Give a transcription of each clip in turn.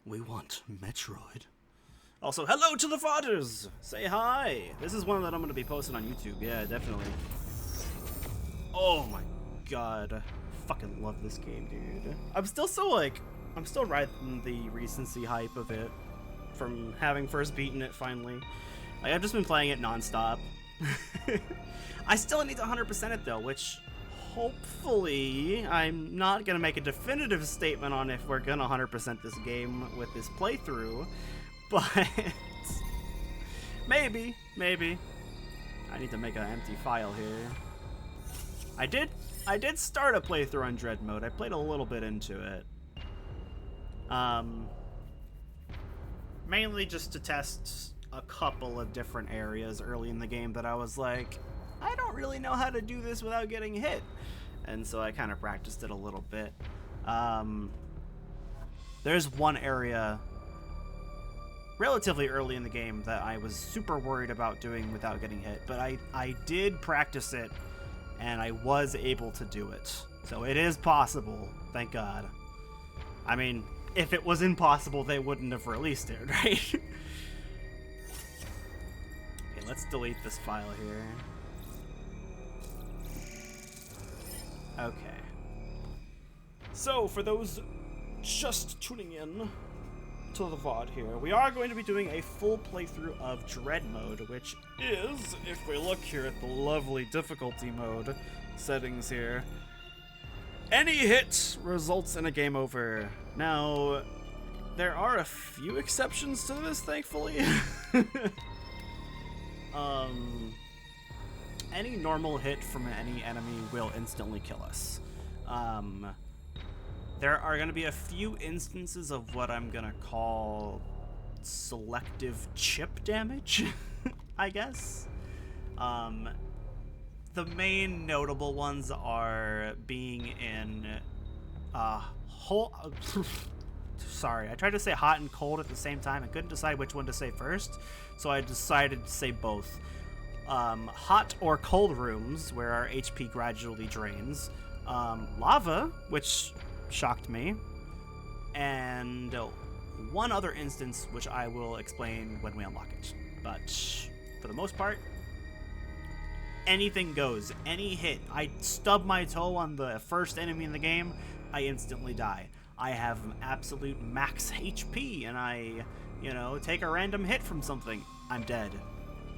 We want Metroid. Also, hello to the fathers! Say hi! This is one that I'm going to be posting on YouTube. Yeah, definitely. Oh my god. I fucking love this game, dude. I'm still riding the recency hype of it from having first beaten it finally. Like, I've just been playing it non-stop. I still need to 100% it though, which hopefully I'm not going to make a definitive statement on if we're going to 100% this game with this playthrough, but maybe. I need to make an empty file here. I did start a playthrough on Dread mode. I played a little bit into it. Mainly just to test a couple of different areas early in the game that I was like, I don't really know how to do this without getting hit. And so I kind of practiced it a little bit. There's one area relatively early in the game that I was super worried about doing without getting hit, but I did practice it and I was able to do it. So it is possible, thank God. I mean, if it was impossible, they wouldn't have released it, right? Okay, let's delete this file here. Okay. So, for those just tuning in to the VOD here, we are going to be doing a full playthrough of Dread mode, which is, if we look here at the lovely difficulty mode settings here, any hit results in a game over. Now, there are a few exceptions to this, thankfully. Any normal hit from any enemy will instantly kill us. There are going to be a few instances of what I'm going to call selective chip damage, I guess. The main notable ones are being in sorry, I tried to say hot and cold at the same time. I couldn't decide which one to say first, so I decided to say both. Hot or cold rooms, where our HP gradually drains. Lava, which shocked me. And one other instance, which I will explain when we unlock it. But for the most part, anything goes. Any hit. I stub my toe on the first enemy in the game, I instantly die. I have absolute max HP, and I, take a random hit from something, I'm dead.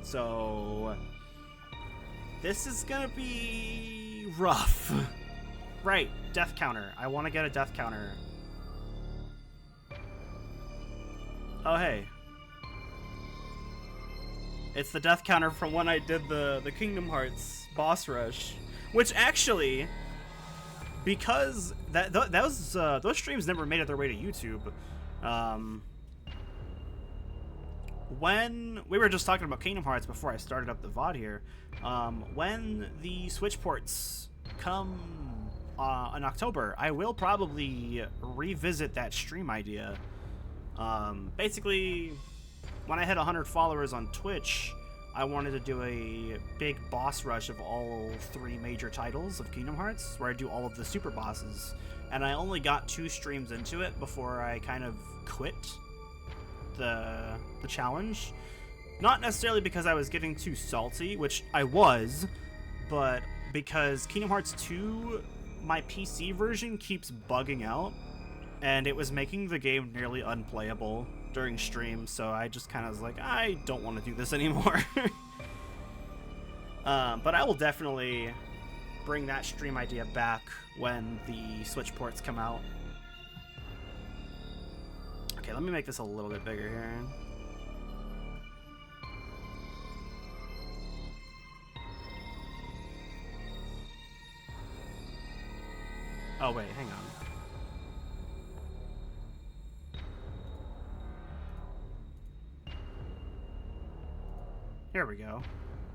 So this is gonna be rough. Right, death counter. I want to get a death counter. Oh, hey. It's the death counter from when I did the Kingdom Hearts boss rush. Which actually, because those streams never made it their way to YouTube. When we were just talking about Kingdom Hearts before I started up the VOD here, when the Switch ports come in October, I will probably revisit that stream idea. Basically, when I hit 100 followers on Twitch, I wanted to do a big boss rush of all 3 major titles of Kingdom Hearts, where I do all of the super bosses. And I only got 2 streams into it before I kind of quit the challenge. Not necessarily because I was getting too salty, which I was, but because Kingdom Hearts 2, my PC version keeps bugging out, and it was making the game nearly unplayable during stream, so I just kind of was like, I don't want to do this anymore. But I will definitely bring that stream idea back when the Switch ports come out. Okay, let me make this a little bit bigger here. Oh wait, hang on. Here we go.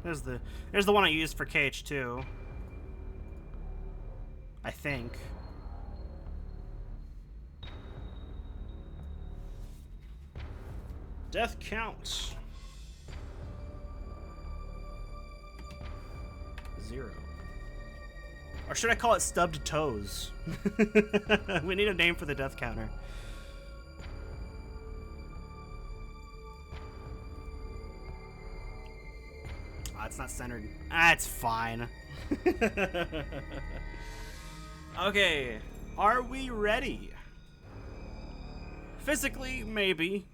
There's the one I used for KH2. I think. Death count. 0. Or should I call it stubbed toes? We need a name for the death counter. it's not centered. Ah, it's fine. Okay, are we ready? Physically, maybe.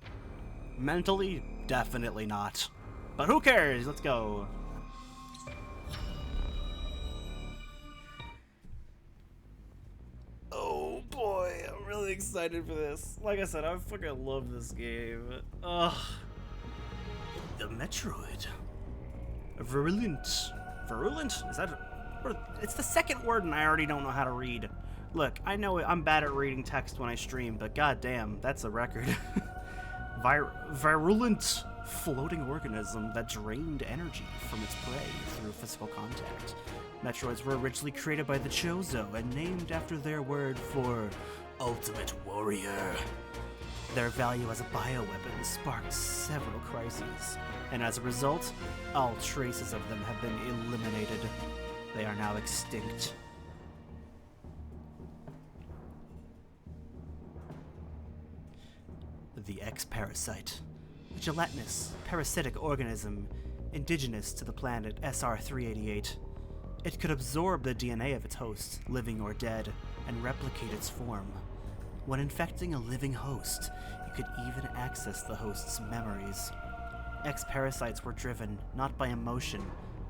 Mentally, definitely not. But who cares? Let's go. Oh boy, I'm really excited for this. Like I said, I fucking love this game. Ugh. The Metroid. Virulent. Virulent? Is that... It's the second word and I already don't know how to read. Look, I know I'm bad at reading text when I stream, but goddamn, that's a record. Virulent floating organism that drained energy from its prey through physical contact. Metroids were originally created by the Chozo and named after their word for ultimate warrior. Their value as a bioweapon sparked several crises, and as a result, all traces of them have been eliminated. They are now extinct. The X-Parasite, a gelatinous, parasitic organism indigenous to the planet SR-388. It could absorb the DNA of its host, living or dead, and replicate its form. When infecting a living host, you could even access the host's memories. X-Parasites were driven not by emotion,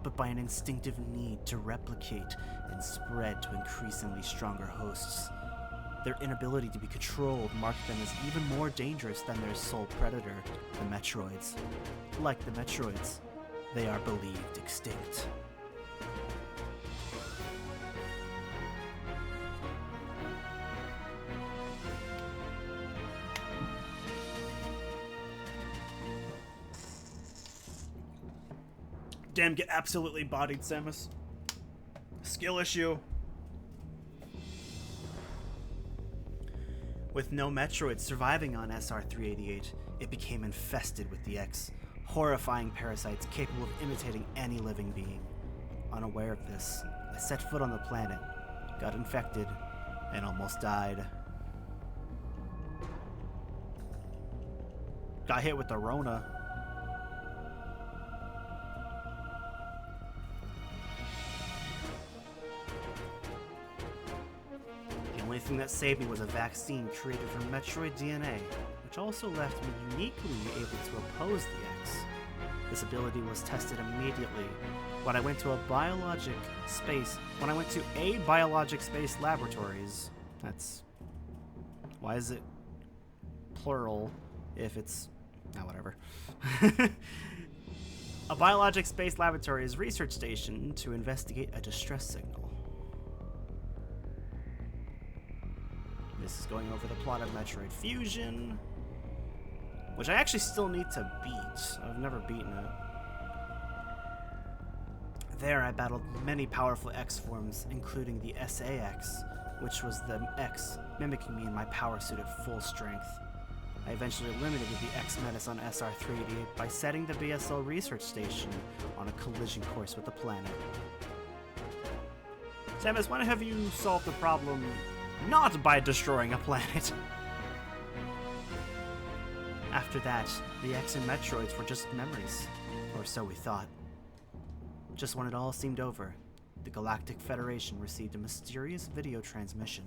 but by an instinctive need to replicate and spread to increasingly stronger hosts. Their inability to be controlled marked them as even more dangerous than their sole predator, the Metroids. Like the Metroids, they are believed extinct. Damn, get absolutely bodied, Samus. Skill issue. With no Metroids surviving on SR-388, it became infested with the X, horrifying parasites capable of imitating any living being. Unaware of this, I set foot on the planet, got infected, and almost died. Got hit with the Rona. The only thing that saved me was a vaccine created from Metroid DNA, which also left me uniquely able to oppose the X. This ability was tested immediately when I went to a biologic space laboratories. That's... Why is it plural if it's... whatever. A biologic space laboratories research station to investigate a distress signal. This is going over the plot of Metroid Fusion, which I actually still need to beat. I've never beaten it. There I battled many powerful X forms, including the SA-X, which was the X mimicking me in my power suit at full strength. I eventually eliminated the X menace on SR-388 by setting the BSL research station on a collision course with the planet. Samus, when have you solved the problem not by destroying a planet? After that, the X and Metroids were just memories, or so we thought. Just when it all seemed over, the Galactic Federation received a mysterious video transmission.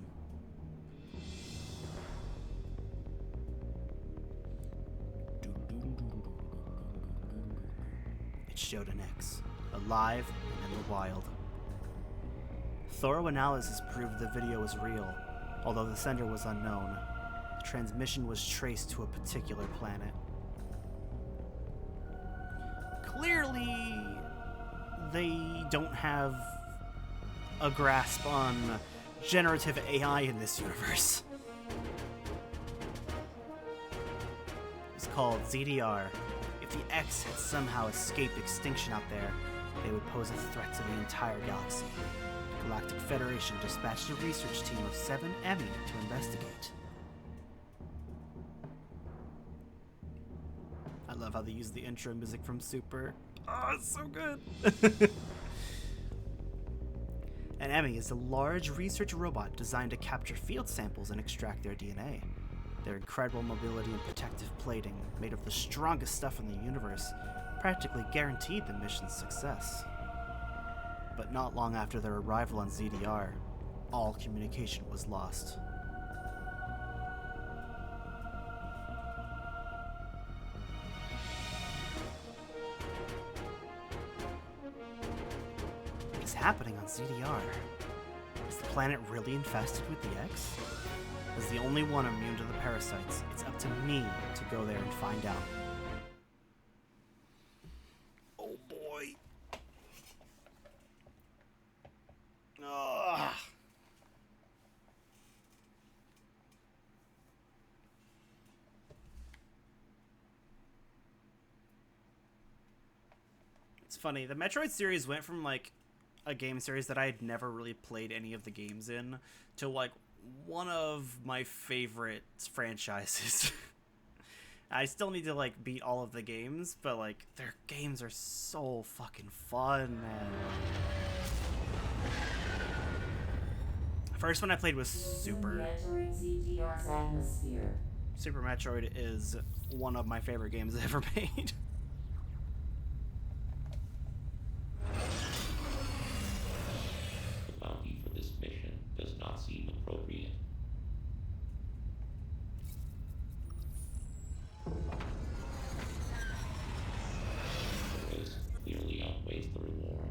It showed an X, alive and in the wild. Thorough analysis proved the video was real, although the sender was unknown. The transmission was traced to a particular planet. Clearly, they don't have a grasp on generative AI in this universe. It's called ZDR. If the X had somehow escaped extinction out there, they would pose a threat to the entire galaxy. The Galactic Federation dispatched a research team of 7 Emmy to investigate. I love how they use the intro music from Super. Oh, it's so good! An Emmy is a large research robot designed to capture field samples and extract their DNA. Their incredible mobility and protective plating, made of the strongest stuff in the universe, practically guaranteed the mission's success. But not long after their arrival on ZDR, all communication was lost. What is happening on ZDR? Is the planet really infested with the X? As the only one immune to the parasites, it's up to me to go there and find out. Oh boy. Ugh. It's funny, the Metroid series went from like a game series that I had never really played any of the games in to like one of my favorite franchises. I still need to like beat all of the games, but like their games are so fucking fun, man. First one I played was Super. Super Metroid is one of my favorite games ever made. The bounty for this mission does not seem appropriate. The risk clearly outweighs the reward.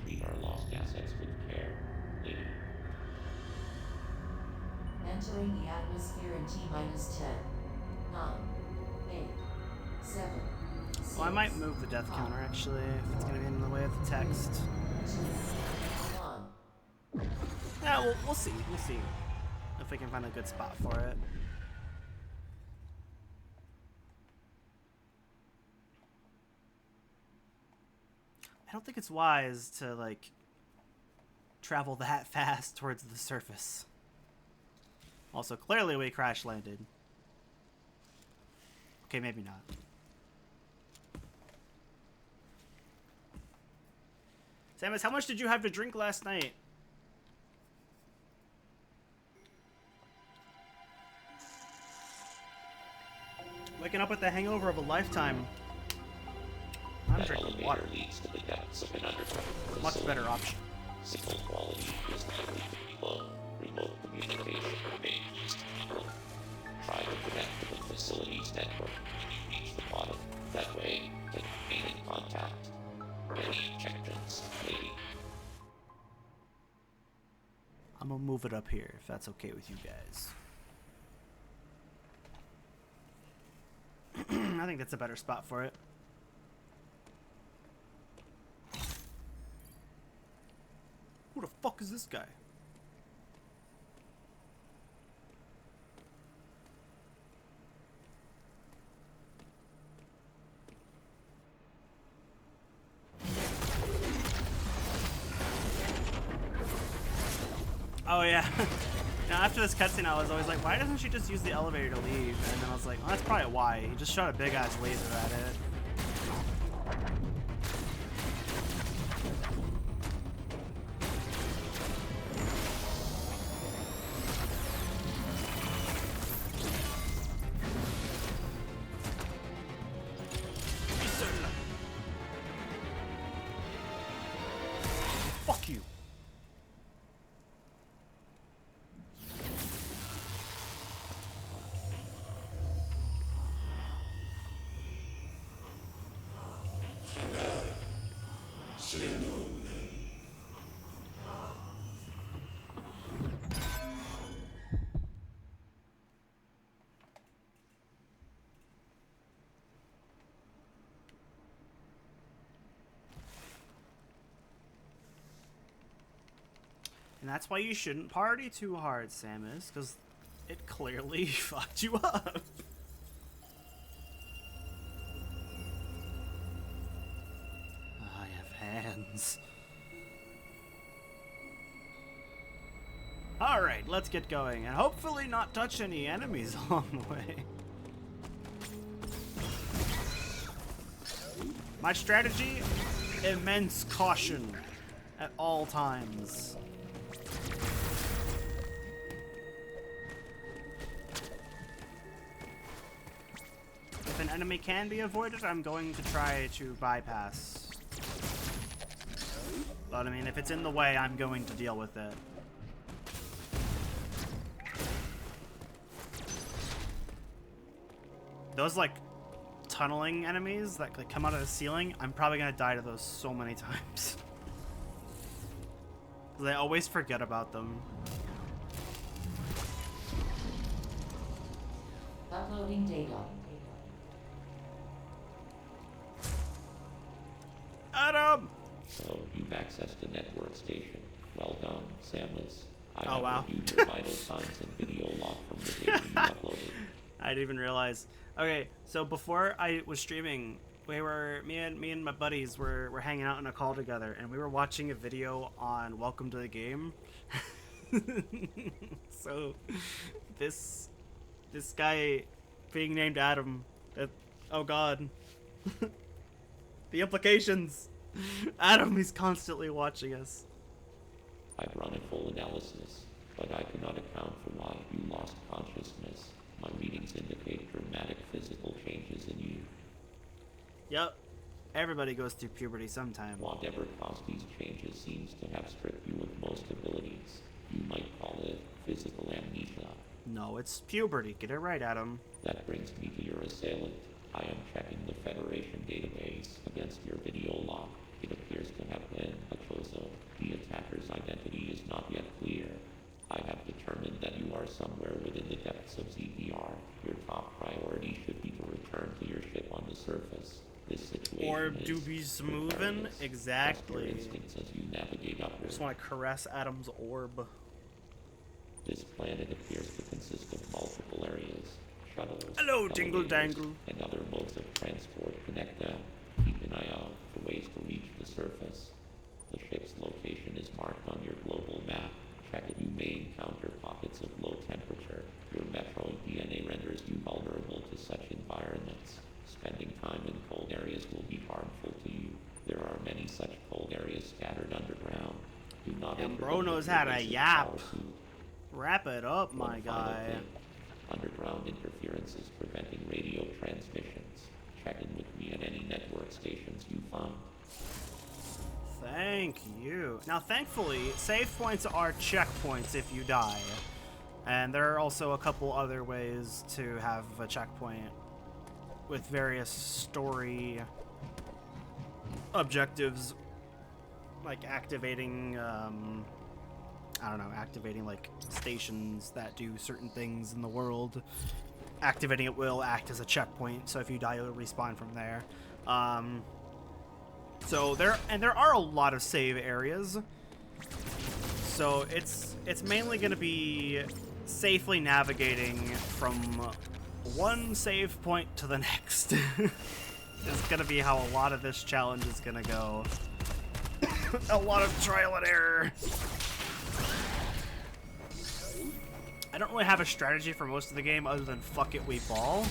Treat our lost assets with care, lady. Entering the atmosphere in T-minus 10, 9, 8, 7, 6, Well, I might move the death counter actually, if it's gonna be in the way of the text. 2, 1. Yeah, we'll see. We'll see if we can find a good spot for it. I don't think it's wise to like travel that fast towards the surface. Also, clearly we crash landed. Okay, maybe not. Samus, how much did you have to drink last night? Waking up with the hangover of a lifetime. I'm That drinking elevator water. leads to the depths of an underground Much facility. better option. Signal quality is likely to be low. Remote communication remains zero. Try to connect to the facility's network when you reach the bottom. That way, get remain in contact. Any objections, lady? I'm gonna move it up here if that's okay with you guys. I think that's a better spot for it. Who the fuck is this guy? Oh yeah. Now after this cutscene I was always like, why doesn't she just use the elevator to leave? And then I was like, well, that's probably why. He just shot a big ass laser at it. Fuck you. And that's why you shouldn't party too hard, Samus, because it clearly fucked you up. I have hands. Alright, let's get going, and hopefully not touch any enemies along the way. My strategy? Immense caution at all times. an enemy can be avoided, I'm going to try to bypass. But I mean, if it's in the way, I'm going to deal with it. Those, like, tunneling enemies that like, come out of the ceiling, I'm probably gonna die to those so many times. I always forget about them. Uploading data. Adam! So you've accessed the network station. Well done, Samus. I Oh, have wow. reviewed your vital signs and video log from the data you uploaded. I didn't even realize. Okay, so before I was streaming, me and my buddies were hanging out in a call together, and we were watching a video on Welcome to the Game. So this guy being named Adam, oh god. The implications. Adam, he's constantly watching us. I've run a full analysis, but I cannot account for why you lost consciousness. My readings indicate dramatic physical changes in you. Yep. Everybody goes through puberty sometime. Whatever caused these changes seems to have stripped you of most abilities. You might call it physical amnesia. No, it's puberty. Get it right, Adam. That brings me to your assailant. I am checking the Federation database against your video log. It appears to have been a Chozo. The attacker's identity is not yet clear. I have determined that you are somewhere within the depths of ZPR. Your top priority should be to return to your ship on the surface. This situation Orb is do be smoothing? perilous. Exactly. Trust your instincts as you navigate upward. Just want to caress Adam's orb. This planet appears to consist of multiple areas. Shuttles, Hello, Dingle elevators, Dangle. and other modes of transport connect them. Keep an eye out for ways to reach the surface. The ship's location is marked on your global map. Check it. You may encounter pockets of low temperature. Your Metroid DNA renders you vulnerable to such environments. Spending time in cold areas will be harmful to you. There are many such cold areas scattered underground. Do not And enter bro them knows with how your to basic yap. power suit. Wrap it up, my One final guy. thing. Underground interference is preventing radio transmissions. Check in with me at any network stations you find. Thank you. Now, thankfully, save points are checkpoints if you die. And there are also a couple other ways to have a checkpoint with various story objectives, like activating, I don't know, activating like stations that do certain things in the world. Activating it will act as a checkpoint, so if you die, you'll respawn from there. So there are a lot of save areas. So it's mainly going to be safely navigating from one save point to the next. It's going to be how a lot of this challenge is going to go. A lot of trial and error. I don't really have a strategy for most of the game other than fuck it, we ball.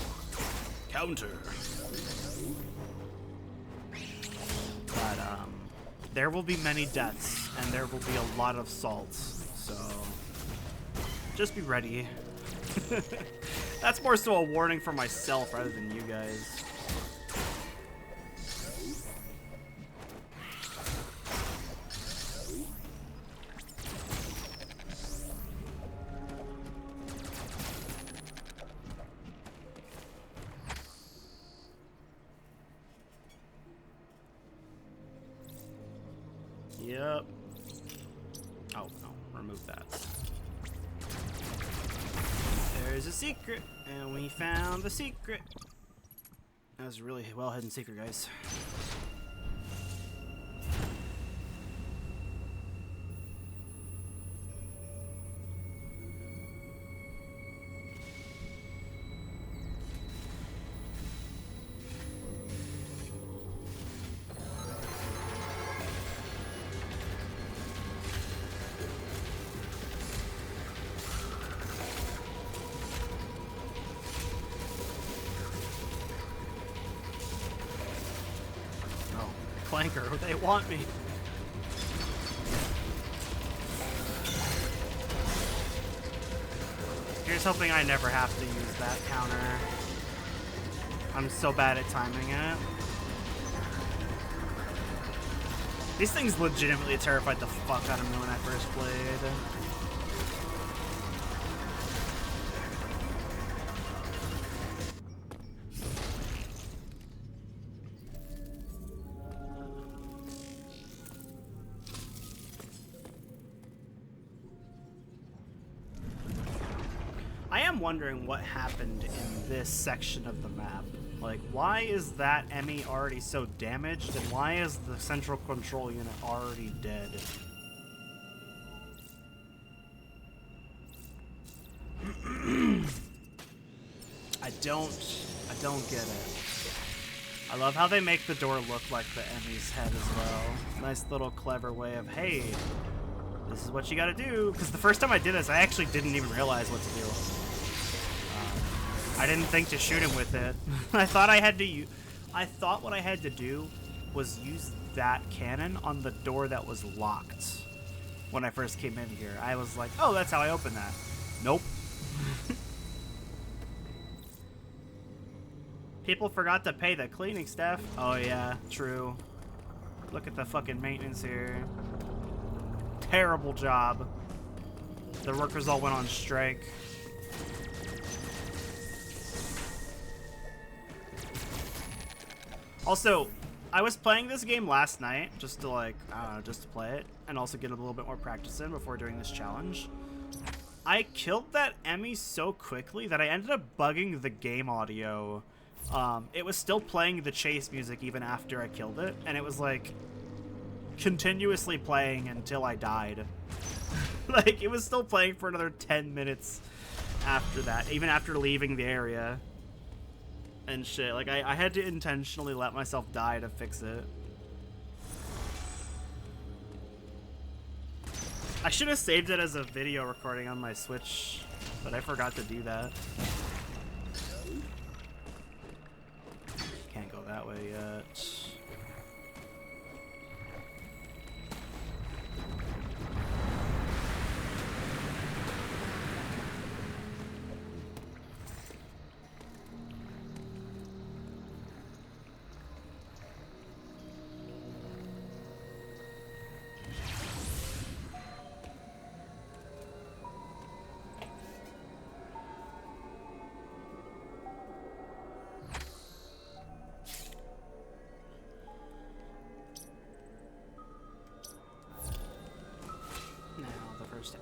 Counter. But, there will be many deaths, and there will be a lot of salts, so just be ready. That's more so a warning for myself rather than you guys. Yep. Oh, no. Remove that. There's a secret, and we found the secret. That was a really well-hidden secret, guys. Clanker, they want me. Here's hoping I never have to use that counter. I'm so bad at timing it. These things legitimately terrified the fuck out of me when I first played. I am wondering what happened in this section of the map. Like, why is that Emmy already so damaged, and why is the central control unit already dead? I don't get it. I love how they make the door look like the Emmy's head as well. Nice little clever way of, hey, this is what you gotta do. Because the first time I did this, I actually didn't even realize what to do. I didn't think to shoot him with it. I thought what I had to do was use that cannon on the door that was locked when I first came in here. I was like, oh, that's how I open that. Nope. People forgot to pay the cleaning staff. Oh yeah, true. Look at the fucking maintenance here. Terrible job. The workers all went on strike. Also, I was playing this game last night just to like, I don't know, just to play it and also get a little bit more practice in before doing this challenge. I killed that Emmy so quickly that I ended up bugging the game audio. It was still playing the chase music even after I killed it, and it was like continuously playing until I died. Like, it was still playing for another 10 minutes after that, even after leaving the area. And shit, like, I had to intentionally let myself die to fix it. I should have saved it as a video recording on my Switch, but I forgot to do that. Can't go that way yet.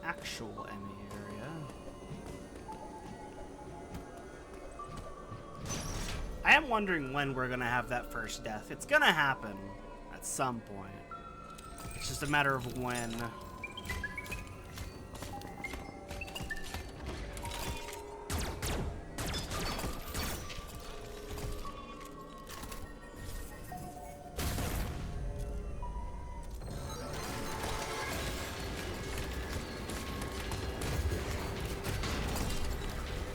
Actual Emmy area. I am wondering when we're gonna have that first death. It's gonna happen at some point. It's just a matter of when.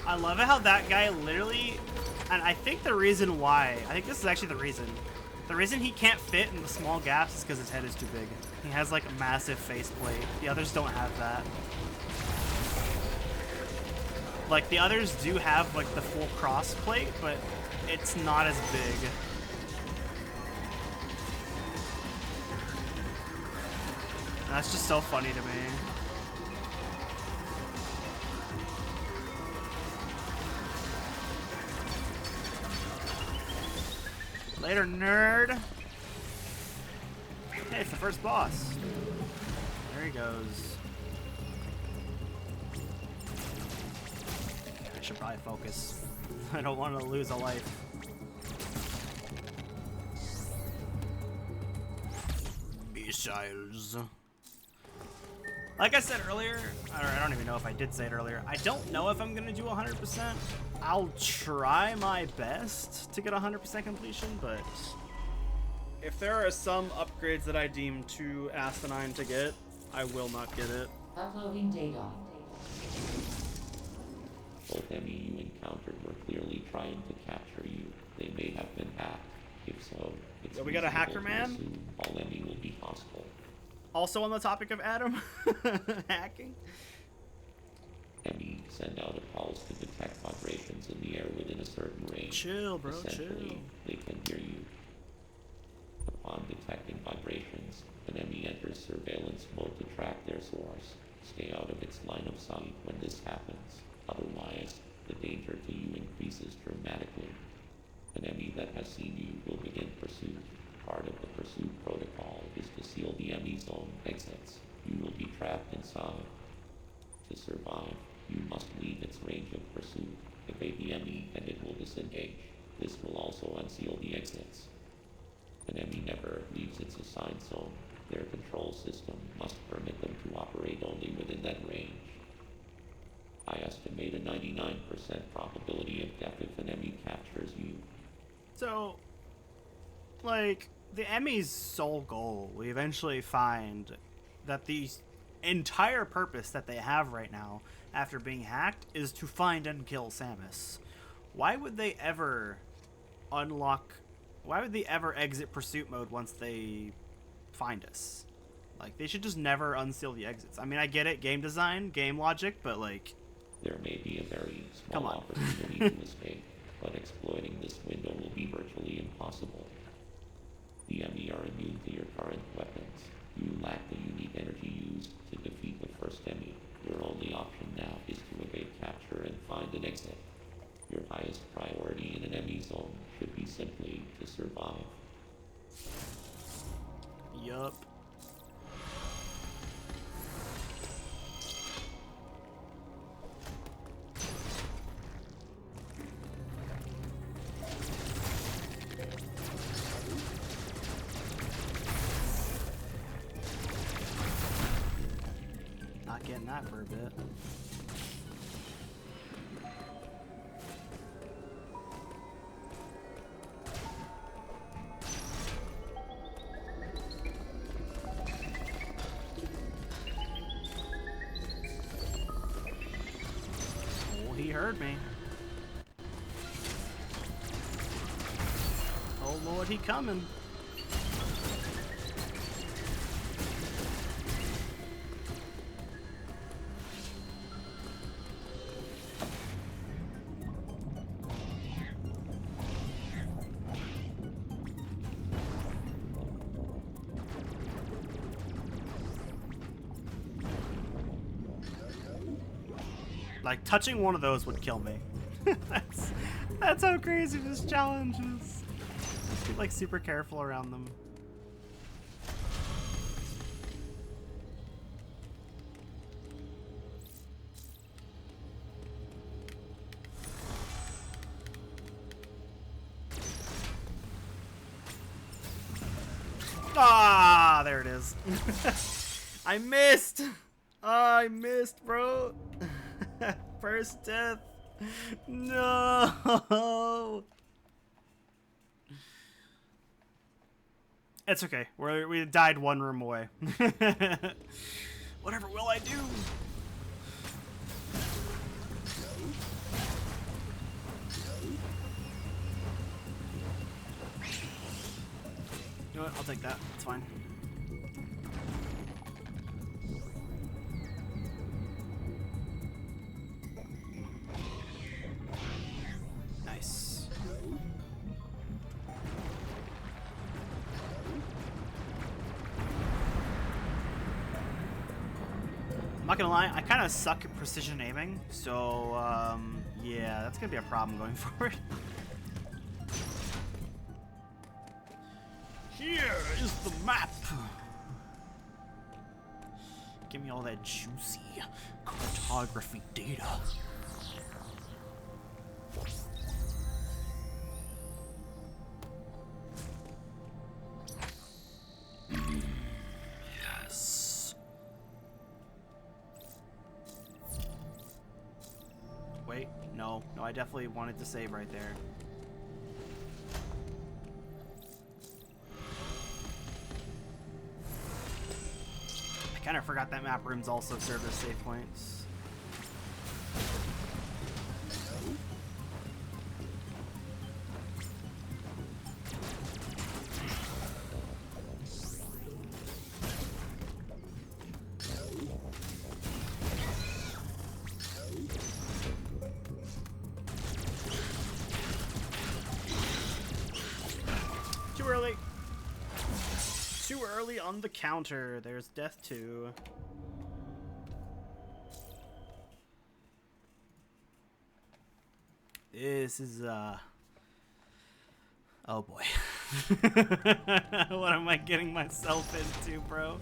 I love it how that guy literally, and I think the reason why, I think this is actually the reason he can't fit in the small gaps is because his head is too big. He has like a massive faceplate. The others don't have that. Like, the others do have like the full cross plate, but it's not as big. And that's just so funny to me. Later, nerd. Hey, it's the first boss. There he goes. I should probably focus. I don't want to lose a life. Missiles. Like I said earlier, or I don't even know if I did say it earlier, I don't know if I'm going to do 100%. I'll try my best to get 100% completion, but if there are some upgrades that I deem too asinine to get, I will not get it. Uploading data. Both enemy you encountered were clearly trying to capture you. They may have been hacked. If so, it's So we got a hacker reasonable to man? assume all enemy will be hostile. Also on the topic of Adam, hacking. Enemy send out a pulse to detect vibrations in the air within a certain range. Chill, bro, Essentially, chill. they can hear you. Upon detecting vibrations, an enemy enters surveillance mode to track their source. Stay out of its line of sight when this happens. Otherwise, the danger to you increases dramatically. An enemy that has seen you will begin pursuit. Part of the pursuit protocol is to seal the enemy's own exits. You will be trapped inside. To survive, you must leave its range of pursuit, evade the enemy, and it will disengage. This will also unseal the exits. An enemy never leaves its assigned zone. Their control system must permit them to operate only within that range. I estimate a 99% probability of death if an enemy captures you. So, like, the Emmy's sole goal, we eventually find that the entire purpose that they have right now, after being hacked, is to find and kill Samus. Why would they ever exit pursuit mode once they find us? Like, they should just never unseal the exits. I mean, I get it, game design, game logic, but like... There may be a very Come small on. opportunity to escape, but exploiting this window will be virtually impossible. The enemy are immune to your current weapons. You lack the unique energy used to defeat the first enemy. Your only option now is to evade capture and find an exit. Your highest priority in an enemy zone should be simply to survive. Yup. Not getting that for a bit. Oh, he heard me. Oh Lord, he coming. Like, touching one of those would kill me. that's how crazy this challenge is. Just be like super careful around them. Ah, there it is. I missed. I missed, bro. First death. No. It's okay. We died one room away. Whatever will I do? You know what? I'll take that. It's fine. Nice. I'm not gonna lie, I kind of suck at precision aiming, so yeah, that's gonna be a problem going forward. Here is the map. Give me all that juicy cartography data. Yes. Wait, no, I definitely wanted to save right there. I kind of forgot that map rooms also serve as save points. Charlie on the counter. There's death too. This is oh boy. What am I getting myself into, bro?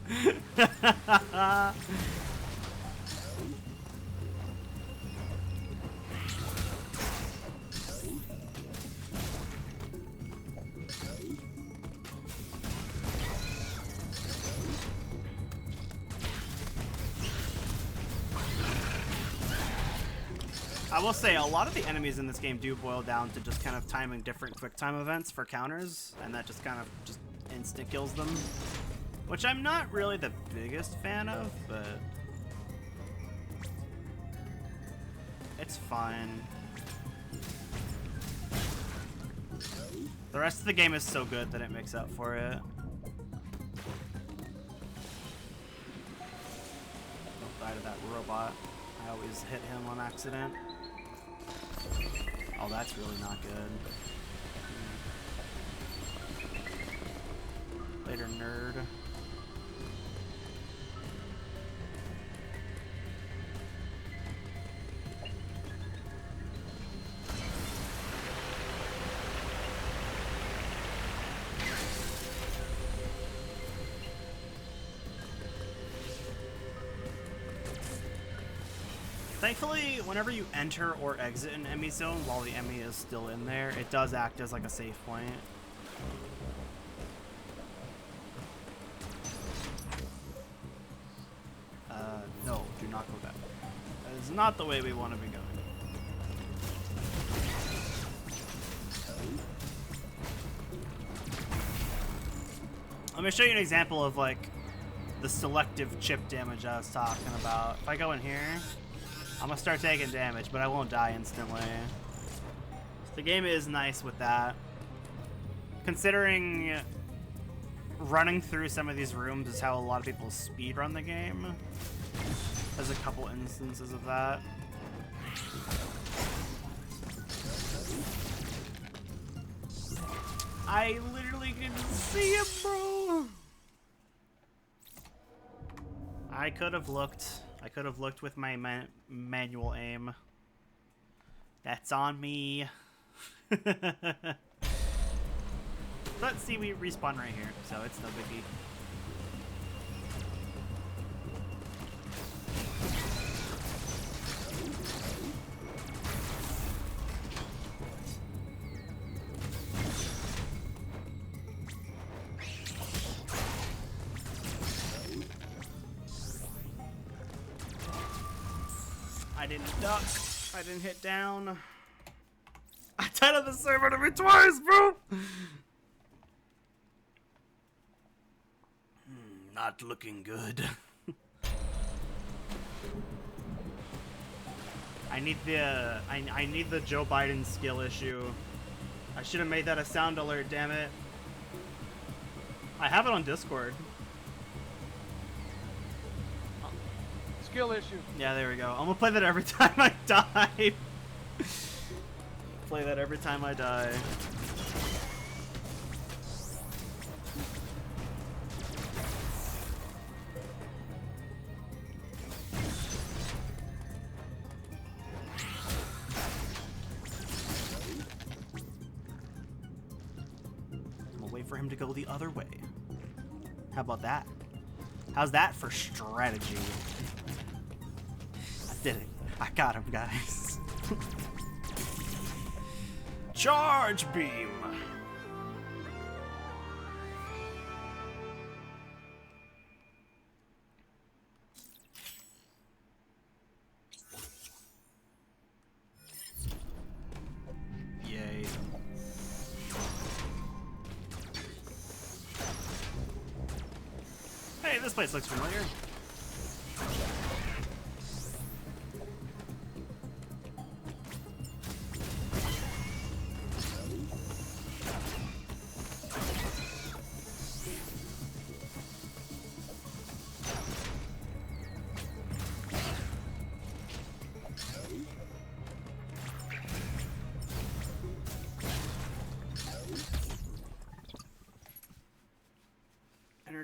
I will say, a lot of the enemies in this game do boil down to just kind of timing different quick time events for counters, and that just kind of just instant kills them. Which I'm not really the biggest fan of, but it's fine. The rest of the game is so good that it makes up for it. Don't die to that robot. I always hit him on accident. Oh, that's really not good. Later, nerd. Thankfully, whenever you enter or exit an enemy zone while the enemy is still in there, it does act as like a save point. No, do not go back. That is not the way we want to be going. Let me show you an example of like the selective chip damage I was talking about. If I go in here, I'm gonna start taking damage, but I won't die instantly. The game is nice with that. Considering running through some of these rooms is how a lot of people speedrun the game. There's a couple instances of that. I literally didn't see him, bro. I could have looked. I could have looked with my manual aim. That's on me. But see, we respawn right here, so it's no biggie. I didn't duck. I didn't hit down. I died on the server to me twice, bro! Not looking good. I need the I need the Joe Biden skill issue. I should have made that a sound alert, damn it. I have it on Discord. Skill issue. Yeah, there we go. I'm gonna play that every time I die. Play that every time I die. I'm gonna wait for him to go the other way. How about that? How's that for strategy? I did it. I got him, guys. Charge beam! Yay. Hey, this place looks familiar.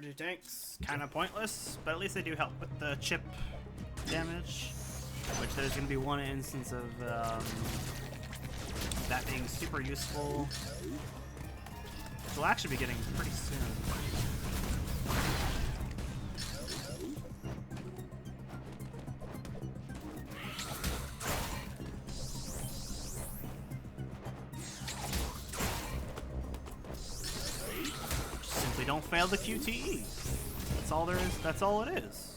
2 tanks, kind of pointless, but at least they do help with the chip damage, which there's going to be one instance of that being super useful. Which we'll actually be getting pretty soon. Simply don't fail the QTE. That's all there is. That's all it is.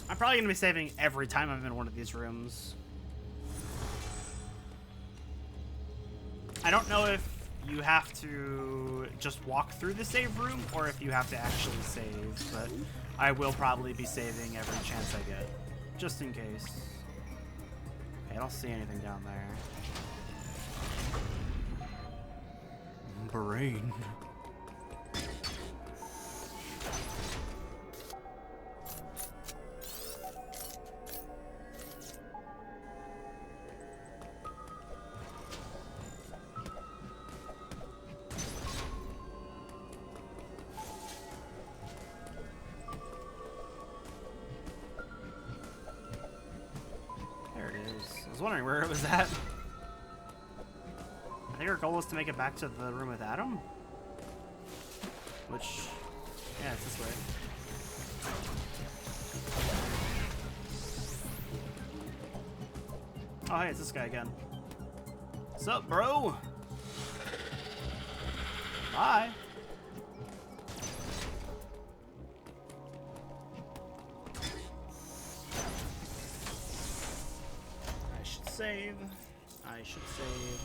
I'm probably going to be saving every time I'm in one of these rooms. I don't know if you have to just walk through the save room or if you have to actually save, but I will probably be saving every chance I get, just in case. Okay, I don't see anything down there. Brain. There it is. I was wondering where it was at. I think our goal was to make it back to the room with Adam. Which, yeah, it's this way. Oh, hey, it's this guy again. What's up, bro? Bye. I should save. I should save.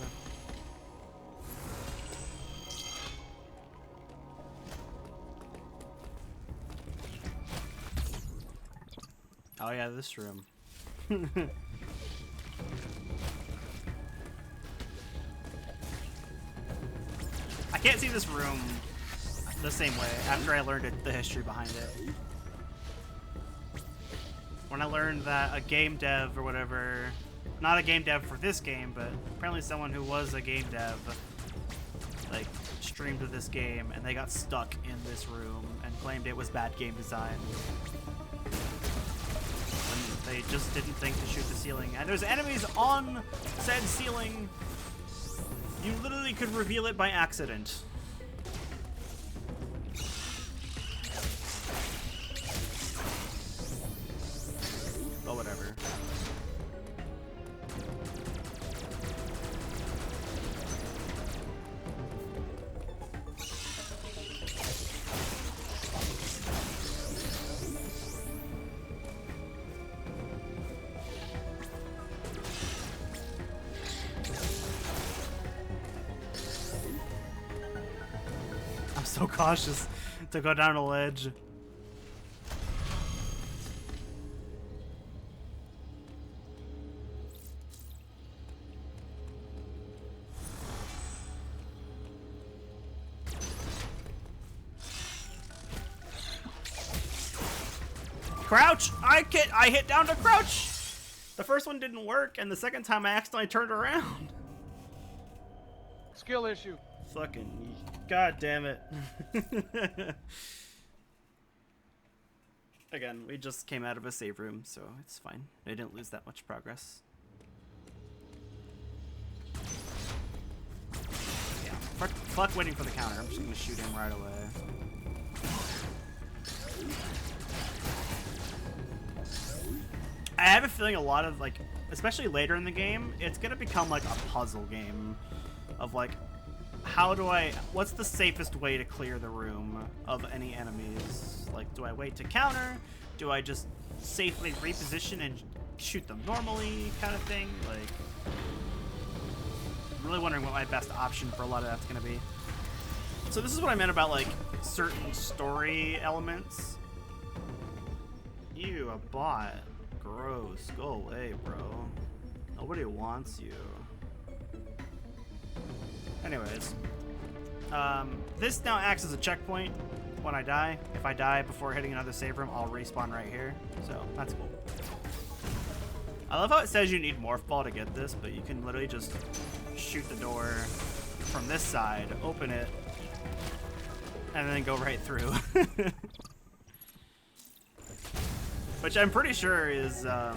Oh yeah, this room. I can't see this room the same way after I learned the history behind it. When I learned that a game dev or whatever, not a game dev for this game, but apparently someone who was a game dev, like, streamed this game and they got stuck in this room and claimed it was bad game design. When they just didn't think to shoot the ceiling. And there's enemies on said ceiling. You literally could reveal it by accident. But whatever. I'm so cautious to go down a ledge. Crouch! I hit down to crouch! The first one didn't work, and the second time I accidentally turned around. Skill issue. Fucking god damn it. Again, we just came out of a save room, so it's fine. I didn't lose that much progress. Yeah, fuck waiting for the counter. I'm just gonna shoot him right away. I have a feeling a lot of, like, especially later in the game, it's gonna become like a puzzle game of like, what's the safest way to clear the room of any enemies? Like, do I wait to counter? Do I just safely reposition and shoot them normally, kind of thing? Like, I'm really wondering what my best option for a lot of that's gonna be. So this is what I meant about, like, certain story elements. Ew, a bot. Gross. Go away, bro. Nobody wants you. Anyways. This now acts as a checkpoint when I die. If I die before hitting another save room, I'll respawn right here. So, that's cool. I love how it says you need Morph Ball to get this, but you can literally just shoot the door from this side, open it, and then go right through. Which I'm pretty sure is the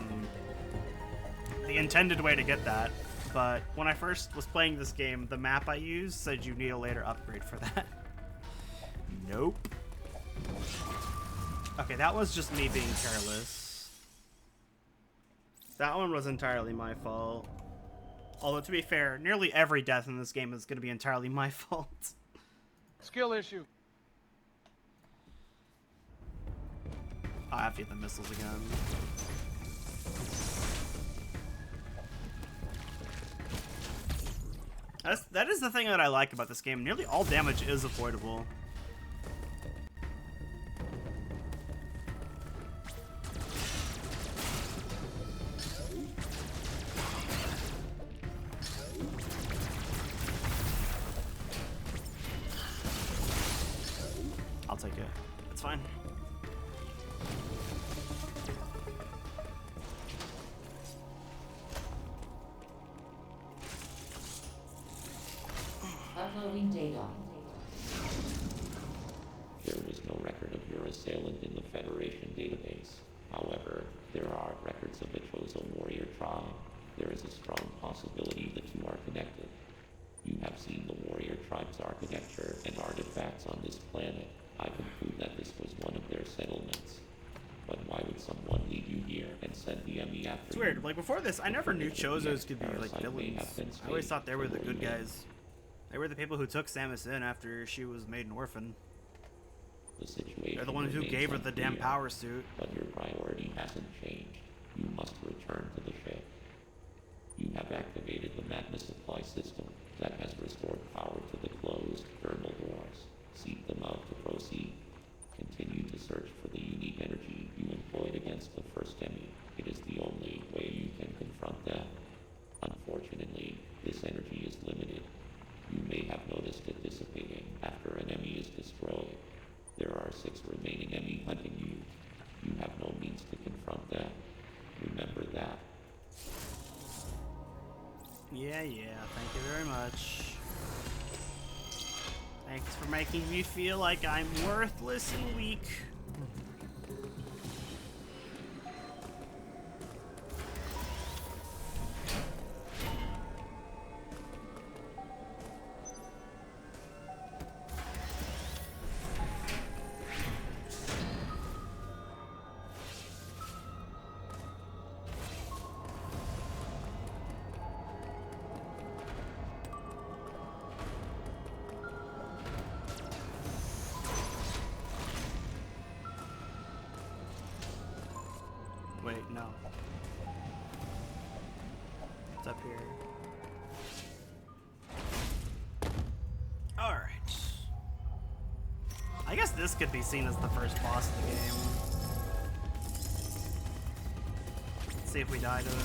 intended way to get that. But when I first was playing this game, the map I used said you need a later upgrade for that. Nope. Okay, that was just me being careless. That one was entirely my fault. Although, to be fair, nearly every death in this game is going to be entirely my fault. Skill issue. I have to get the missiles again. That is the thing that I like about this game. Nearly all damage is avoidable. I'll take it. It's fine. Uploading data. There is no record of your assailant in the Federation database. However, there are records of the Chozo warrior tribe. There is a strong possibility the two are connected. You have seen the warrior tribe's architecture and artifacts on this planet. I conclude that this was one of their settlements. But why would someone lead you here and send the enemy after It's you? weird. Like, before this, I never knew Chozos could be, like, Parasite may villains. have been I always staged thought they were the to good lure you. guys. They were the people who took Samus in after she was made an orphan. The situation They're the ones who remains gave her the damn unclear, power suit. But your priority hasn't changed. You must return to the ship. You have activated the magma supply system that has restored power to the closed thermal doors. Seek them out to proceed. Continue to search for the unique energy you employed against the first enemy. It is the only way you can confront them. Unfortunately, this energy is limited. You may have noticed it dissipating after an enemy is destroyed. There are 6 remaining enemy hunting you. You have no means to confront them. Remember that. Yeah, thank you very much. Thanks for making me feel like I'm worthless and weak. Wait, no. It's up here. Alright. I guess this could be seen as the first boss of the game. Let's see if we die to it.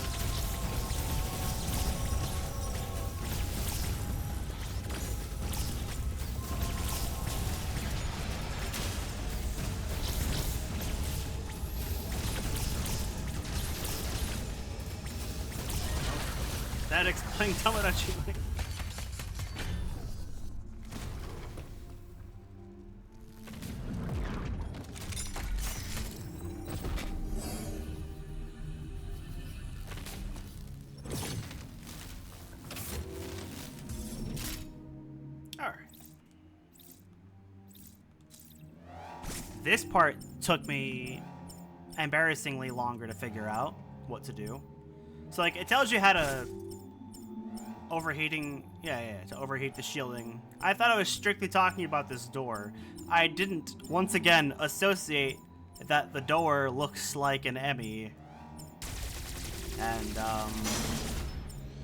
That explains Tomodachi. Alright. This part took me embarrassingly longer to figure out what to do. So, like, it tells you how to overheating, to overheat the shielding. I thought I was strictly talking about this door. I didn't, once again, associate that the door looks like an Emmy. And,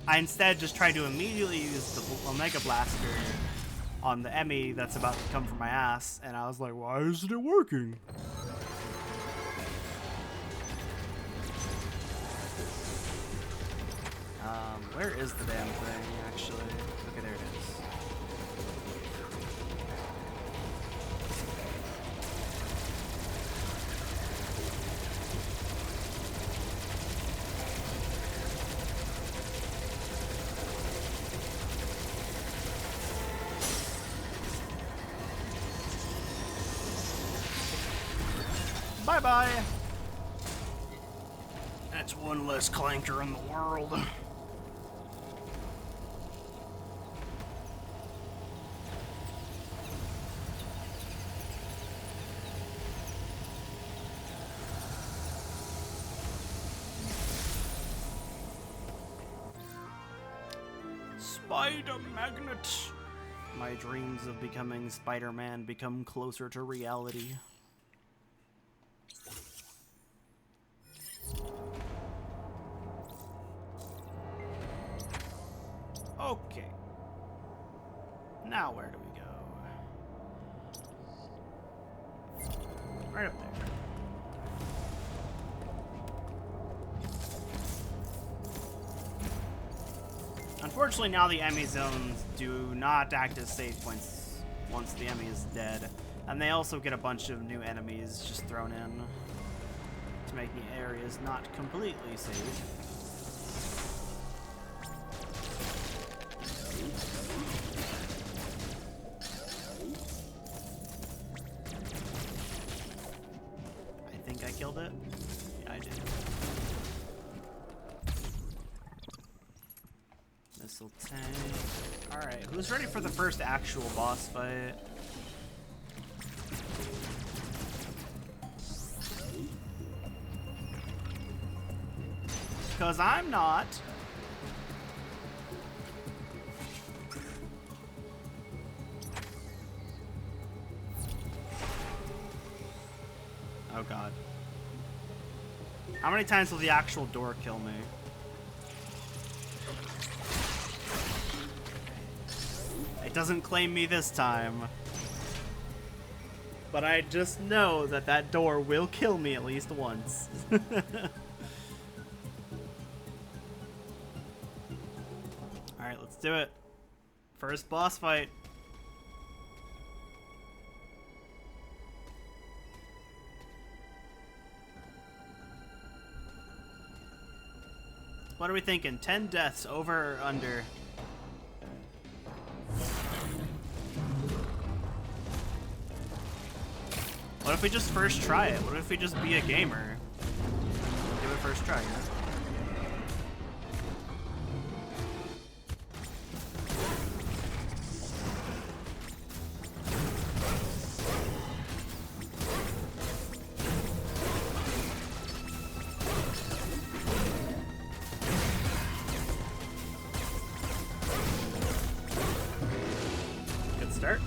I instead just tried to immediately use the Omega Blaster on the Emmy that's about to come from my ass, and I was like, why isn't it working? Where is the damn thing, actually? Okay, there it is. Bye-bye! That's one less clanker in the world. Spider Magnet! My dreams of becoming Spider-Man become closer to reality. Okay. Now where do we go? Right up there. Unfortunately, now the enemy zones do not act as save points once the enemy is dead. And they also get a bunch of new enemies just thrown in to make the areas not completely safe. I think I killed it. Yeah, I did. Missile tank. Alright, who's ready for the first actual boss fight? Because I'm not. Oh god. How many times will the actual door kill me? It doesn't claim me this time. But I just know that that door will kill me at least once. Alright, let's do it. First boss fight. What are we thinking? 10 deaths, over or under? What if we just first try it? What if we just be a gamer? Give it a first try, yeah? Good start.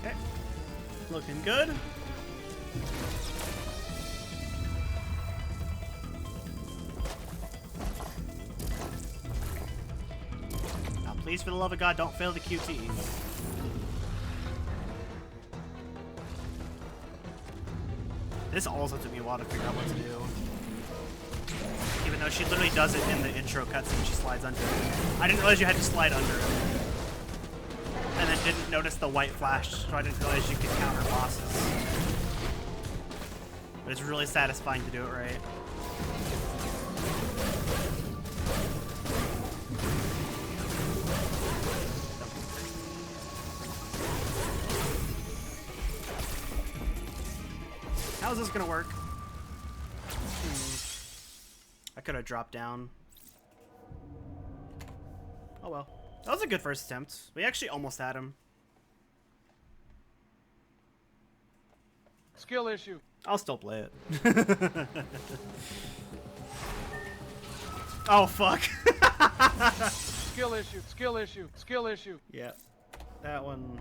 Okay. Looking good. Now, please, for the love of God, don't fail the QT. This also took me a while to figure out what to do. Even though she literally does it in the intro cutscene, she slides under it. I didn't realize you had to slide under it. And then didn't notice the white flash, so I didn't realize you could counter bosses. But it's really satisfying to do it right. How's this gonna work? I could have dropped down. Oh well. That was a good first attempt. We actually almost had him. Skill issue. I'll still play it. Oh fuck. Skill issue. Skill issue. Skill issue. Yeah. That one.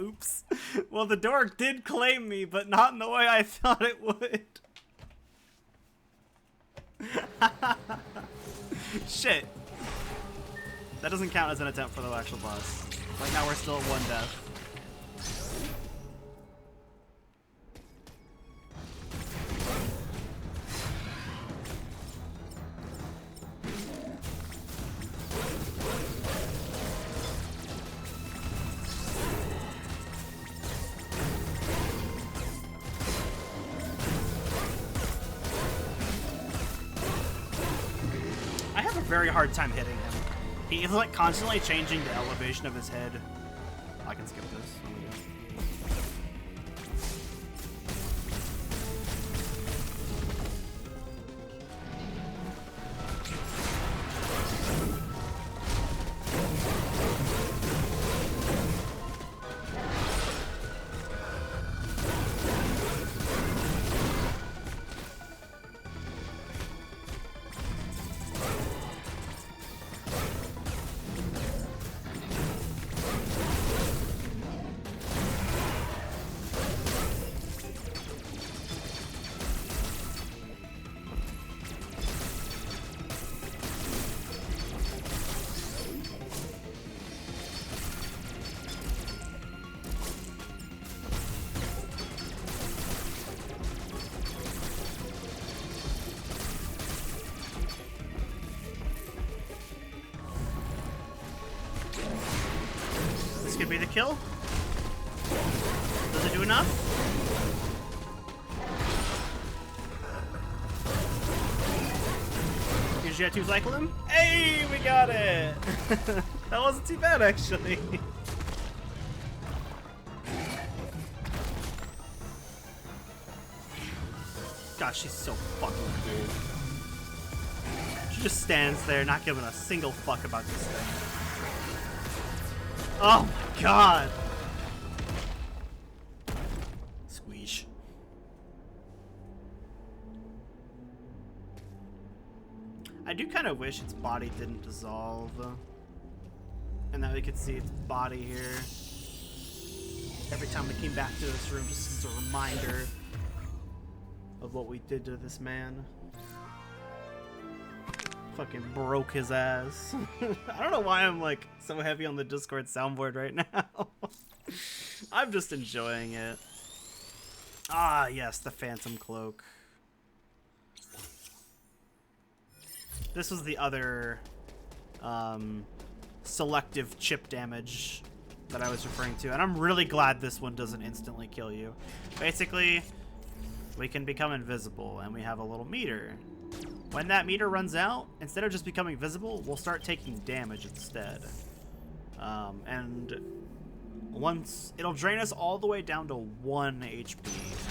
Oops. Well, the door did claim me, but not in the way I thought it would. Shit. That doesn't count as an attempt for the actual boss. Right now we're still at 1 death. I have a very hard time hitting him. He is like constantly changing the elevation of his head. I can skip this. This could be the kill. Does it do enough? Did you have to cycle him? Hey, we got it! That wasn't too bad, actually. God, she's so fucking cool. She just stands there, not giving a single fuck about this thing. Oh my god! Squeeze. I do kind of wish its body didn't dissolve. And that we could see its body here. Every time we came back to this room, just as a reminder of what we did to this man. Fucking broke his ass. I don't know why I'm like so heavy on the Discord soundboard right now. I'm just enjoying it. Ah, yes, the Phantom Cloak. This was the other selective chip damage that I was referring to, and I'm really glad this one doesn't instantly kill you. Basically, we can become invisible, and we have a little meter. When that meter runs out, instead of just becoming visible, we'll start taking damage instead. And once it'll drain us all the way down to 1 HP,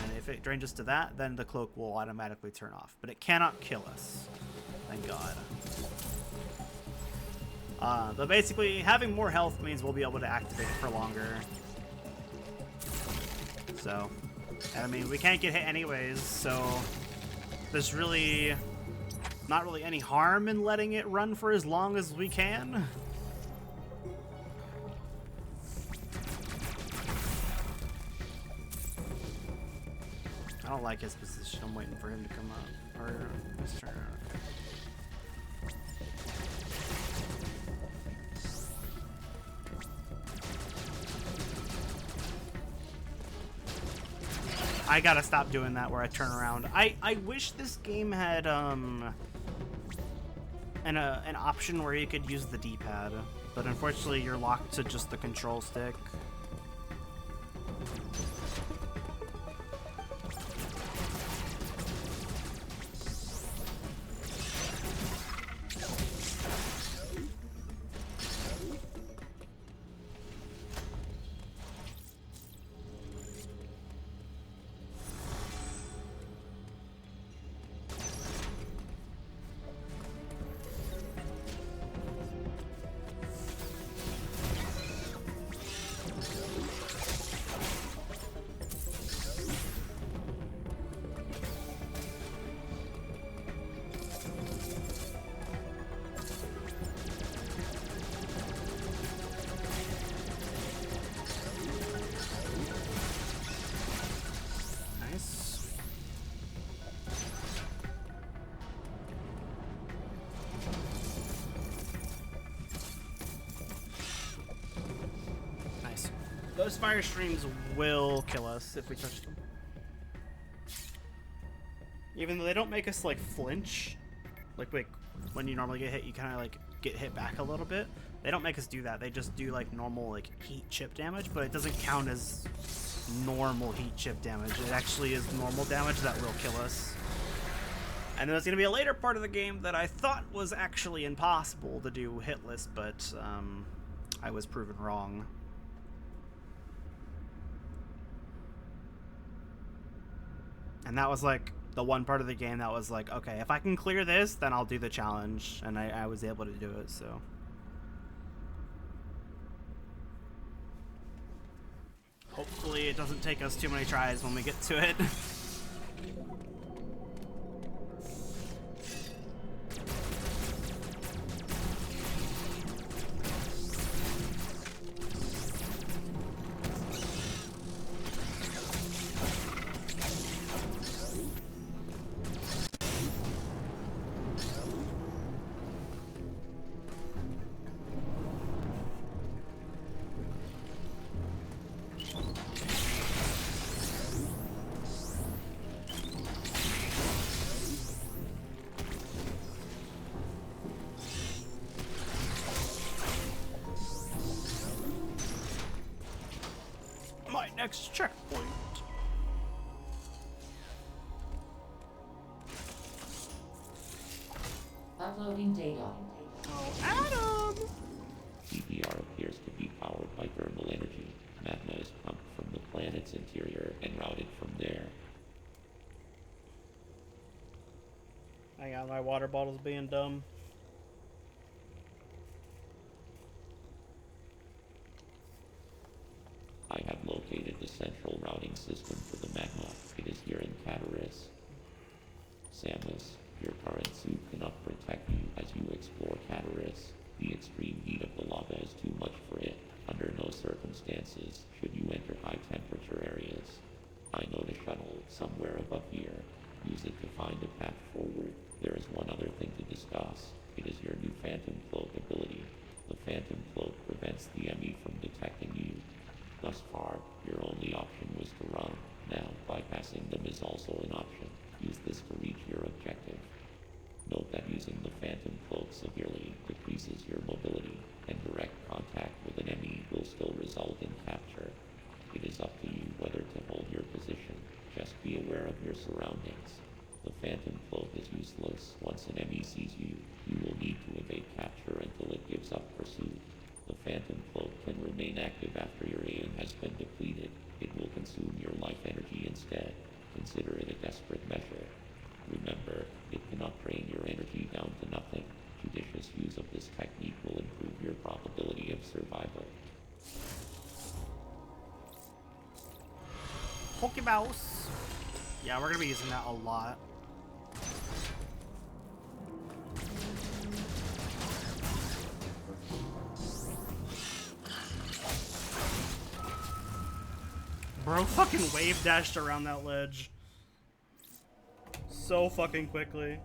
and if it drains us to that, then the cloak will automatically turn off. But it cannot kill us. Thank God. But basically, having more health means we'll be able to activate it for longer. So, and I mean, we can't get hit anyways, so there's really not really any harm in letting it run for as long as we can. I don't like his position. I'm waiting for him to come up. Or his turn. Okay. I gotta stop doing that where I turn around. I wish this game had an option where you could use the D-pad, but unfortunately you're locked to just the control stick. Those fire streams will kill us if we touch them. Even though they don't make us like flinch, like when you normally get hit, you kind of like get hit back a little bit. They don't make us do that. They just do like normal like heat chip damage, but it doesn't count as normal heat chip damage. It actually is normal damage that will kill us. And there's going to be a later part of the game that I thought was actually impossible to do hitless, but I was proven wrong. And that was like the one part of the game that was like, okay, if I can clear this, then I'll do the challenge. And I was able to do it, so. Hopefully it doesn't take us too many tries when we get to it. Next checkpoint. Uploading data. Oh, Adam! CPR appears to be powered by thermal energy. Magma is pumped from the planet's interior and routed from there. Hang on, my water bottle's being dumb. I have located the central routing system for the magma. It is here in Cataris. Samus, your current suit cannot protect you as you explore Cataris. The extreme heat of the lava is too much for it. Under no circumstances should you enter high temperature areas. I know the shuttle somewhere above here. Use it to find a path forward. There is one other thing to discuss. It is your new Phantom Cloak ability. The Phantom Cloak prevents the enemy from detecting you. Thus far, your only option was to run. Now, bypassing them is also an option. Use this to reach your objective. Note that using the Phantom Cloak severely decreases your mobility, and direct contact with an enemy will still result in capture. It is up to you whether to hold your position. Just be aware of your surroundings. The Phantom Cloak is useless. Once an enemy sees you, you will need to evade capture until it gives up pursuit. The Phantom Cloak can remain active after your aim has been depleted. It will consume your life energy instead. Consider it a desperate measure. Remember, it cannot drain your energy down to nothing. Judicious use of this technique will improve your probability of survival. Pokeballs. Yeah, we're gonna be using that a lot. Bro fucking wave dashed around that ledge so fucking quickly.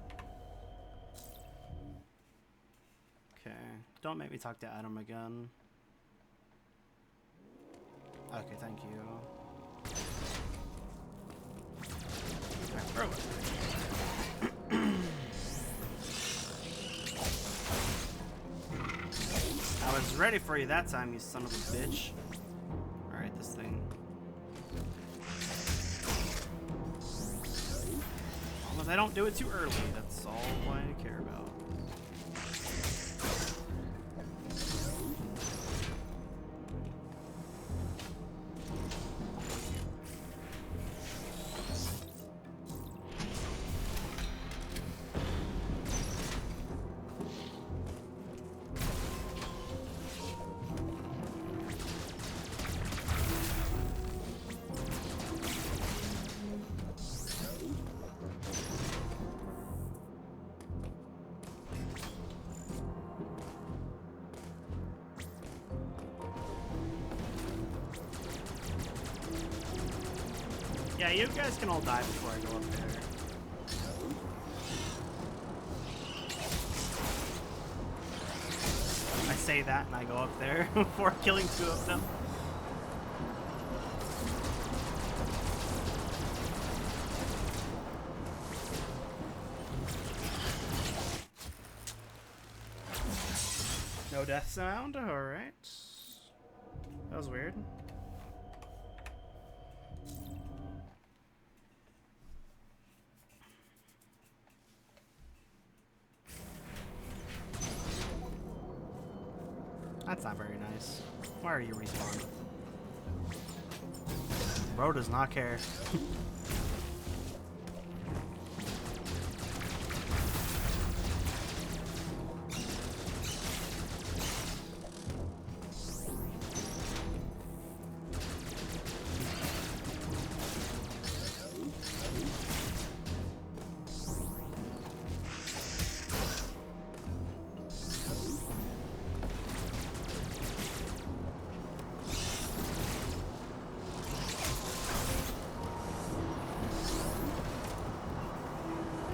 Okay, don't make me talk to Adam again. Okay, thank you. Alright, throw it. I was ready for you that time, you son of a bitch. Alright, this thing. As long as I don't do it too early, that's all I care about. Yeah, you guys can all die before I go up there. I say that and I go up there before killing two of them. No death sound? Alright. That was weird. That's not very nice. Why are you respawning? Bro does not care.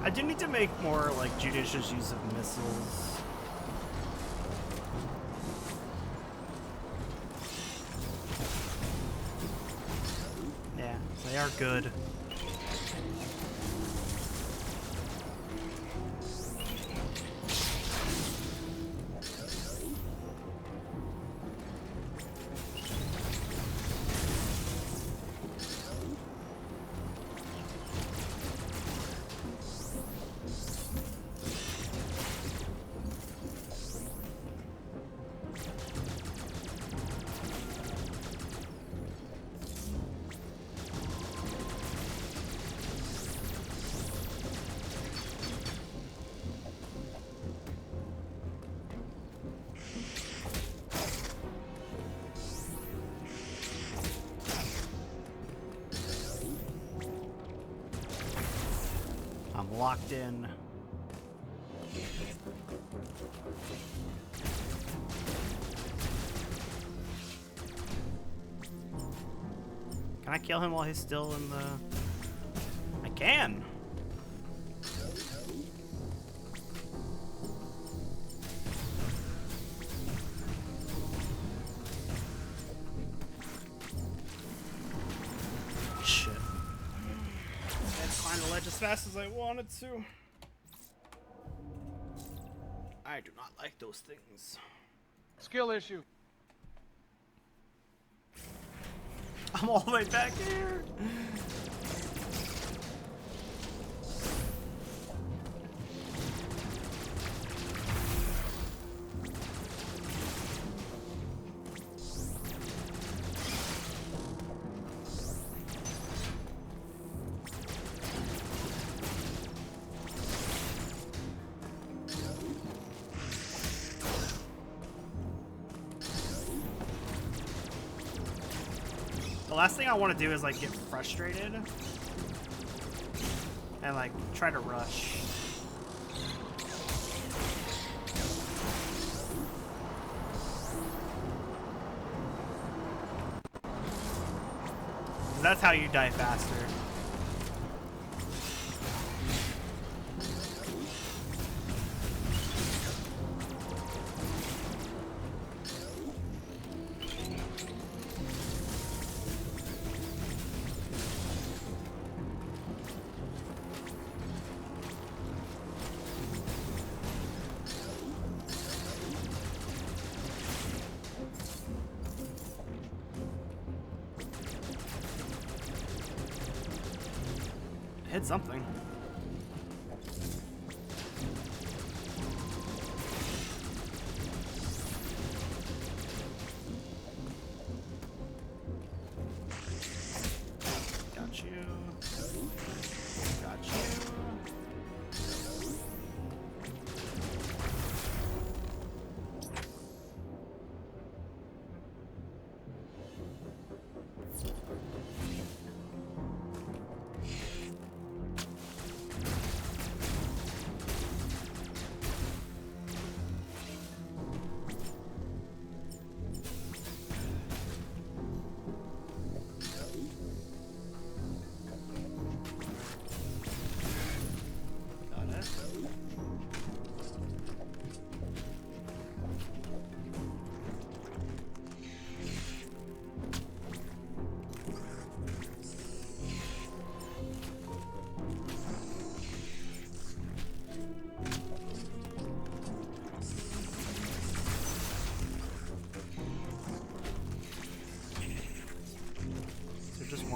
I do need to make more, like, judicious use of missiles. Yeah, they are good. I'm locked in. Can I kill him while he's still in the... I can! Shit. I can't climb the ledge as fast as I wanted to. I do not like those things. Skill issue. I'm all the way back here. The last thing I want to do is like get frustrated and like try to rush. That's how you die faster. Hit something. Got you. Got you.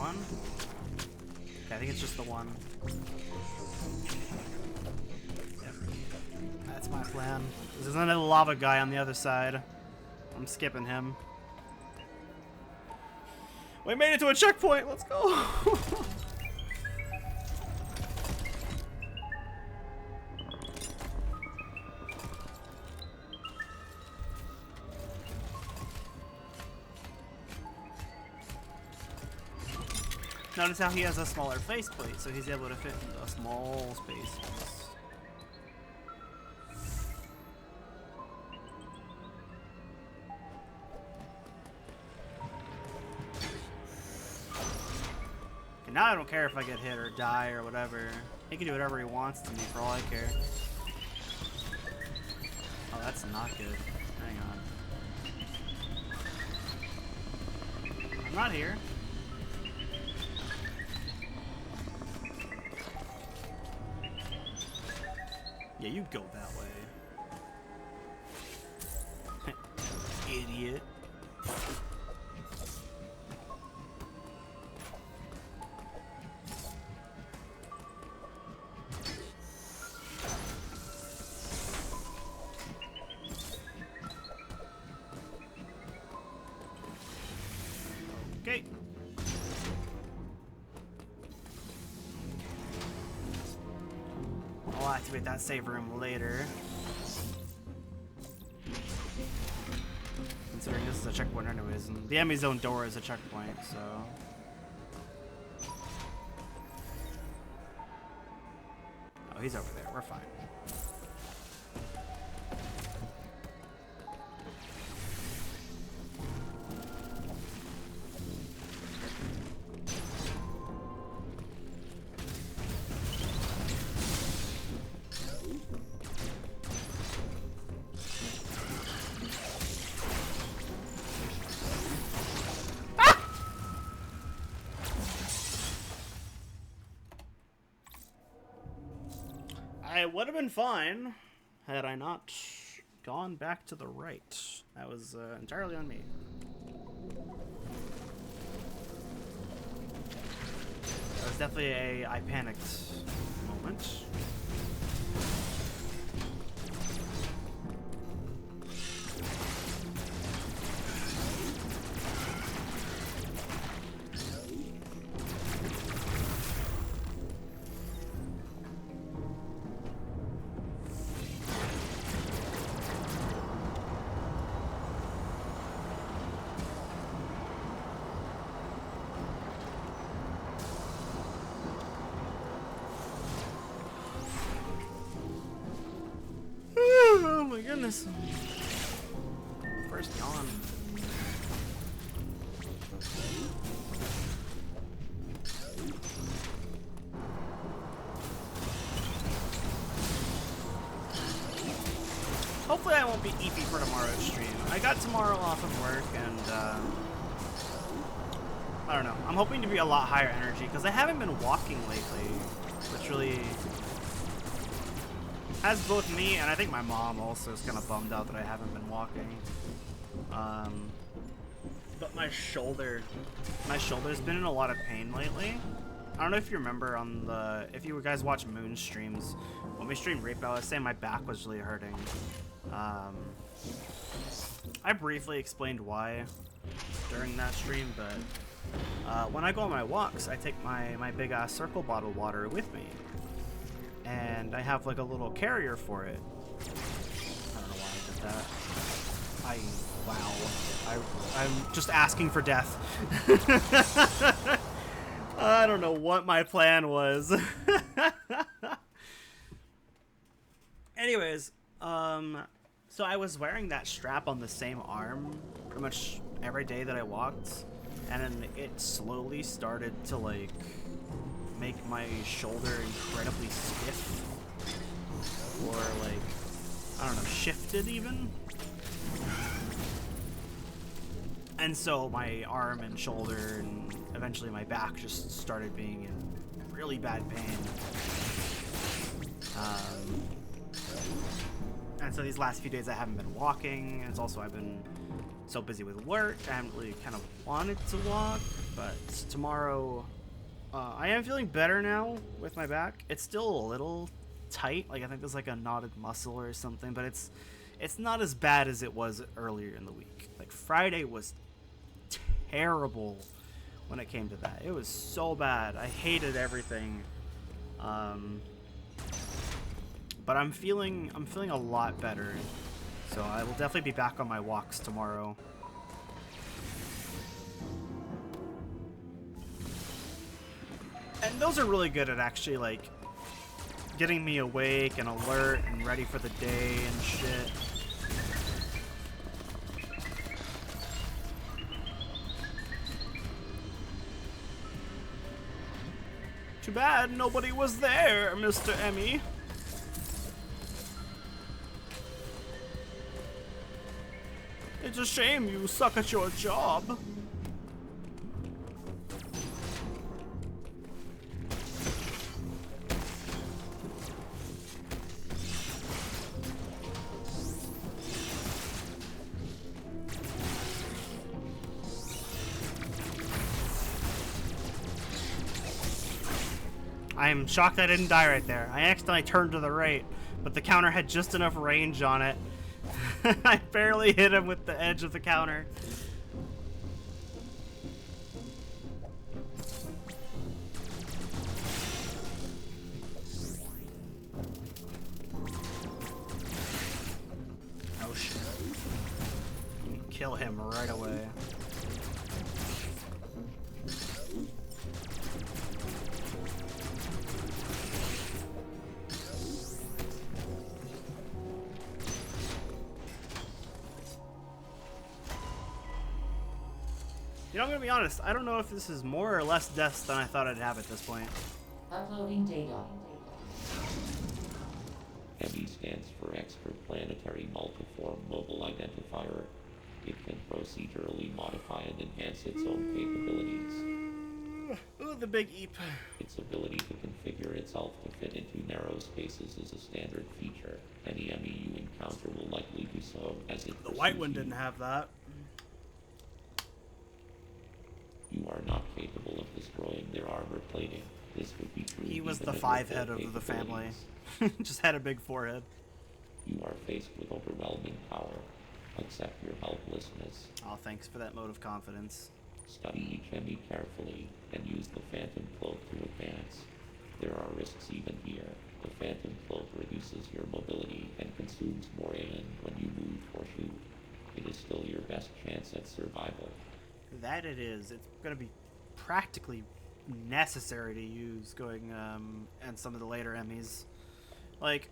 one? Okay, I think it's just the one. Yep. That's my plan. There's another lava guy on the other side. I'm skipping him. We made it to a checkpoint. Let's go. Notice how he has a smaller faceplate, so he's able to fit into a small space. Okay, now I don't care if I get hit or die or whatever. He can do whatever he wants to me for all I care. Oh, that's not good. Hang on. I'm not here. Yeah, you go that way. Idiot. Okay. I'll activate that save room later. Considering this is a checkpoint anyways, and the enemy zone door is a checkpoint, so... Oh, he's over there. We're fine. It would have been fine had I not gone back to the right. That was entirely on me. That was definitely a I panicked moment. Oh my goodness. First yawn. Hopefully I won't be EP for tomorrow's stream. I got tomorrow off of work and I don't know. I'm hoping to be a lot higher energy because I haven't been walking lately, which really has both me and I think my mom also is kind of bummed out that I haven't been walking. But my shoulder's been in a lot of pain lately. I don't know if you remember if you guys watch Moon streams, when we streamed Rape, I was saying my back was really hurting. I briefly explained why during that stream, but when I go on my walks, I take my big ass circle bottle water with me. And I have like a little carrier for it. I don't know why I did that. Wow. I'm just asking for death. I don't know what my plan was. Anyways, so I was wearing that strap on the same arm pretty much every day that I walked, and then it slowly started to like make my shoulder incredibly stiff, or like, I don't know, shifted even. And so my arm and shoulder and eventually my back just started being in really bad pain. And so these last few days I haven't been walking, and it's also I've been so busy with work, I haven't really kind of wanted to walk, but tomorrow, I am feeling better now with my back. It's still a little tight, like I think there's like a knotted muscle or something, but it's not as bad as it was earlier in the week. Like Friday was terrible when it came to that. It was so bad. I hated everything. But I'm feeling a lot better. So I will definitely be back on my walks tomorrow. And those are really good at actually like getting me awake and alert and ready for the day and shit. Too bad nobody was there, Mr. Emmy. It's a shame you suck at your job. I am shocked I didn't die right there. I accidentally turned to the right, but the counter had just enough range on it. I barely hit him with the edge of the counter. Oh shit. Kill him right away. You know, I'm gonna be honest, I don't know if this is more or less deaths than I thought I'd have at this point. Uploading data. ME stands for Extraplanetary Multiform Mobile Identifier. It can procedurally modify and enhance its own capabilities. Ooh, the big eep. Its ability to configure itself to fit into narrow spaces is a standard feature. Any ME you encounter will likely do so as it The white one pursues you. didn't have that. You are not capable of destroying their armor plating. This would be true. He was even the with five your head full of the family. capabilities. Just had a big forehead. You are faced with overwhelming power. Accept your helplessness. Oh, thanks for that vote of confidence. Study each ME carefully and use the Phantom Cloak to advance. There are risks even here. The Phantom Cloak reduces your mobility and consumes more AN when you move or shoot. It is still your best chance at survival. That it is. It's gonna be practically necessary to use going and some of the later Emmys. Like,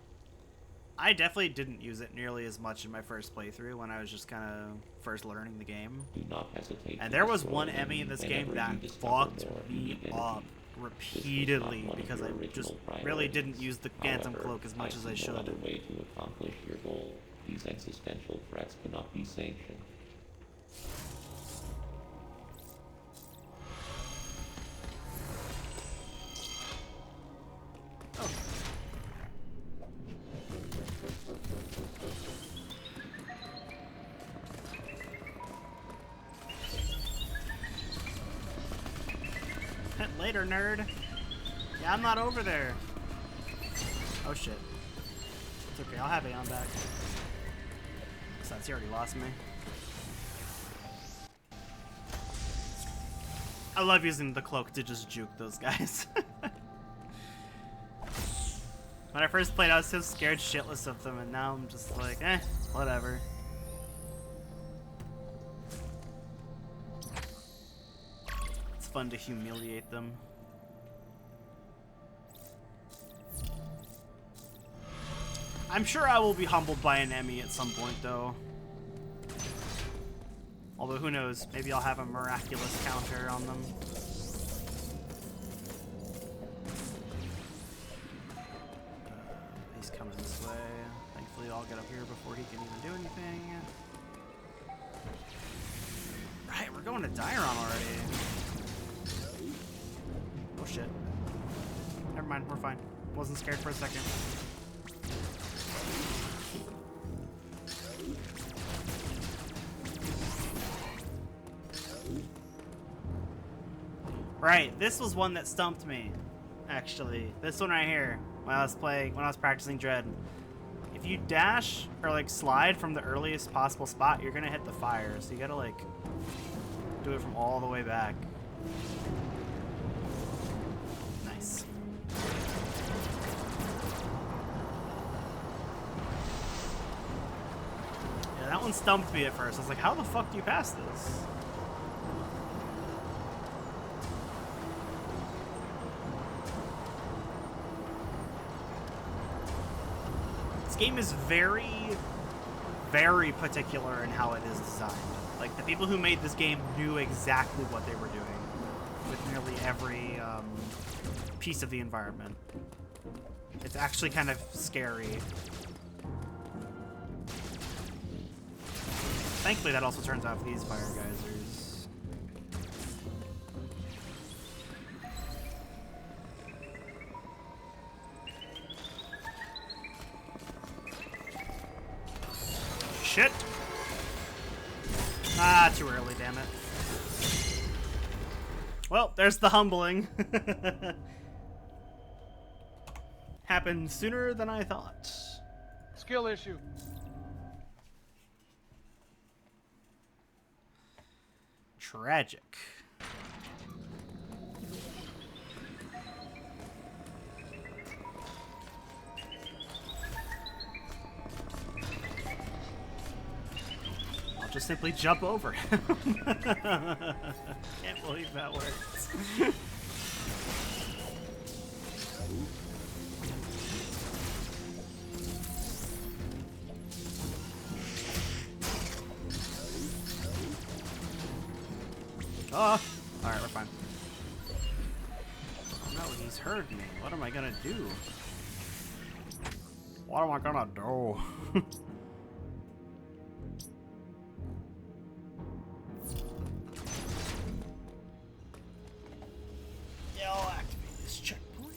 I definitely didn't use it nearly as much in my first playthrough when I was just kind of first learning the game. Do not hesitate. And to there was destroy one them Emmy in this game whenever that you discover fucked more me unique up energy. repeatedly This was not one of because I your just original really priorities. didn't use the Phantom However, Cloak as much as I see no other should. way to accomplish your goal. These existential threats cannot be sanctioned. Later, nerd. Yeah, I'm not over there. Oh shit. It's okay, I'll have Aeon back. Besides, he already lost me. I love using the cloak to just juke those guys. When I first played, I was so scared shitless of them, and now I'm just like, eh, whatever. It's fun to humiliate them. I'm sure I will be humbled by an Emmy at some point, though. Although, who knows? Maybe I'll have a miraculous counter on them. He's coming this way. Thankfully, I'll get up here before he can even do anything. Right, we're going to Dairon already. Oh shit. Never mind, we're fine. Wasn't scared for a second. Right, this was one that stumped me, actually. This one right here, when I was practicing Dread. If you dash or like slide from the earliest possible spot, you're gonna hit the fire. So you gotta like do it from all the way back. Nice. Yeah, that one stumped me at first. I was like, how the fuck do you pass this? This game is very, very particular in how it is designed. Like, the people who made this game knew exactly what they were doing with nearly every piece of the environment. It's actually kind of scary. Thankfully, that also turns off these fire geysers. Shit! Ah, too early, damn it. Well, there's the humbling. Happened sooner than I thought. Skill issue. Tragic. I'll just simply jump over him. Can't believe that works. Oh! Alright, we're fine. Oh no, he's heard me. What am I gonna do? What am I gonna do? Yeah, I'll activate this checkpoint.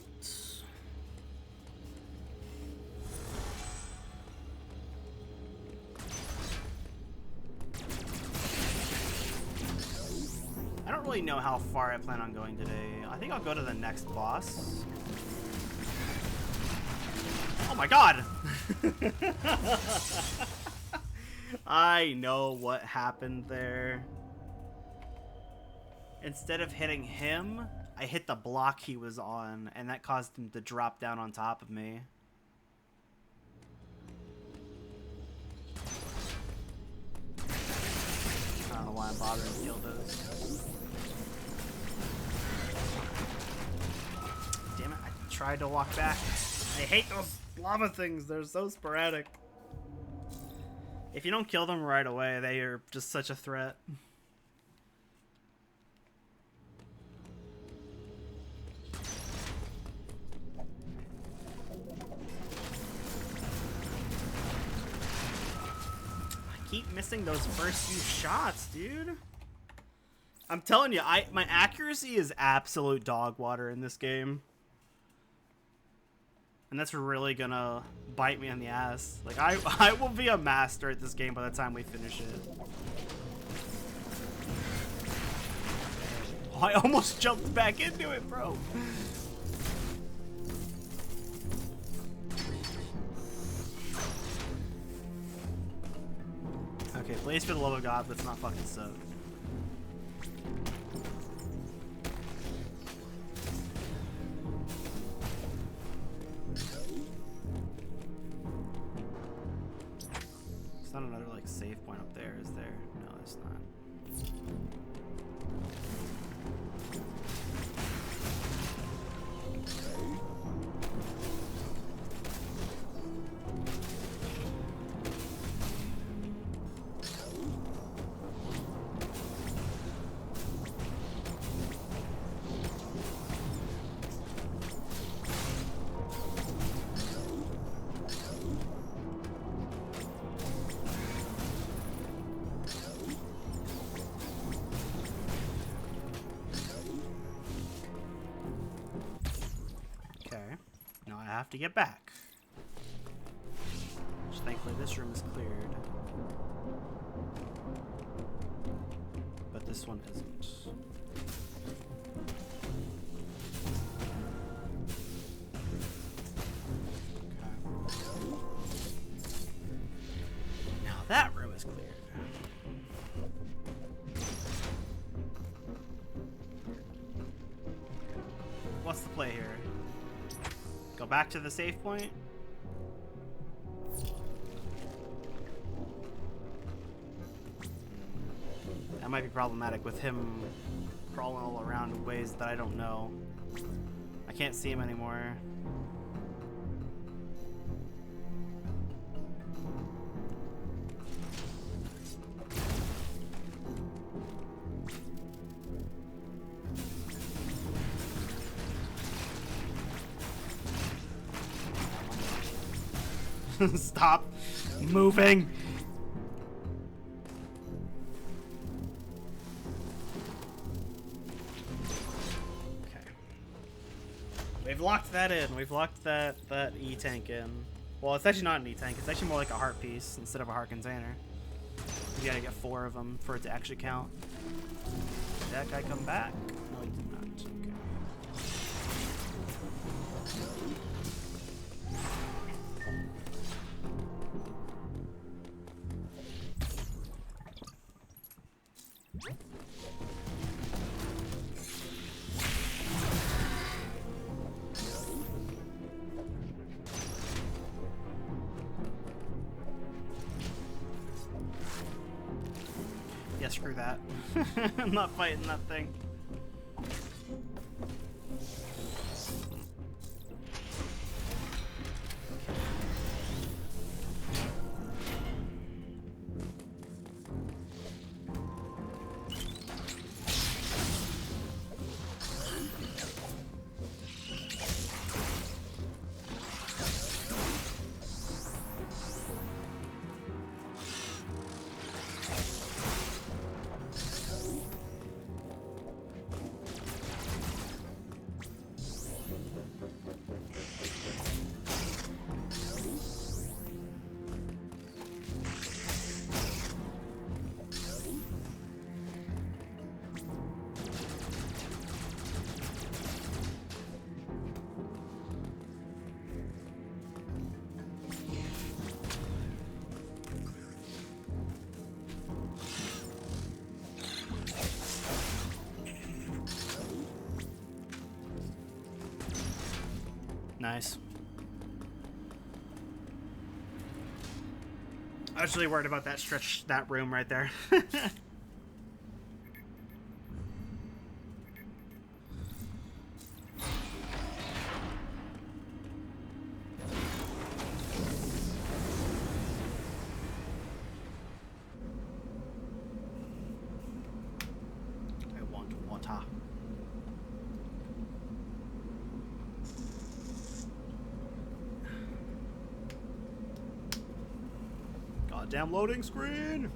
I don't really know how far I plan on going today. I think I'll go to the next boss. Oh my god! I know what happened there. Instead of hitting him, I hit the block he was on, and that caused him to drop down on top of me. I don't know why I'm bothering to kill those. Damn it, I tried to walk back. I hate those lava things, they're so sporadic. If you don't kill them right away, they are just such a threat. I keep missing those first few shots, dude. I'm telling you, my accuracy is absolute dog water in this game. And that's really gonna bite me on the ass. Like, I will be a master at this game by the time we finish it. Oh, I almost jumped back into it, bro. Okay, please, for the love of God, let's not fucking suck. There's not another, like, save point up there, is there? No, there's not. To get back. Which, thankfully, this room is cleared. But this one isn't. That room is cleared. What's the play here? Go back to the save point? That might be problematic with him crawling all around in ways that I don't know. I can't see him anymore. Stop moving. Okay. We've locked that in. We've locked that E-tank in. Well, it's actually not an E-tank. It's actually more like a heart piece instead of a heart container. You gotta get 4 of them for it to actually count. Did that guy come back? No, he did not. Okay. Yeah, screw that. I'm not fighting that thing. Nice. I was really worried about that stretch, that room right there. I want water. Goddamn loading screen!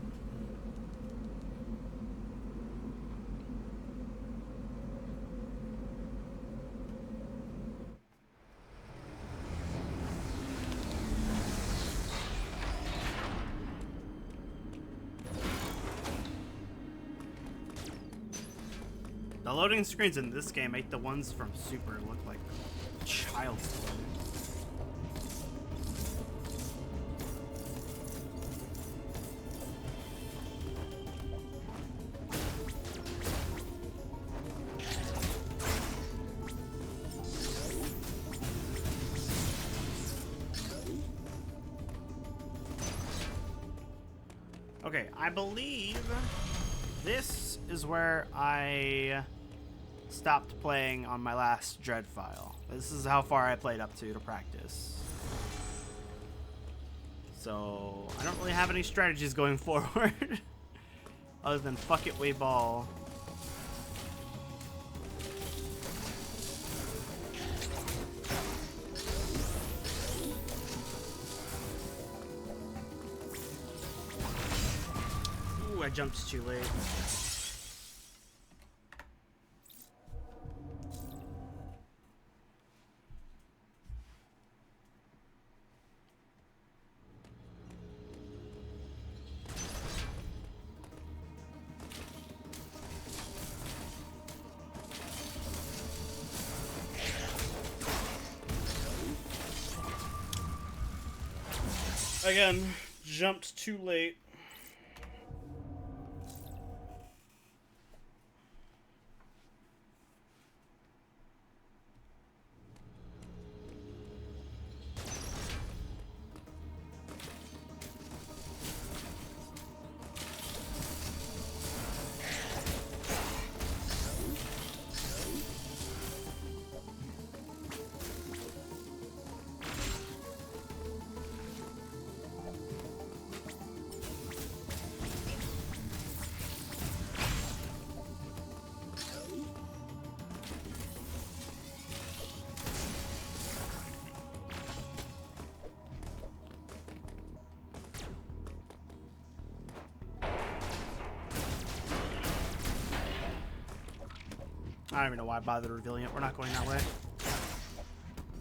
The loading screens in this game make the ones from Super look like child's play. Okay, I believe this is where I stopped playing on my last Dread file. This is how far I played up to practice. So, I don't really have any strategies going forward. Other than fuck it, we ball. Ooh, I jumped too late. Again, jumped too late. I don't even know why I bothered revealing it. We're not going that way.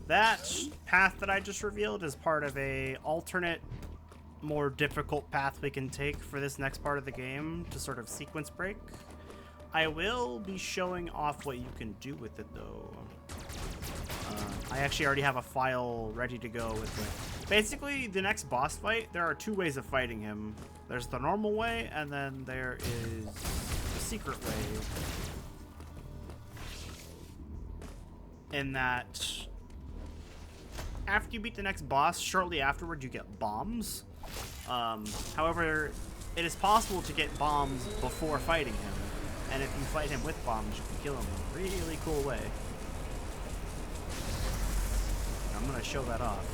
That path that I just revealed is part of a alternate, more difficult path we can take for this next part of the game to sort of sequence break. I will be showing off what you can do with it, though. I actually already have a file ready to go with it. Basically, the next boss fight, there are two ways of fighting him. There's the normal way, and then there is the secret way. In that, after you beat the next boss, shortly afterward you get bombs. However, it is possible to get bombs before fighting him. And if you fight him with bombs, you can kill him in a really cool way. I'm going to show that off.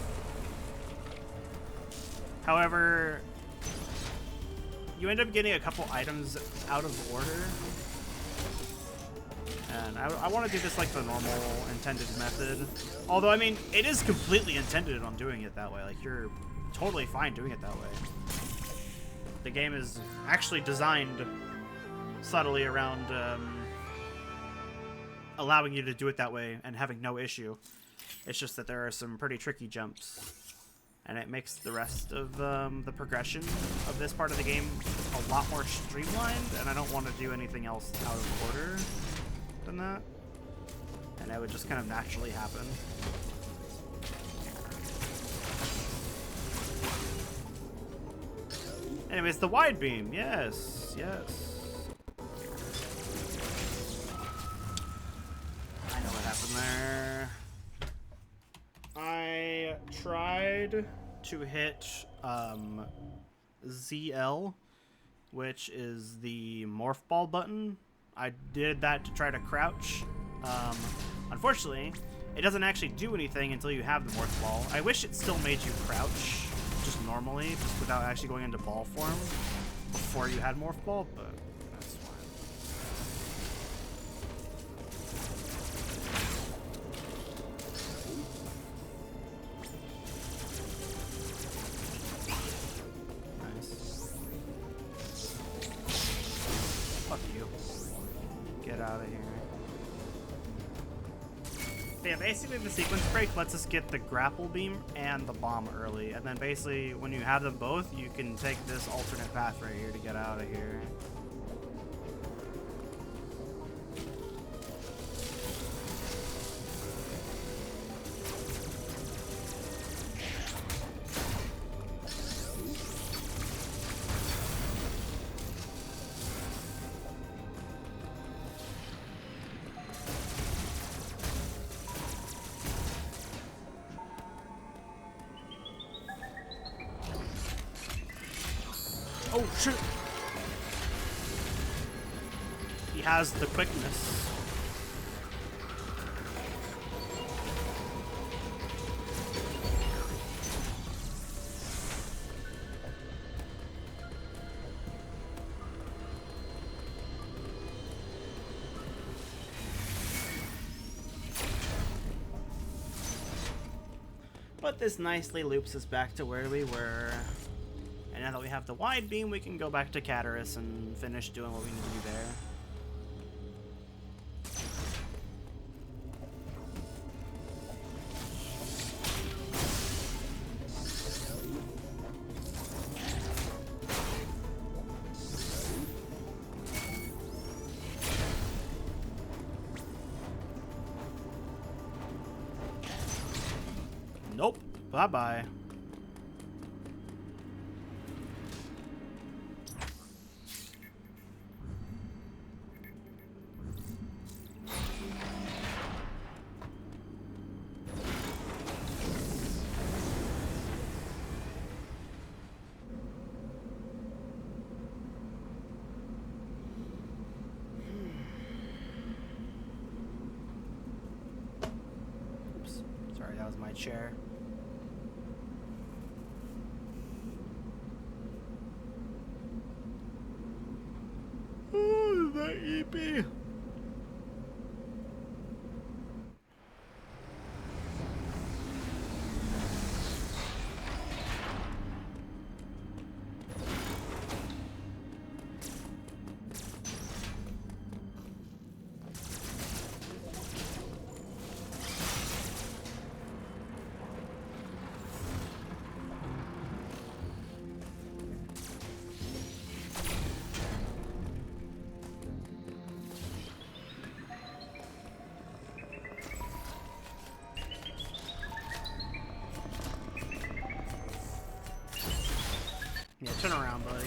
However, you end up getting a couple items out of order. And I want to do this like the normal intended method. Although, I mean, it is completely intended on doing it that way. Like, you're totally fine doing it that way. The game is actually designed subtly around allowing you to do it that way and having no issue. It's just that there are some pretty tricky jumps. And it makes the rest of the progression of this part of the game a lot more streamlined. And I don't want to do anything else out of order than that, and that would just kind of naturally happen. Anyways, the wide beam, yes, yes. I know what happened there. I tried to hit ZL, which is the morph ball button. I did that to try to crouch. Unfortunately, it doesn't actually do anything until you have the morph ball. I wish it still made you crouch, just normally, just without actually going into ball form before you had morph ball, but that's fine. Nice. Fuck you. Get out of here. But yeah, basically the sequence break lets us get the grapple beam and the bomb early, and then basically when you have them both, you can take this alternate path right here to get out of here. Oh, shit! He has the quickness. But this nicely loops us back to where we were. And now that we have the wide beam, we can go back to Cataris and finish doing what we need to do there. Nope. Bye-bye. my chair. Ooh, that EP. Yeah, turn around, buddy.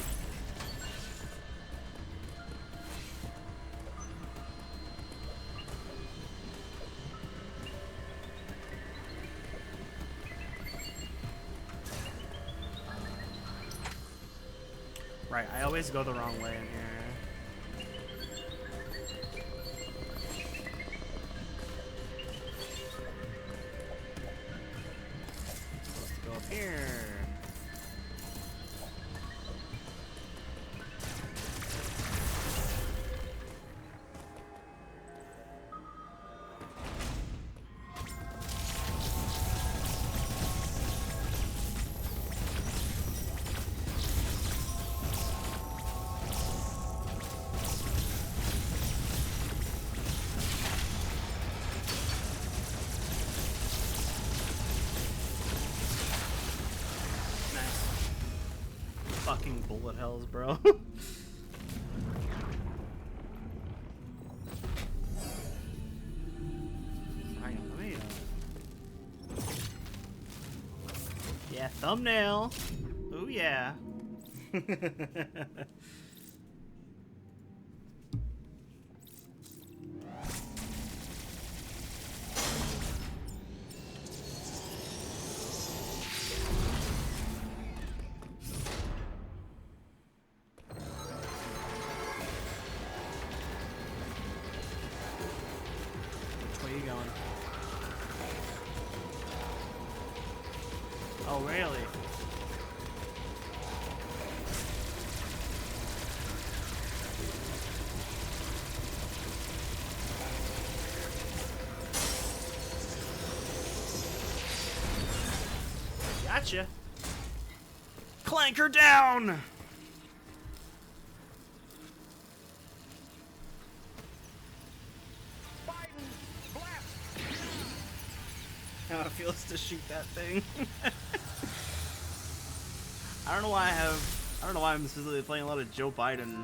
Right, I always go the wrong way in here. Supposed to go up here. Fucking bullet hells, bro. Hang on, let me, yeah, thumbnail. Ooh, yeah. Where you going? Oh, really? Gotcha. Clank her down! How it feels to shoot that thing. I don't know why I'm specifically playing a lot of Joe Biden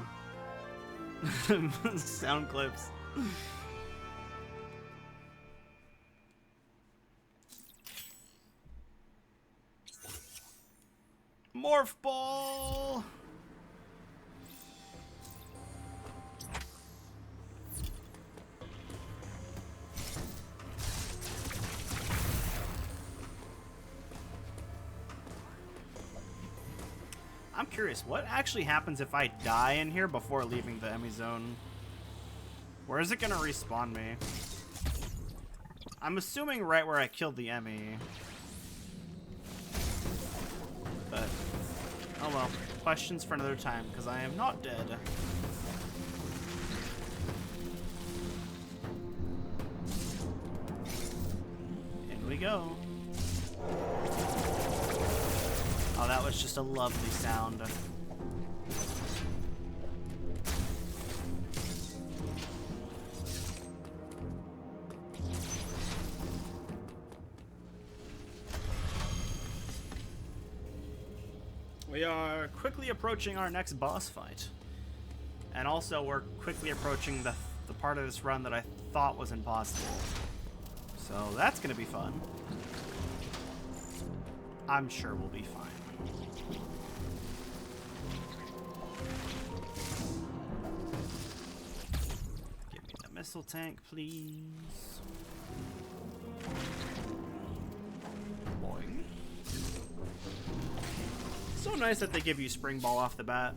sound clips. Morph ball. I'm curious, what actually happens if I die in here before leaving the Emmy zone? Where is it gonna respawn me? I'm assuming right where I killed the Emmy. But, oh well. Questions for another time, because I am not dead. In we go. Oh, that was just a lovely sound. We are quickly approaching our next boss fight. And also we're quickly approaching the part of this run that I thought was impossible. So that's gonna be fun. I'm sure we'll be fine. Give me the missile tank, please. Boing. So nice that they give you Spring Ball off the bat.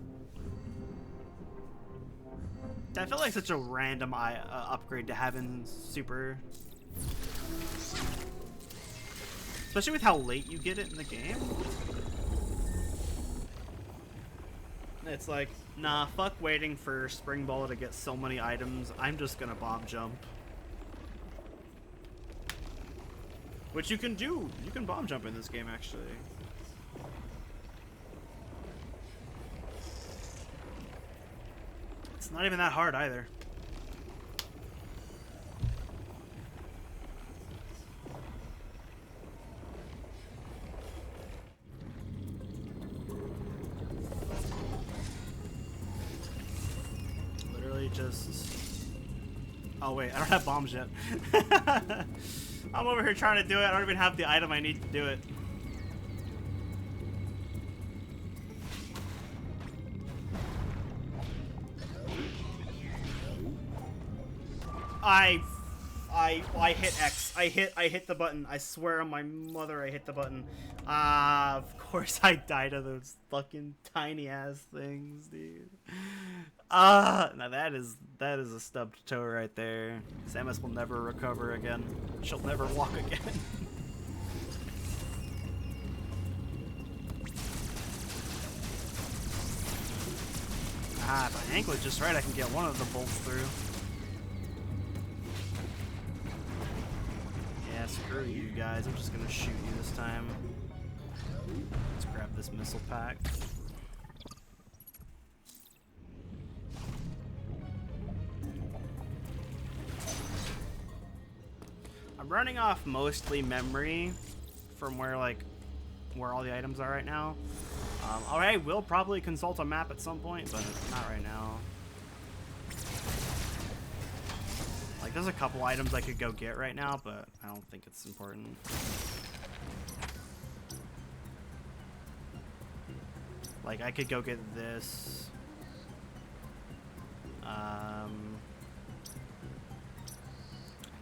I feel like such a random upgrade to have in Super. Especially with how late you get it in the game. It's like, nah, fuck waiting for Spring Ball to get so many items. I'm just gonna bomb jump. Which you can do. You can bomb jump in this game, actually. It's not even that hard either. Literally just... Oh wait, I don't have bombs yet. I'm over here trying to do it. I don't even have the item I need to do it. I hit X. I hit the button. I swear on my mother I hit the button. Of course I died to those fucking tiny ass things, dude. Now that is a stubbed toe right there. Samus will never recover again. She'll never walk again. If I angle it just right, I can get one of the bolts through. Yeah, screw you guys. I'm just gonna shoot you this time. Let's grab this missile pack. I'm running off mostly memory from where all the items are right now. I will probably consult a map at some point, but not right now. Like, there's a couple items I could go get right now, but I don't think it's important. Like, I could go get this. I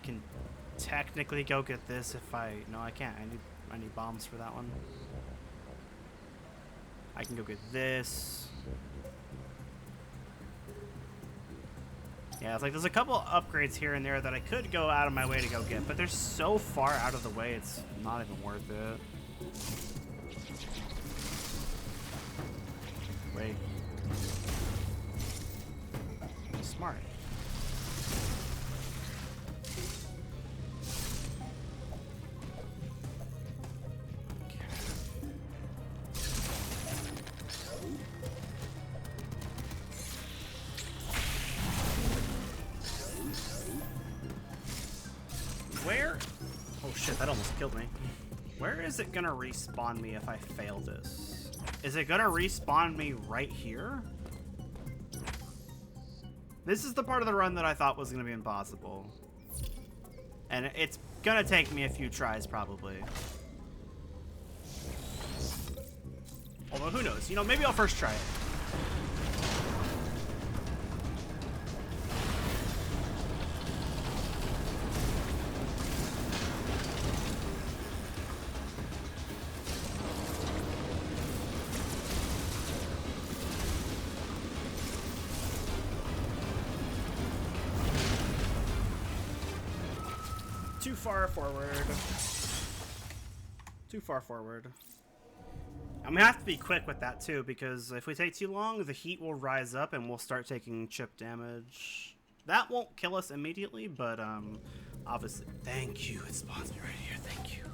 can technically go get this if I... No, I can't. I need bombs for that one. I can go get this. Yeah, it's like there's a couple upgrades here and there that I could go out of my way to go get, but they're so far out of the way, it's not even worth it. Wait. Smart. Where? Oh shit, that almost killed me. Where is it gonna respawn me if I fail this? Is it gonna respawn me right here? This is the part of the run that I thought was gonna be impossible. And it's gonna take me a few tries, probably. Although, who knows? You know, maybe I'll first try it. Too far forward. Too far forward. I'm gonna have to be quick with that too, because if we take too long, the heat will rise up and we'll start taking chip damage. That won't kill us immediately, but obviously. Thank you. It spawns me right here. Thank you.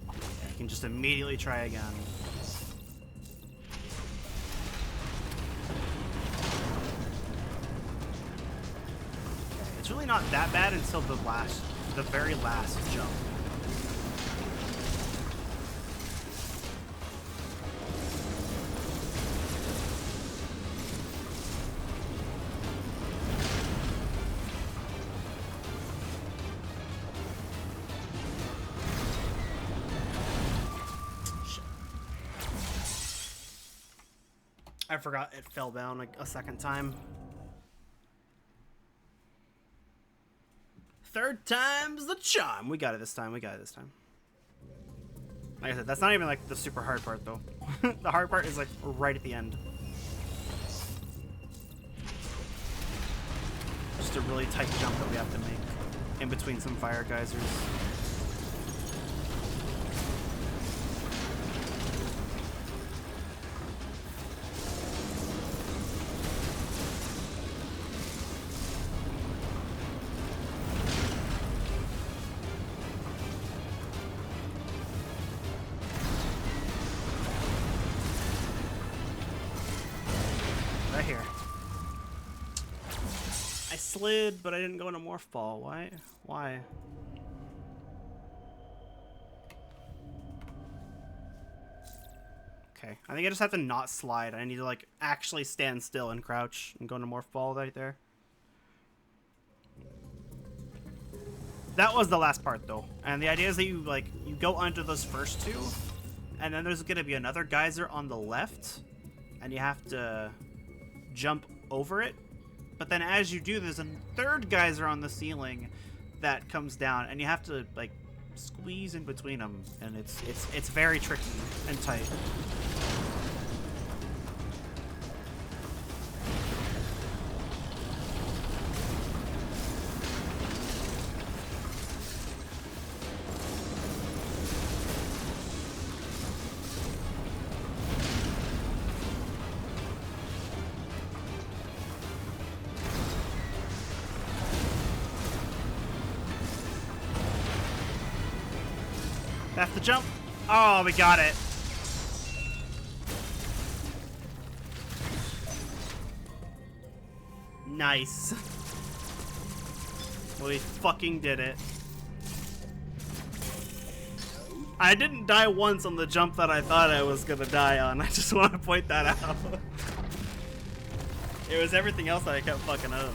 Yeah, you can just immediately try again. It's really not that bad until the very last jump. Shit. I forgot it fell down like a second time. Third time's the charm. We got it this time. We got it this time. Like I said, that's not even like the super hard part though. The hard part is like right at the end. Just a really tight jump that we have to make in between some fire geysers. here. I slid, but I didn't go into morph ball. Why? Why? Okay, I think I just have to not slide. I need to like actually stand still and crouch and go into morph ball right there. That was the last part though, and the idea is that you go under those first two, and then there's gonna be another geyser on the left, and you have to jump over it. But then as you do, there's a third geyser on the ceiling that comes down, and you have to like squeeze in between them, and it's very tricky and tight. Have to jump. Oh, we got it. Nice. We fucking did it. I didn't die once on the jump that I thought I was gonna die on. I just want to point that out. It was everything else that I kept fucking up.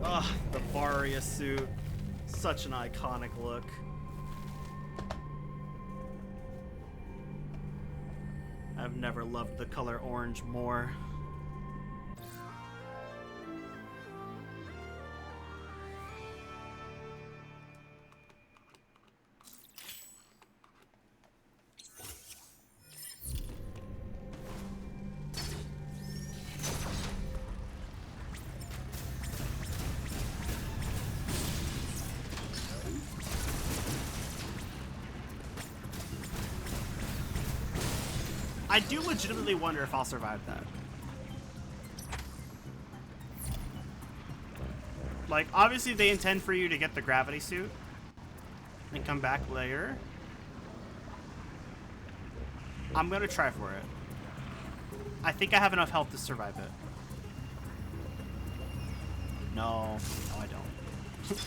Ugh, the Varia suit. Such an iconic look. I've never loved the color orange more. I do legitimately wonder if I'll survive that. Like, obviously they intend for you to get the gravity suit and come back later. I'm gonna try for it. I think I have enough health to survive it. No, I don't.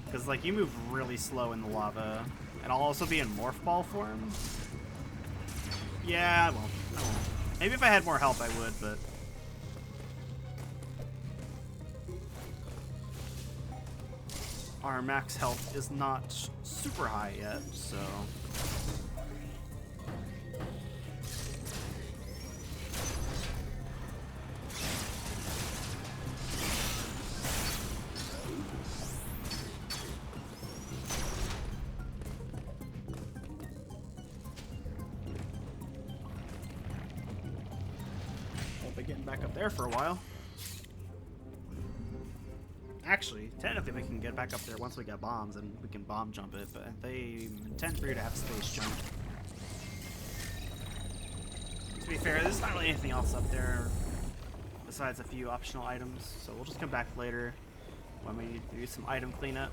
Because, like, you move really slow in the lava. And I'll also be in morph ball form. Yeah, I won't. Maybe if I had more health, I would, but... Our max health is not super high yet, so... Getting back up there for a while. Actually, technically we can get back up there once we get bombs and we can bomb jump it, but they intend for you to have space jump. To be fair, there's not really anything else up there besides a few optional items, so we'll just come back later when we need to do some item cleanup.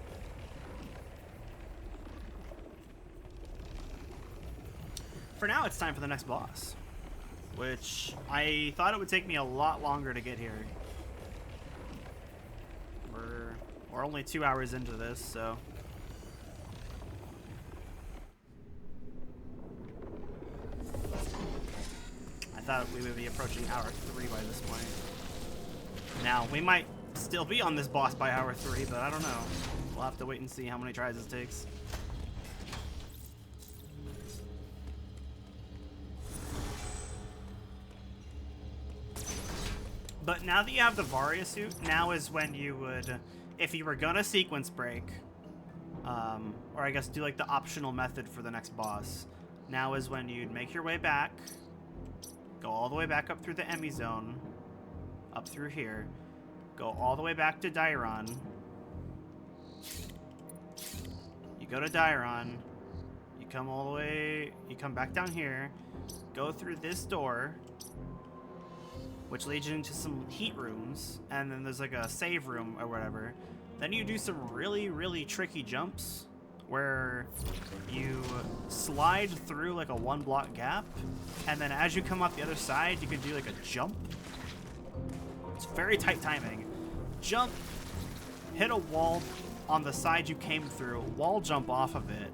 For now, it's time for the next boss, which I thought it would take me a lot longer to get here. We're only 2 hours into this, so... I thought we would be approaching hour 3 by this point. Now, we might still be on this boss by hour 3, but I don't know. We'll have to wait and see how many tries it takes. But now that you have the Varia suit, now is when you would, if you were gonna sequence break, or I guess do like the optional method for the next boss, now is when you'd make your way back, go all the way back up through the Emmy zone, up through here, go all the way back to Dairon, you go to Dairon, you come all the way, you come back down here, go through this door, which leads you into some heat rooms, and then there's like a save room or whatever. Then you do some really, really tricky jumps where you slide through like a 1-block gap, and then as you come up the other side, you can do like a jump It's very tight timing. Jump, hit a wall on the side you came through, wall jump off of it,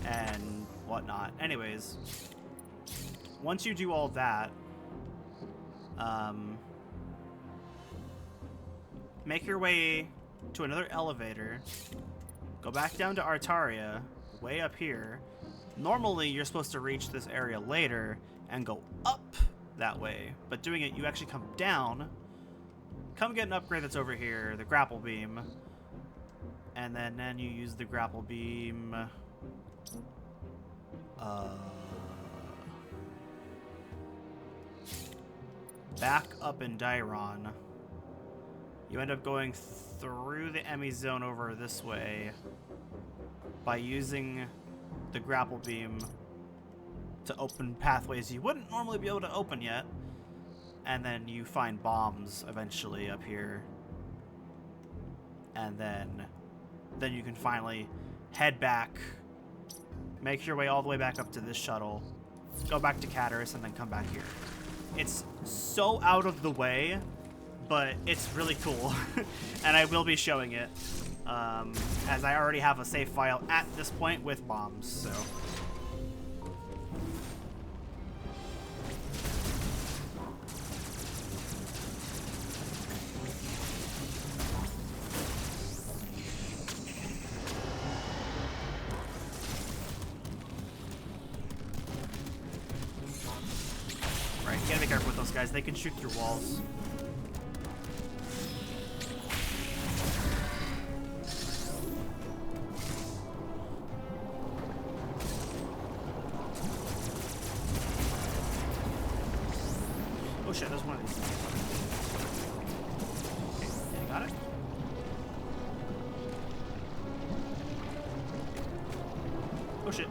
and whatnot. Anyways, once you do all that, make your way to another elevator, go back down to Artaria, way up here. Normally, you're supposed to reach this area later and go up that way, but doing it, you actually come down, come get an upgrade that's over here, the grapple beam, and then you use the grapple beam. Back up in Dairon. You end up going through the Emmy zone over this way by using the grapple beam to open pathways you wouldn't normally be able to open yet. And then you find bombs eventually up here. And then you can finally head back, make your way all the way back up to this shuttle, go back to Cataris, and then come back here. It's so out of the way, but it's really cool. And I will be showing it, as I already have a save file at this point with bombs, so. Right, you gotta be careful with those guys. They can shoot through walls. Oh shit, there's one of these. Okay, you got it? Oh shit.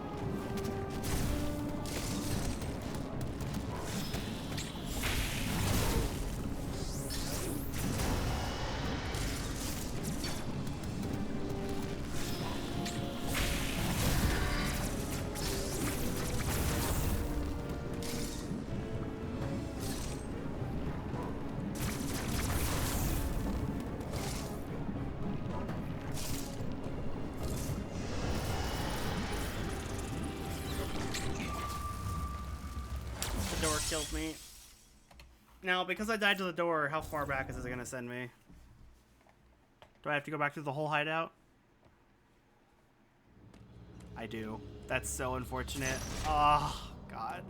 The door killed me. Now, because I died to the door, how far back is this gonna send me? Do I have to go back to the whole hideout? I do. That's so unfortunate. Oh, God.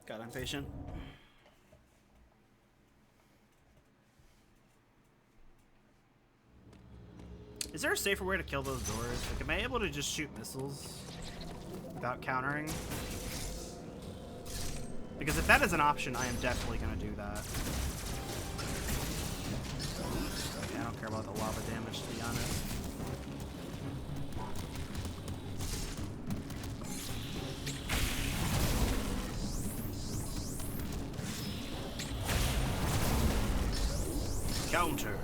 God, I'm patient. Is there a safer way to kill those doors? Like, am I able to just shoot missiles without countering? Because if that is an option, I am definitely going to do that. Okay, I don't care about the lava damage, to be honest. Counter.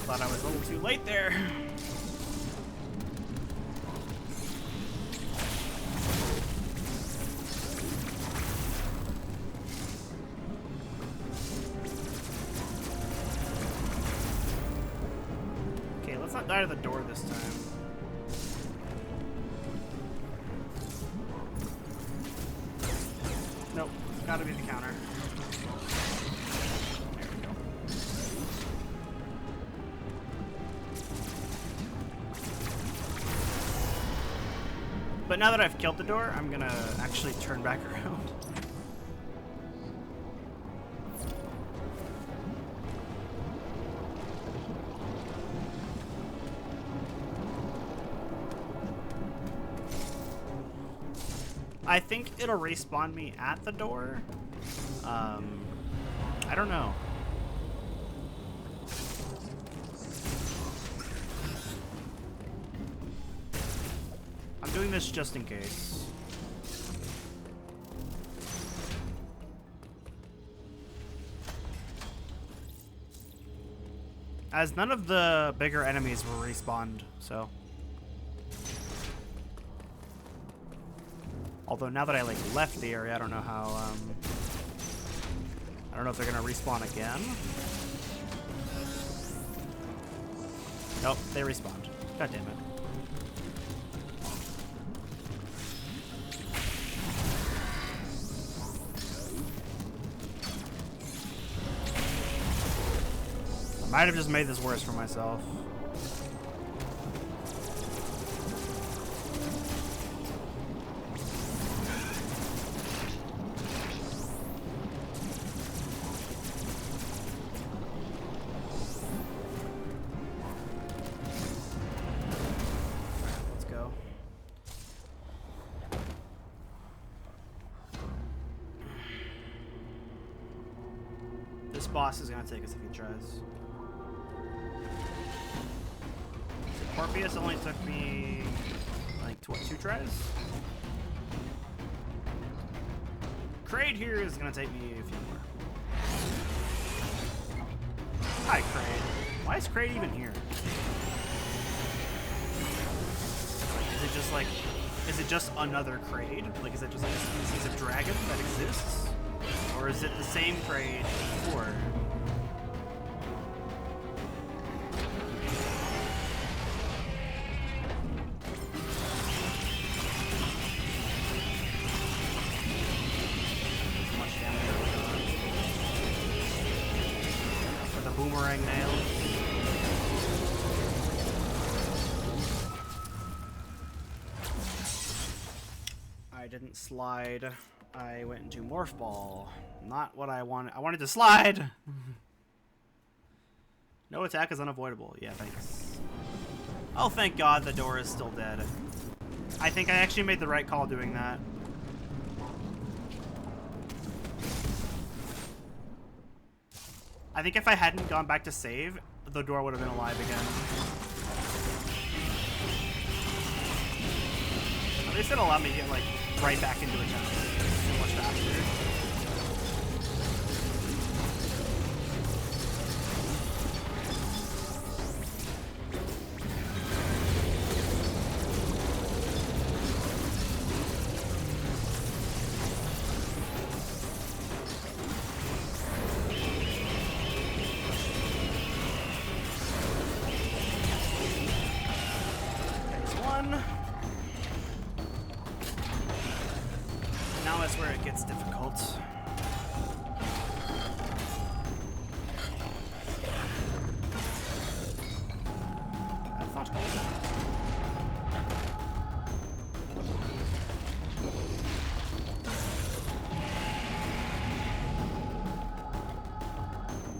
Thought I was a little too late there. Okay, let's not die to the door this time. Nope, gotta be the counter. There we go. But now that I've killed the door, I'm gonna actually turn back around. I think it'll respawn me at the door. I don't know. I'm doing this just in case. As none of the bigger enemies were respawned, so. Although now that I like left the area, I don't know how, I don't know if they're gonna respawn again. Nope, they respawned. God damn it. I might have just made this worse for myself. Let's go. This boss is gonna take us if he tries. Corpius only took me like what, 2 tries? Kraid here is gonna take me a few more. Hi, Kraid. Why is Kraid even here? Is it just another Kraid? Like, is it just like a species of dragon that exists? Or is it the same Kraid before? Boomerang nails. I didn't slide. I went into Morph Ball. Not what I wanted. I wanted to slide! No attack is unavoidable. Yeah, thanks. Oh, thank God the door is still dead. I think I actually made the right call doing that. I think if I hadn't gone back to save, the door would have been alive again. At least it allowed me to get, like, right back into a town so much faster. Now is where it gets difficult. I thought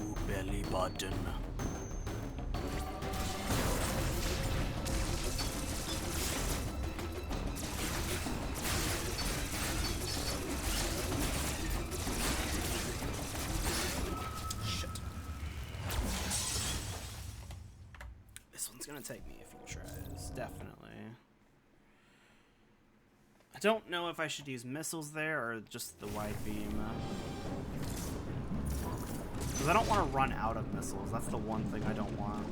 Ooh, belly button. Gonna take me a few tries, definitely. I don't know if I should use missiles there or just the wide beam. Because I don't want to run out of missiles. That's the one thing I don't want.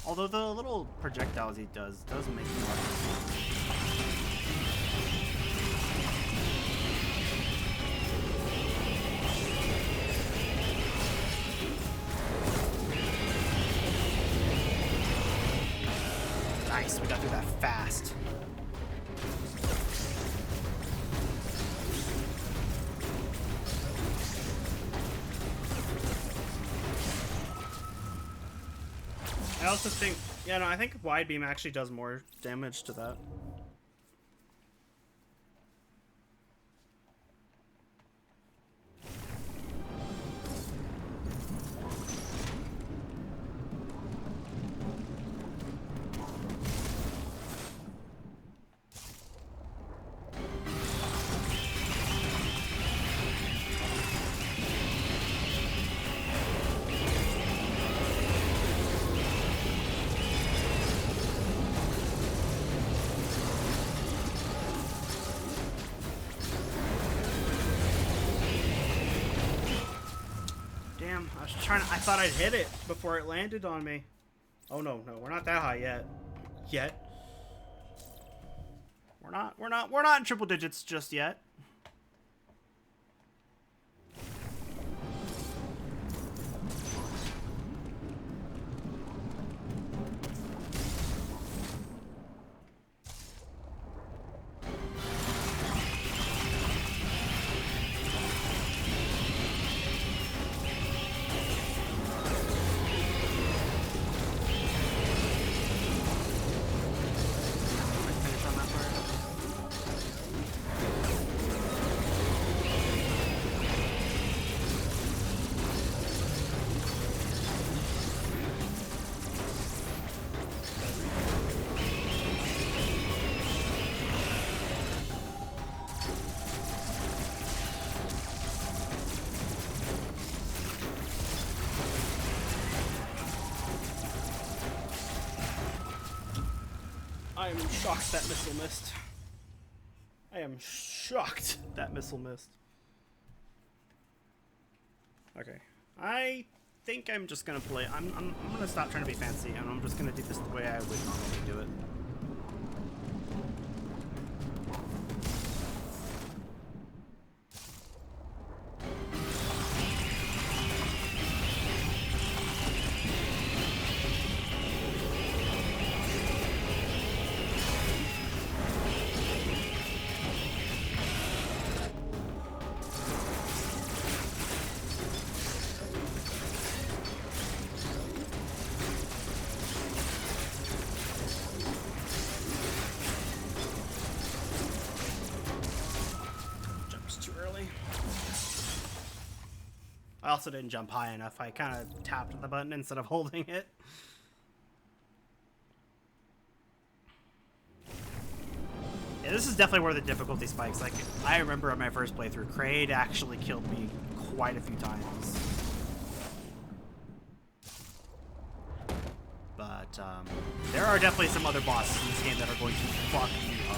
Although the little projectiles he does make me like. Nice, we got through that fast. I also think, yeah, no, I think wide beam actually does more damage to that. Damn, I was trying to, I thought I'd hit it before it landed on me. Oh no, we're not that high yet. We're not in triple digits just yet. I am shocked that missile missed. I am shocked that missile missed. Okay. I think I'm just gonna play. I'm gonna stop trying to be fancy, and I'm just gonna do this the way I would normally do it. I also didn't jump high enough. I kind of tapped the button instead of holding it. Yeah, this is definitely where the difficulty spikes. Like, I remember on my first playthrough, Kraid actually killed me quite a few times. But, there are definitely some other bosses in this game that are going to fuck you up.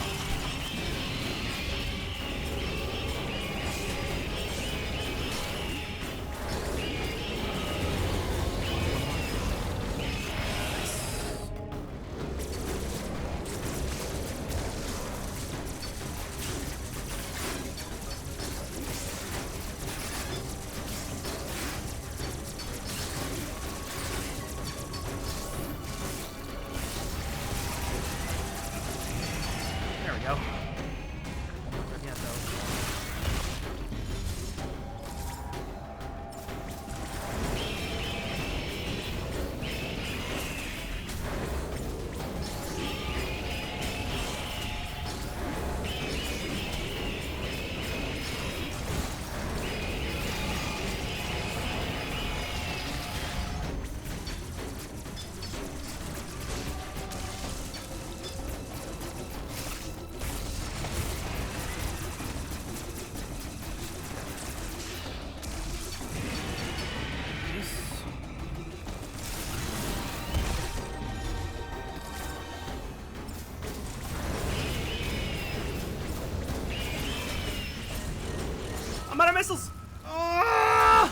I'm out of missiles! Ah!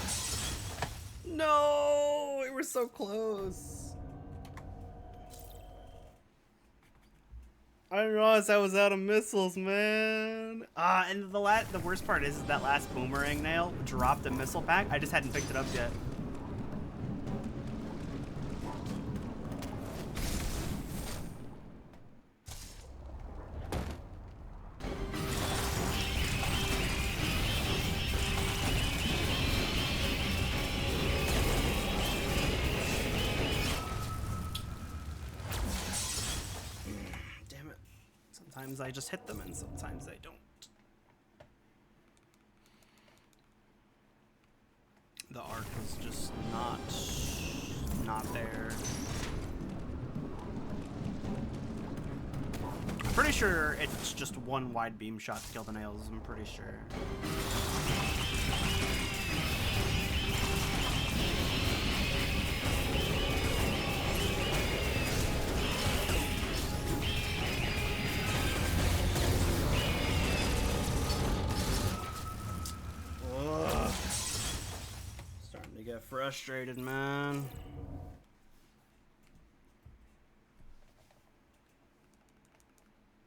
No! We were so close. I didn't realize I was out of missiles, man. And the worst part is that last boomerang nail dropped the missile pack. I just hadn't picked it up yet. Sometimes I just hit them and sometimes I don't. The arc was just not there. I'm pretty sure it's just one wide beam shot to kill the nails, I'm pretty sure. frustrated, man.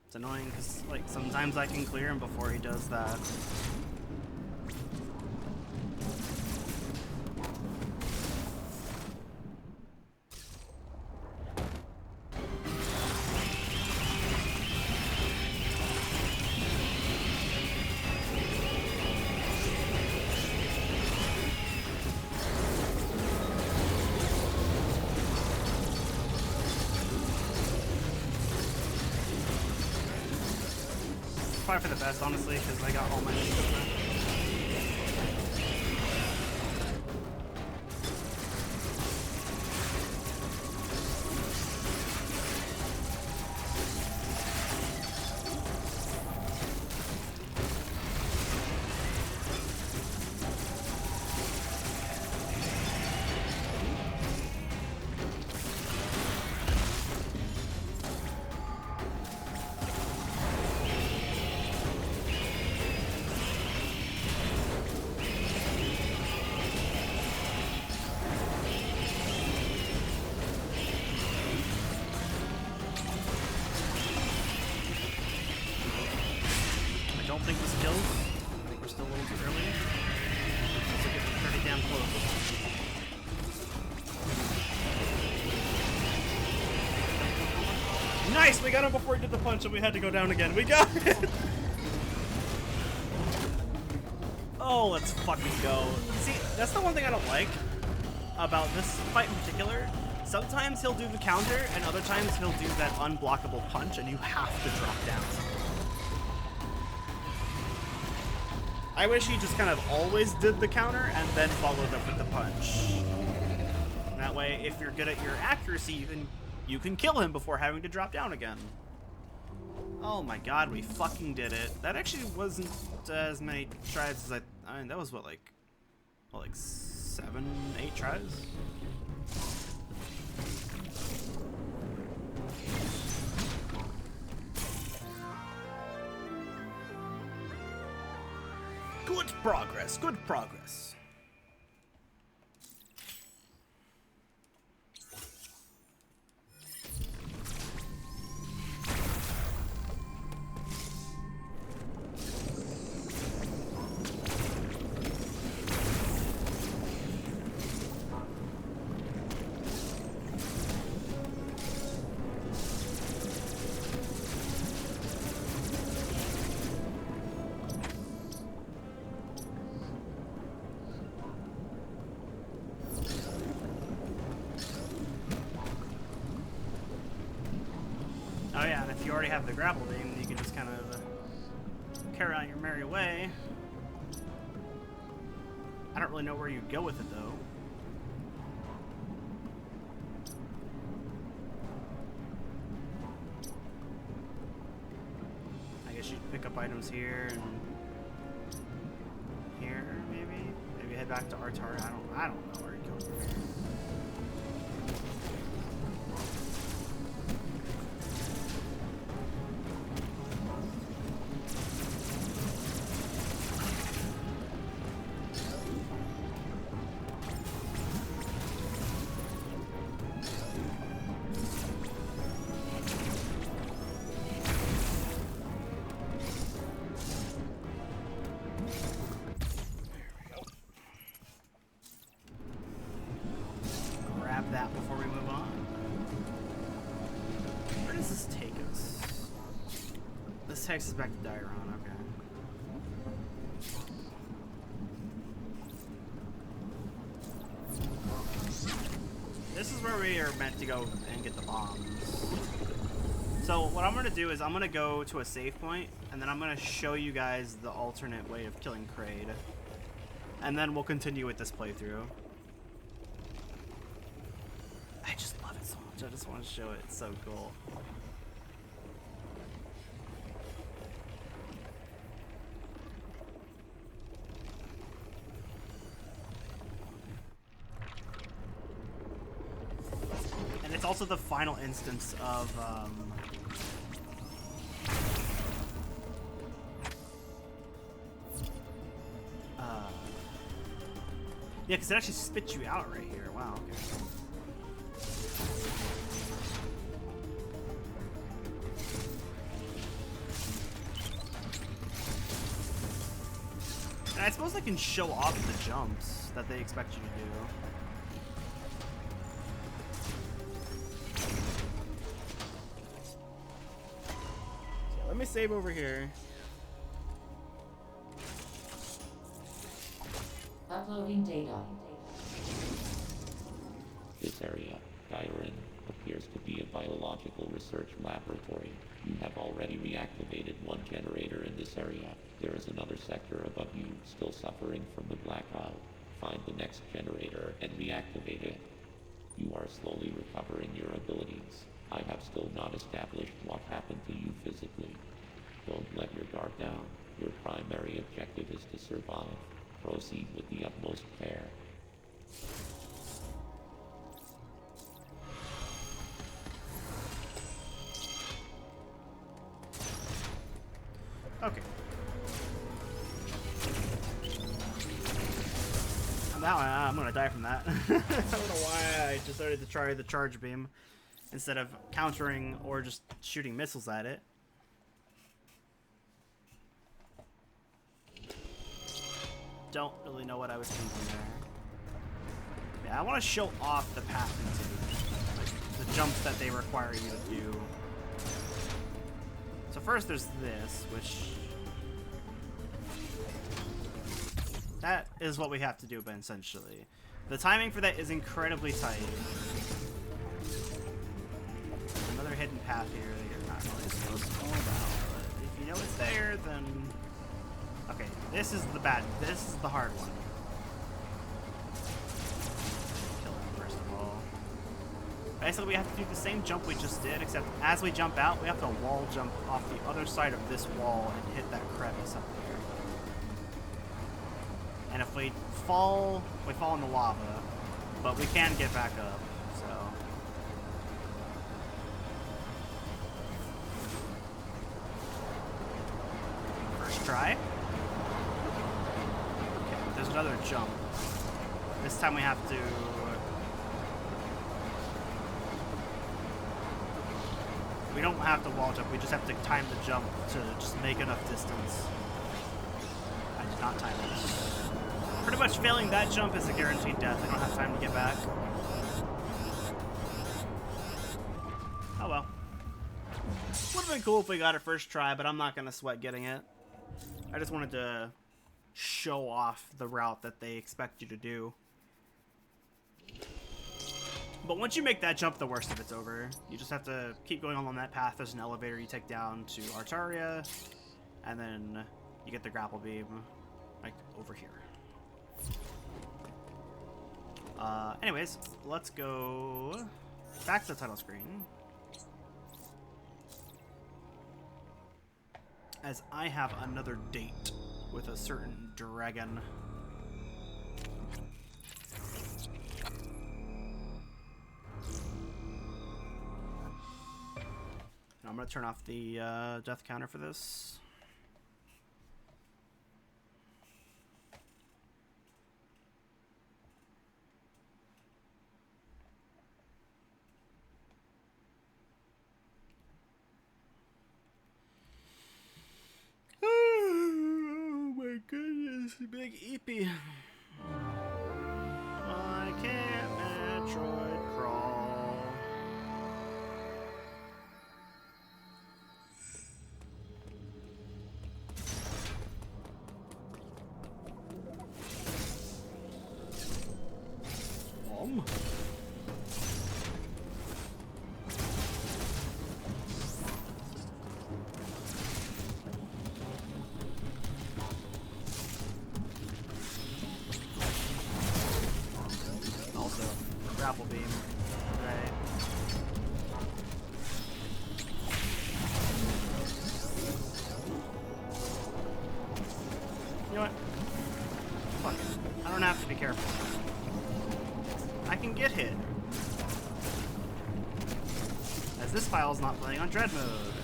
It's annoying because, like, sometimes I can clear him before he does that. Probably for the best, honestly, because I got all my needs now. I don't think this kills. I think we're still a little too early. So getting pretty damn close. Nice! We got him before he did the punch and we had to go down again. We got it! Oh, let's fucking go. See, that's the one thing I don't like about this fight in particular. Sometimes he'll do the counter, and other times he'll do that unblockable punch, and you have to drop down. I wish he just kind of always did the counter and then followed up with the punch. And that way, if you're good at your accuracy, you can kill him before having to drop down again. Oh my god, we fucking did it. That actually wasn't as many tries as I mean, that was what, like 7, 8 tries? Good progress, good progress. Oh yeah, and if you already have the grapple beam, you can just kind of carry on your merry way. I don't really know where you go with it though. I guess you pick up items here and here, maybe. Maybe head back to Artar. I don't know where you go from here. That before we move on. Where does this take us? This takes us back to Dairon, okay. This is where we are meant to go and get the bombs. So what I'm gonna do is I'm gonna go to a save point and then I'm gonna show you guys the alternate way of killing Kraid. And then we'll continue with this playthrough. I just love it so much. I just want to show it. It's so cool. And it's also the final instance of Yeah, because it actually spits you out right here. Wow, okay. And I suppose I can show off the jumps that they expect you to do. So let me save over here. Uploading data. This area, Gyrin, appears to be a biological research laboratory. You have already reactivated one generator in this area. There is another sector above you still suffering from the blackout. Find the next generator and reactivate it. You are slowly recovering your abilities. I have still not established what happened to you physically. Don't let your guard down. Your primary objective is to survive. Proceed with the utmost care. Okay. Now I'm gonna die from that. I don't know why I decided to try the charge beam instead of countering or just shooting missiles at it. Don't really know what I was thinking there. Yeah, I want to show off the path into like, the jumps that they require you to do. So first there's this, which... that is what we have to do, but essentially. The timing for that is incredibly tight. There's another hidden path here that you're not really supposed to know about, but if you know it's there, then... okay, this is the hard one. Kill him first of all. Basically, we have to do the same jump we just did, except as we jump out, we have to wall jump off the other side of this wall and hit that crevice up there. And if we fall in the lava, but we can get back up, so... first try. Okay, there's another jump. This time we have to... we don't have to wall jump, we just have to time the jump to just make enough distance. I did not time it. Pretty much failing that jump is a guaranteed death. I don't have time to get back. Oh well. Would have been cool if we got it first try, but I'm not going to sweat getting it. I just wanted to show off the route that they expect you to do. But once you make that jump, the worst of it's over. You just have to keep going along that path. There's an elevator you take down to Artaria, and then you get the grapple beam, like, over here. Anyways, let's go back to the title screen. As I have another date with a certain dragon. I'm going to turn off the death counter for this. Oh my goodness, big eepy. Why can't Metroid crawl? Also, grapple beam. Right. You know what? Fuck it. I don't have to be careful. I can get hit. As this file is not playing on Dread mode.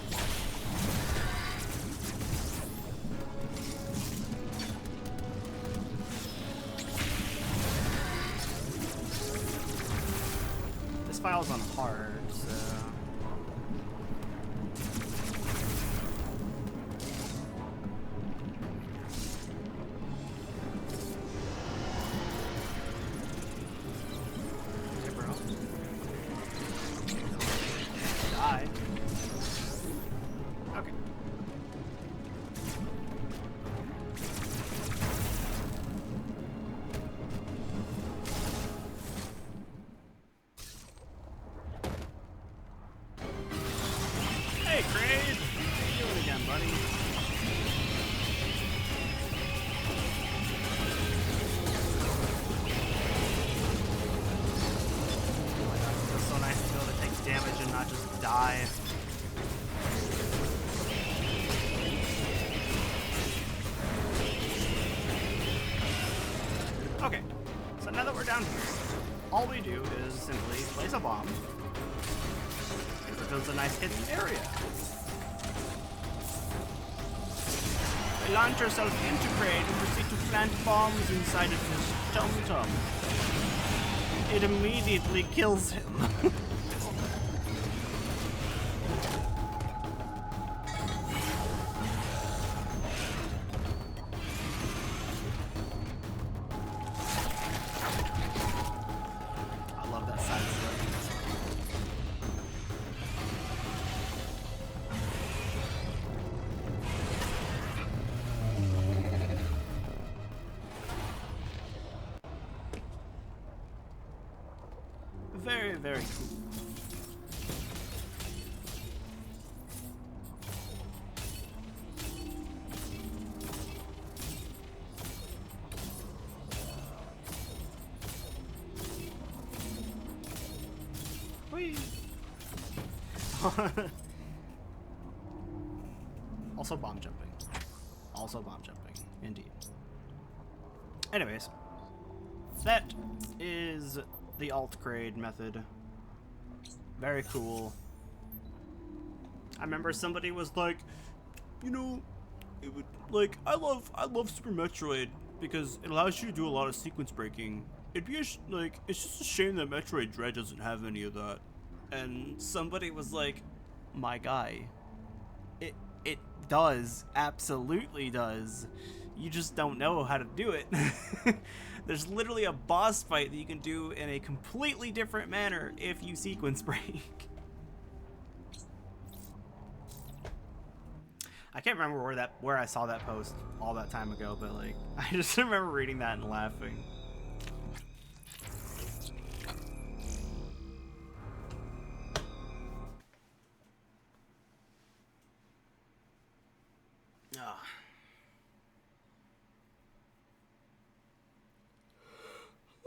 files on hard, so... Hey, bro. Die. Okay. Hey, Craig! How you doing again, buddy? Oh my god, it feels so nice to be able to take damage and not just die. Okay, so now that we're down here, all we do is simply place a bomb. Because it's a nice hidden area. Launch yourself into Kraid and proceed to plant bombs inside of his tum-tum. It immediately kills him. I love that side stuff. Very, very cool. Whee! Also bomb jumping. Also bomb jumping, indeed. Anyways, that is the alt grade method. Very cool. I remember somebody was like, you know, it would like I love Super Metroid because it allows you to do a lot of sequence breaking. It'd be like it's just a shame that Metroid Dread doesn't have any of that. And somebody was like, my guy, it does, absolutely does. You just don't know how to do it. There's literally a boss fight that you can do in a completely different manner if you sequence break. I can't remember where I saw that post all that time ago, but like I just remember reading that and laughing. Ah.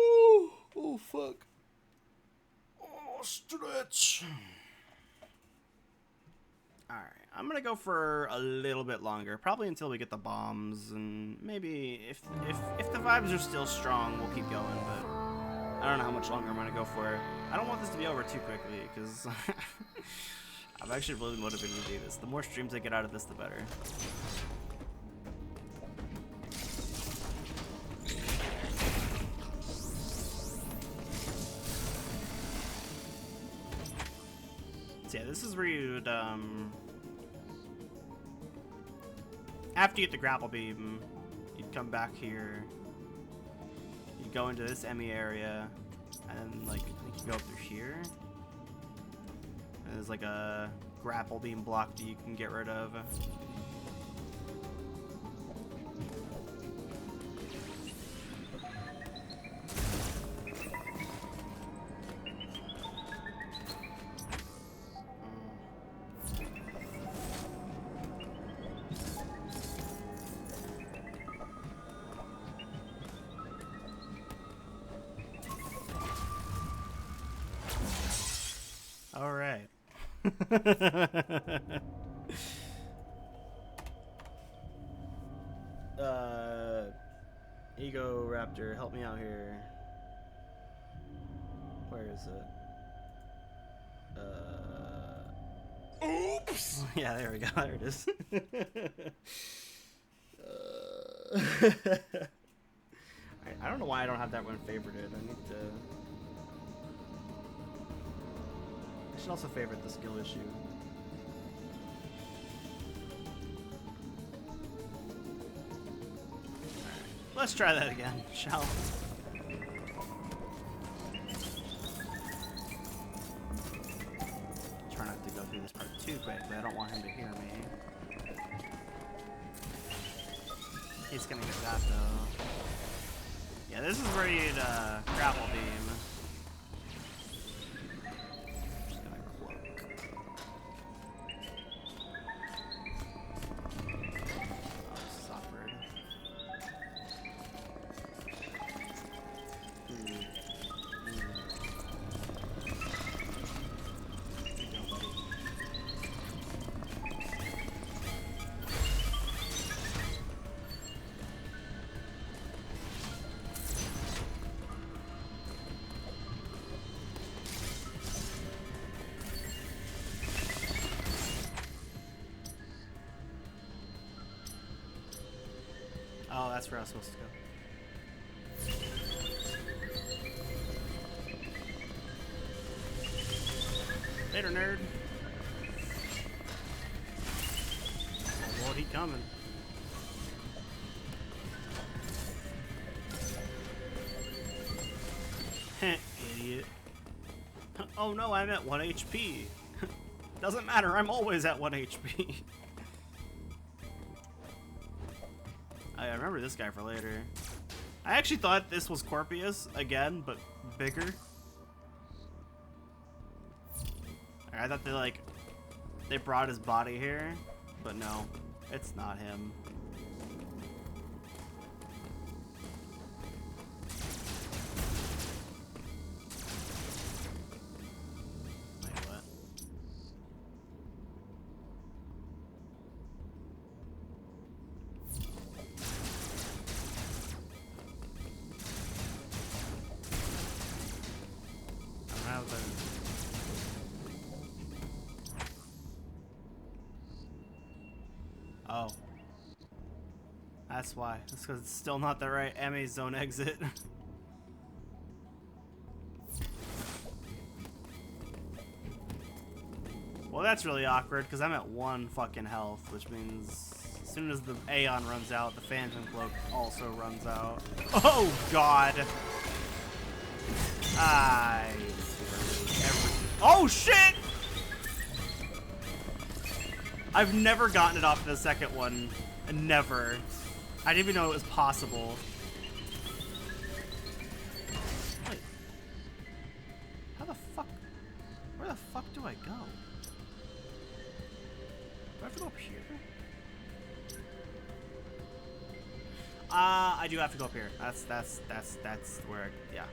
Oh fuck. Oh, stretch. Alright, I'm gonna go for a little bit longer, probably until we get the bombs, and maybe if the vibes are still strong, we'll keep going, but I don't know how much longer I'm gonna go for. I don't want this to be over too quickly, because I'm actually really motivated to do this. The more streams I get out of this, the better. So yeah, this is where you'd, after you get the grapple beam, you'd come back here, you'd go into this Emmy area, and like, I think you go up through here, and there's like a grapple beam block that you can get rid of. All right. Ego Raptor, help me out here. Where is it? Oops! Yeah, there we go. There it is. I don't know why I don't have that one favorited. I need to... Should also favorite the skill issue. Alright, let's try that again, shall we? Try not to go through this part too quickly. I don't want him to hear me. He's gonna get that though. Yeah, this is where you'd grapple beam. Just gonna cloak. Oh, this is awkward. Oh, that's where I was supposed to go. Later, nerd. Oh, Lord, he coming. Heh, idiot. Oh no, I'm at 1 HP. Doesn't matter, I'm always at 1 HP. I remember this guy for later. I actually thought this was Corpius again, but bigger. I thought they brought his body here, but no, it's not him. Wait, what? I don't have the... Oh. That's why. That's because it's still not the right MA zone exit. Well, that's really awkward because I'm at 1 fucking health, which means as soon as the Aeon runs out, the Phantom Cloak also runs out. Oh, God! Oh, shit! I've never gotten it off the second one. Never. I didn't even know it was possible. Wait. How the fuck? Where the fuck do I go? Do I have to go up here? I do have to go up here. That's where, yeah.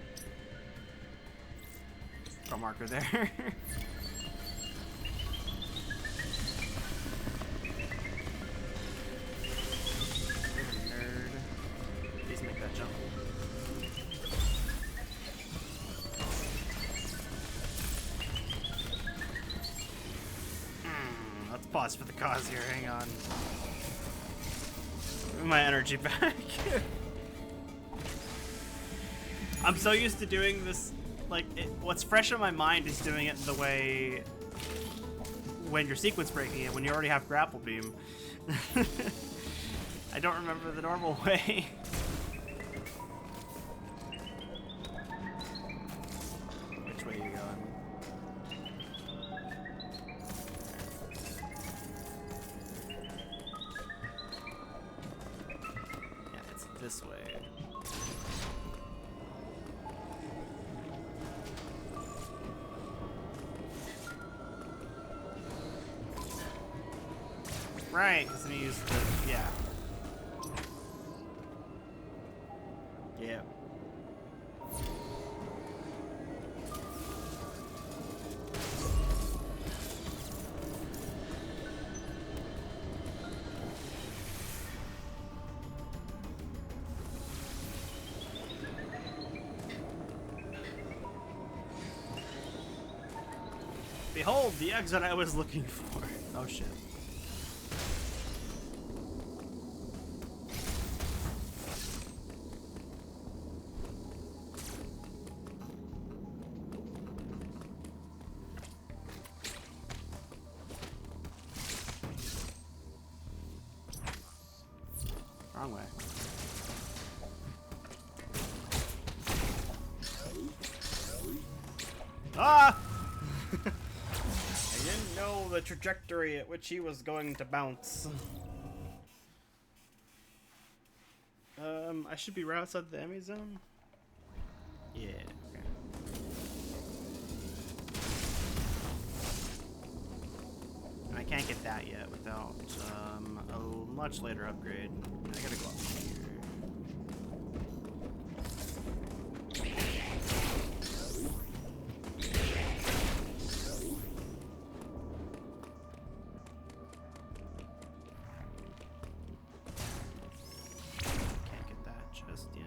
Throw a marker there. Make that jump. Let's pause for the cause here. Hang on. Give me my energy back. I'm so used to doing this. Like, what's fresh in my mind is doing it the way when you're sequence breaking it, when you already have grapple beam. I don't remember the normal way. Which way are you going? Yeah, it's this way. Right, because then you use the, yeah. Yeah. Behold, the exit I was looking for. Oh shit. Wrong way. Ah! I didn't know the trajectory at which he was going to bounce. I should be right outside the enemy zone? Yeah, okay. And I can't get that yet without a much later upgrade. I gotta go up here. Can't get that just yet.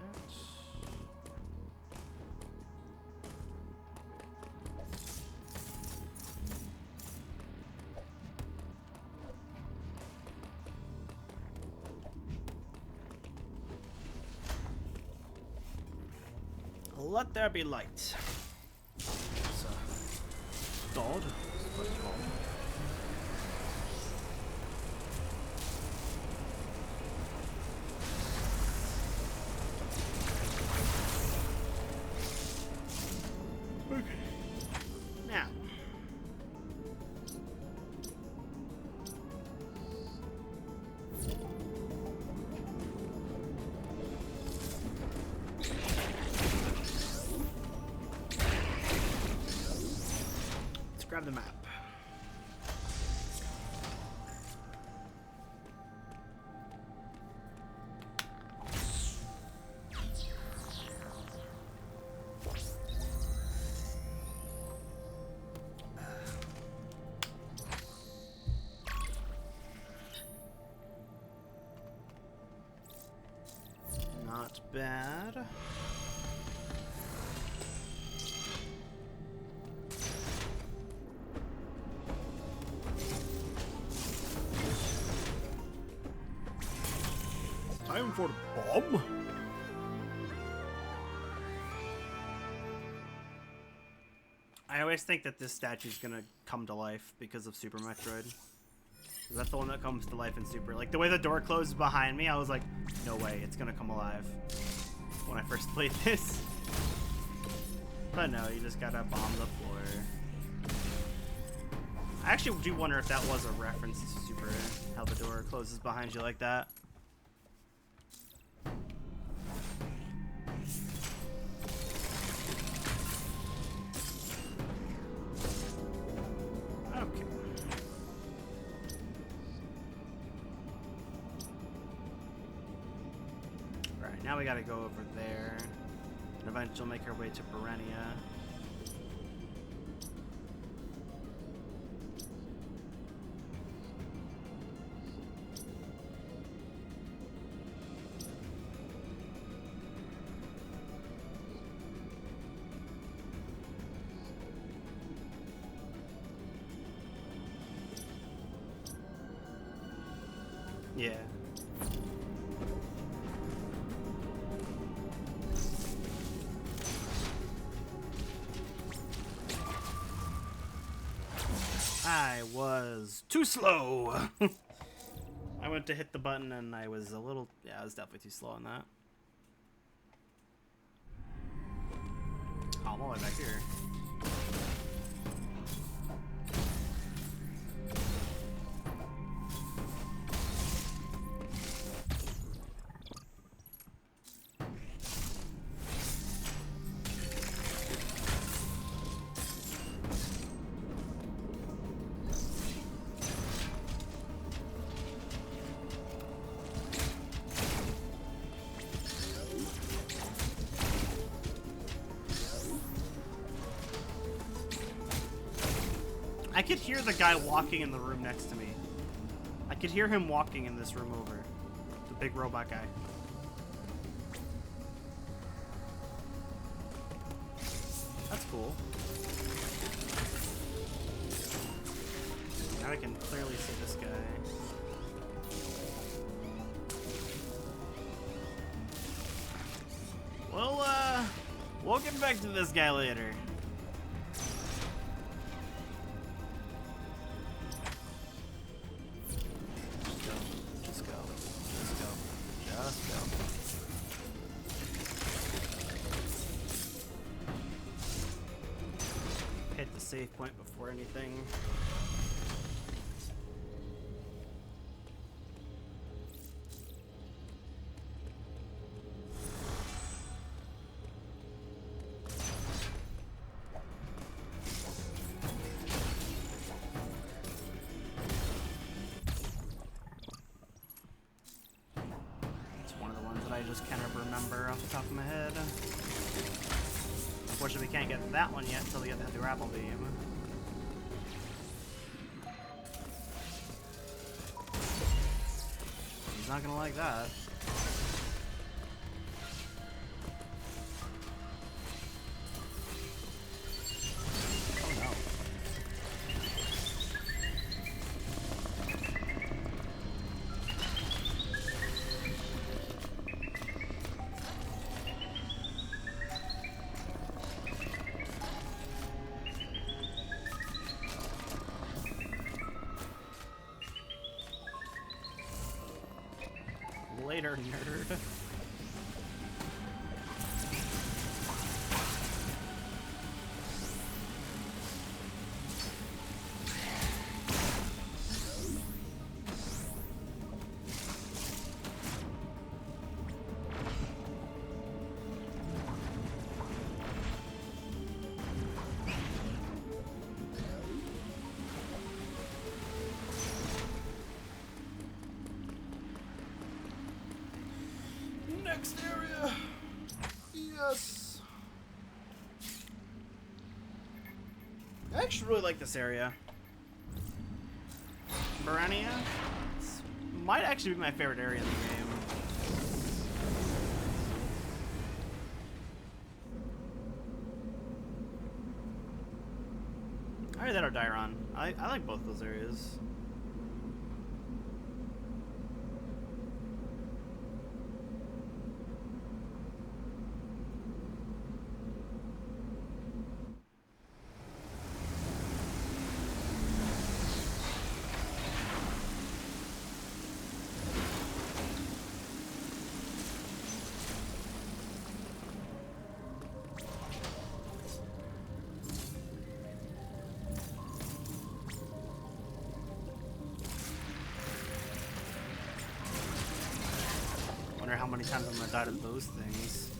Let there be light. So, God. Okay. Now. Grab the map. Not bad. Time for the bomb. I always think that this statue's gonna come to life because of Super Metroid. Is that the one that comes to life in Super? Like, the way the door closes behind me, I was like, no way, it's gonna come alive. When I first played this. But no, you just gotta bomb the floor. I actually do wonder if that was a reference to Super, how the door closes behind you like that. Okay. Right, now we gotta go over there. And eventually make our way to Perennia. Yeah. I was too slow. I went to hit the button and I was a little... Yeah, I was definitely too slow on that. Oh, I'm all the way back here. I could hear the guy walking in the room next to me. I could hear him walking in this room over. The big robot guy. That's cool. Now I can clearly see this guy. Well, we'll get back to this guy later. save point before anything. I just can't remember off the top of my head. Unfortunately, we can't get that one yet until we get the grapple beam. He's not gonna like that. Oh no. Later, nerd. Next area. Yes. I actually really like this area. Barania might actually be my favorite area in the game. Either that or Dairon. I like both those areas. How many times I'm gonna die to those things.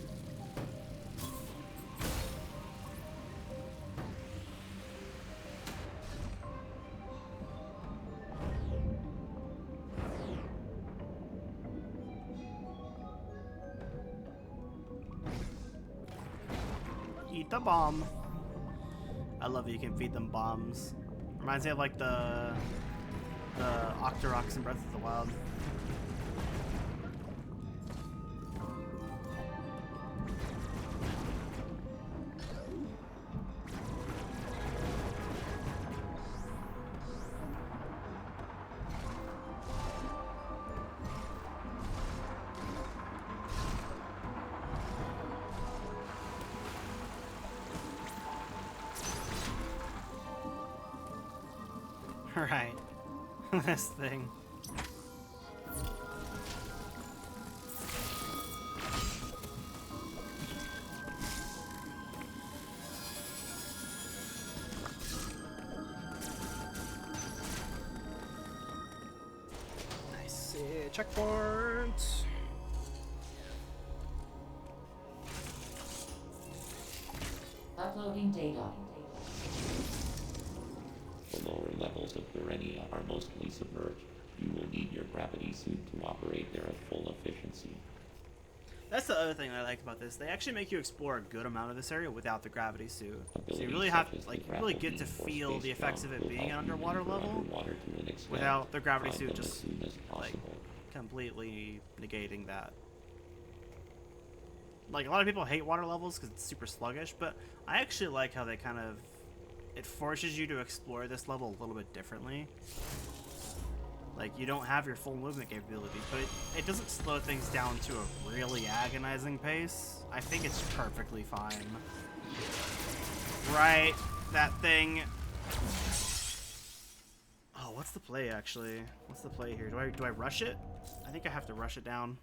Eat the bomb. I love it, you can feed them bombs. Reminds me of like the Octoroks in Breath of the Wild. Right. This thing. Nice. Checkpoint. Uploading data. The lower levels of Garenia are mostly submerged. You will need your gravity suit to operate there at full efficiency. That's the other thing I like about this. They actually make you explore a good amount of this area without the gravity suit. So you Abilities really such have, as like, the you really grapple get to beam or feel the space effects of jump it will being an help you underwater maneuver level underwater to an extent. without the gravity Find suit them as just, soon as like, possible. completely negating that. Like, a lot of people hate water levels because it's super sluggish, but I actually like how they kind of, it forces you to explore this level a little bit differently. Like, you don't have your full movement capabilities, but it doesn't slow things down to a really agonizing pace. I think it's perfectly fine. Right, that thing. Oh, what's the play, actually? What's the play here? Do I rush it? I think I have to rush it down.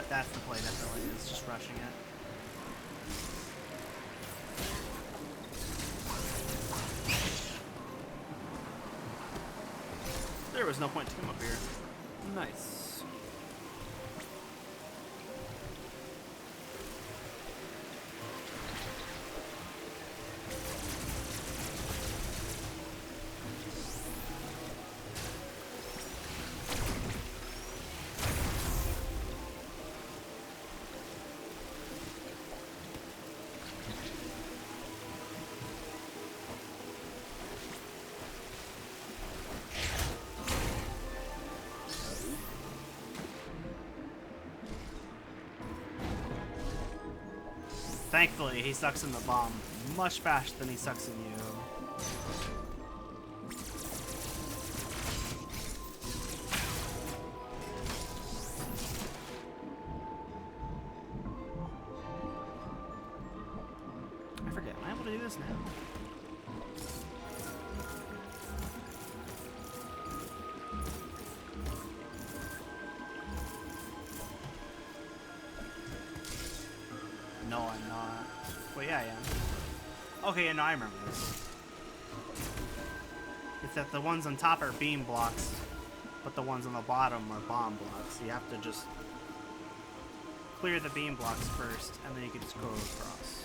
that's the play definitely, is just rushing it. There was no point to come up here. Nice. Thankfully, he sucks in the bomb much faster than he sucks in you. I forget, am I able to do this now? No, I'm not. Well, yeah, I am. Okay, yeah, no, I remember this. It's that the ones on top are beam blocks, but the ones on the bottom are bomb blocks. You have to just clear the beam blocks first, and then you can just go across.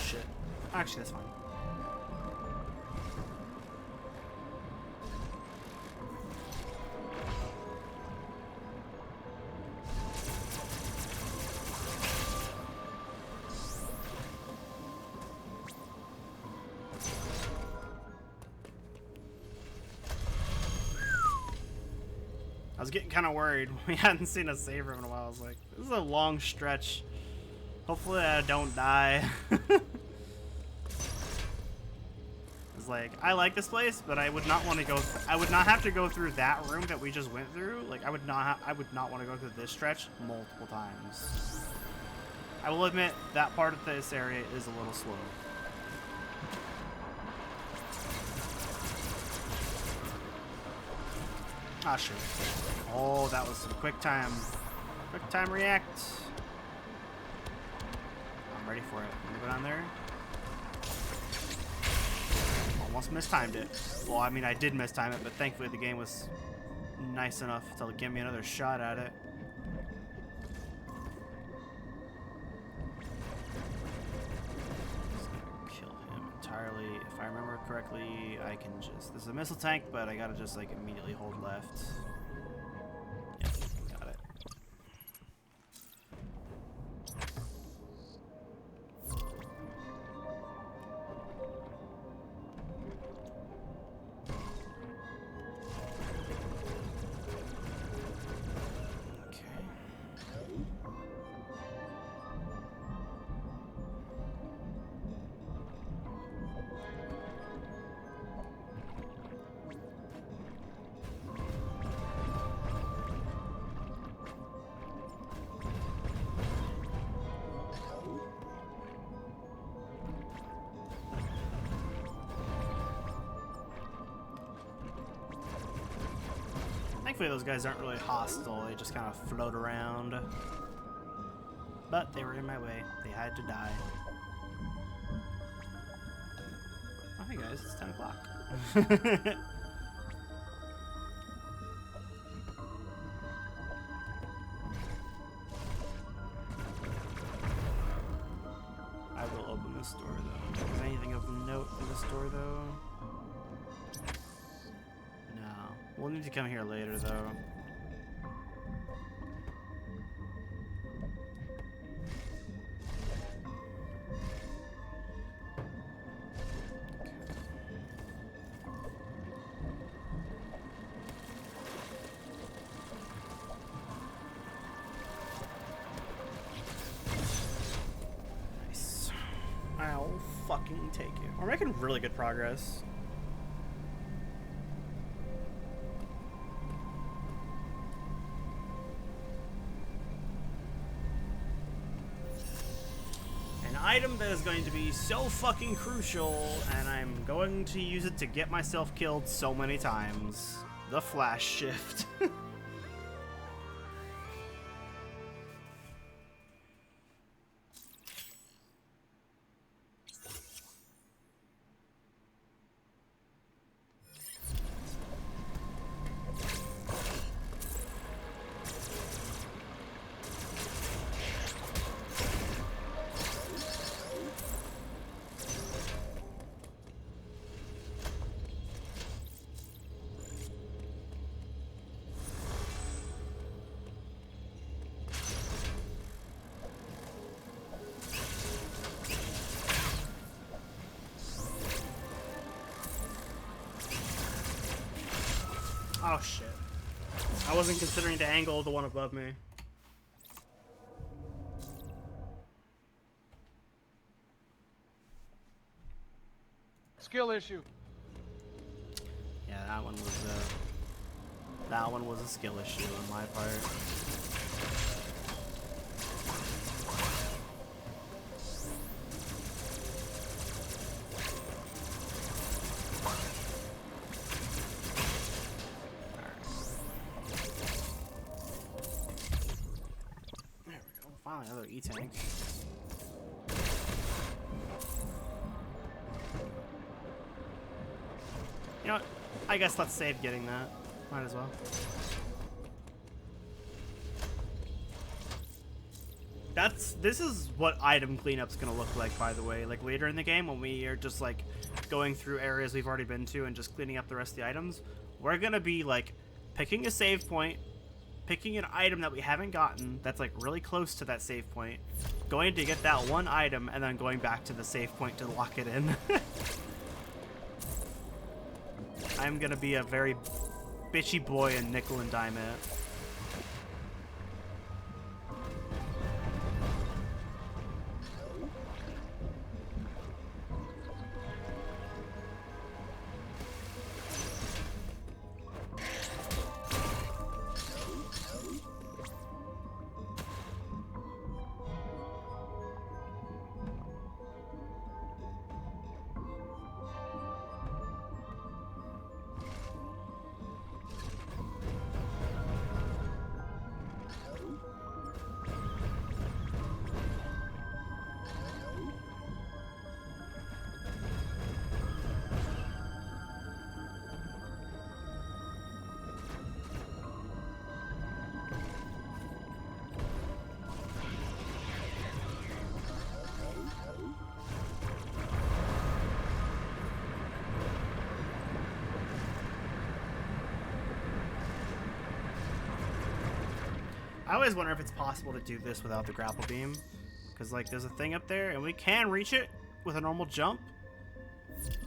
Shit. Actually, that's fine. I was getting kind of worried. We hadn't seen a save room in a while. I was like, this is a long stretch. Hopefully I don't die. It's like, I like this place, but I would not want to go. I would not have to go through that room that we just went through. Like, I would not want to go through this stretch multiple times. I will admit that part of this area is a little slow. Ah, shit. Oh, that was some quick time react. I'm ready for it. I'm gonna go down there. Almost mistimed it. Well, I mean, I did mistime it, but thankfully the game was nice enough to give me another shot at it. Just gonna kill him entirely. If I remember correctly, I can just... This is a missile tank, but I gotta just, like, immediately hold left. Yep, got it. Thankfully those guys aren't really hostile, they just kind of float around. But they were in my way, they had to die. Oh hey guys, it's 10 o'clock. I will open this door though. Is there anything of note in this door though? No. We'll need to come here later though. Nice. I'll fucking take it. We're making really good progress. An item that is going to be so fucking crucial, and I'm going to use it to get myself killed so many times. The flash shift. Oh shit. I wasn't considering the angle of the one above me. Skill issue. Yeah, that one was a skill issue on my part. Finally, another E-tank. You know what? I guess let's save getting that. Might as well. This is what item cleanup's gonna look like, by the way. Like later in the game, when we are just like going through areas we've already been to and just cleaning up the rest of the items, we're gonna be like picking a save point, picking an item that we haven't gotten that's like really close to that save point, going to get that one item, and then going back to the save point to lock it in. I'm gonna be a very bitchy boy and nickel and dime it. I always wonder if it's possible to do this without the grapple beam. Because, like, there's a thing up there, and we can reach it with a normal jump,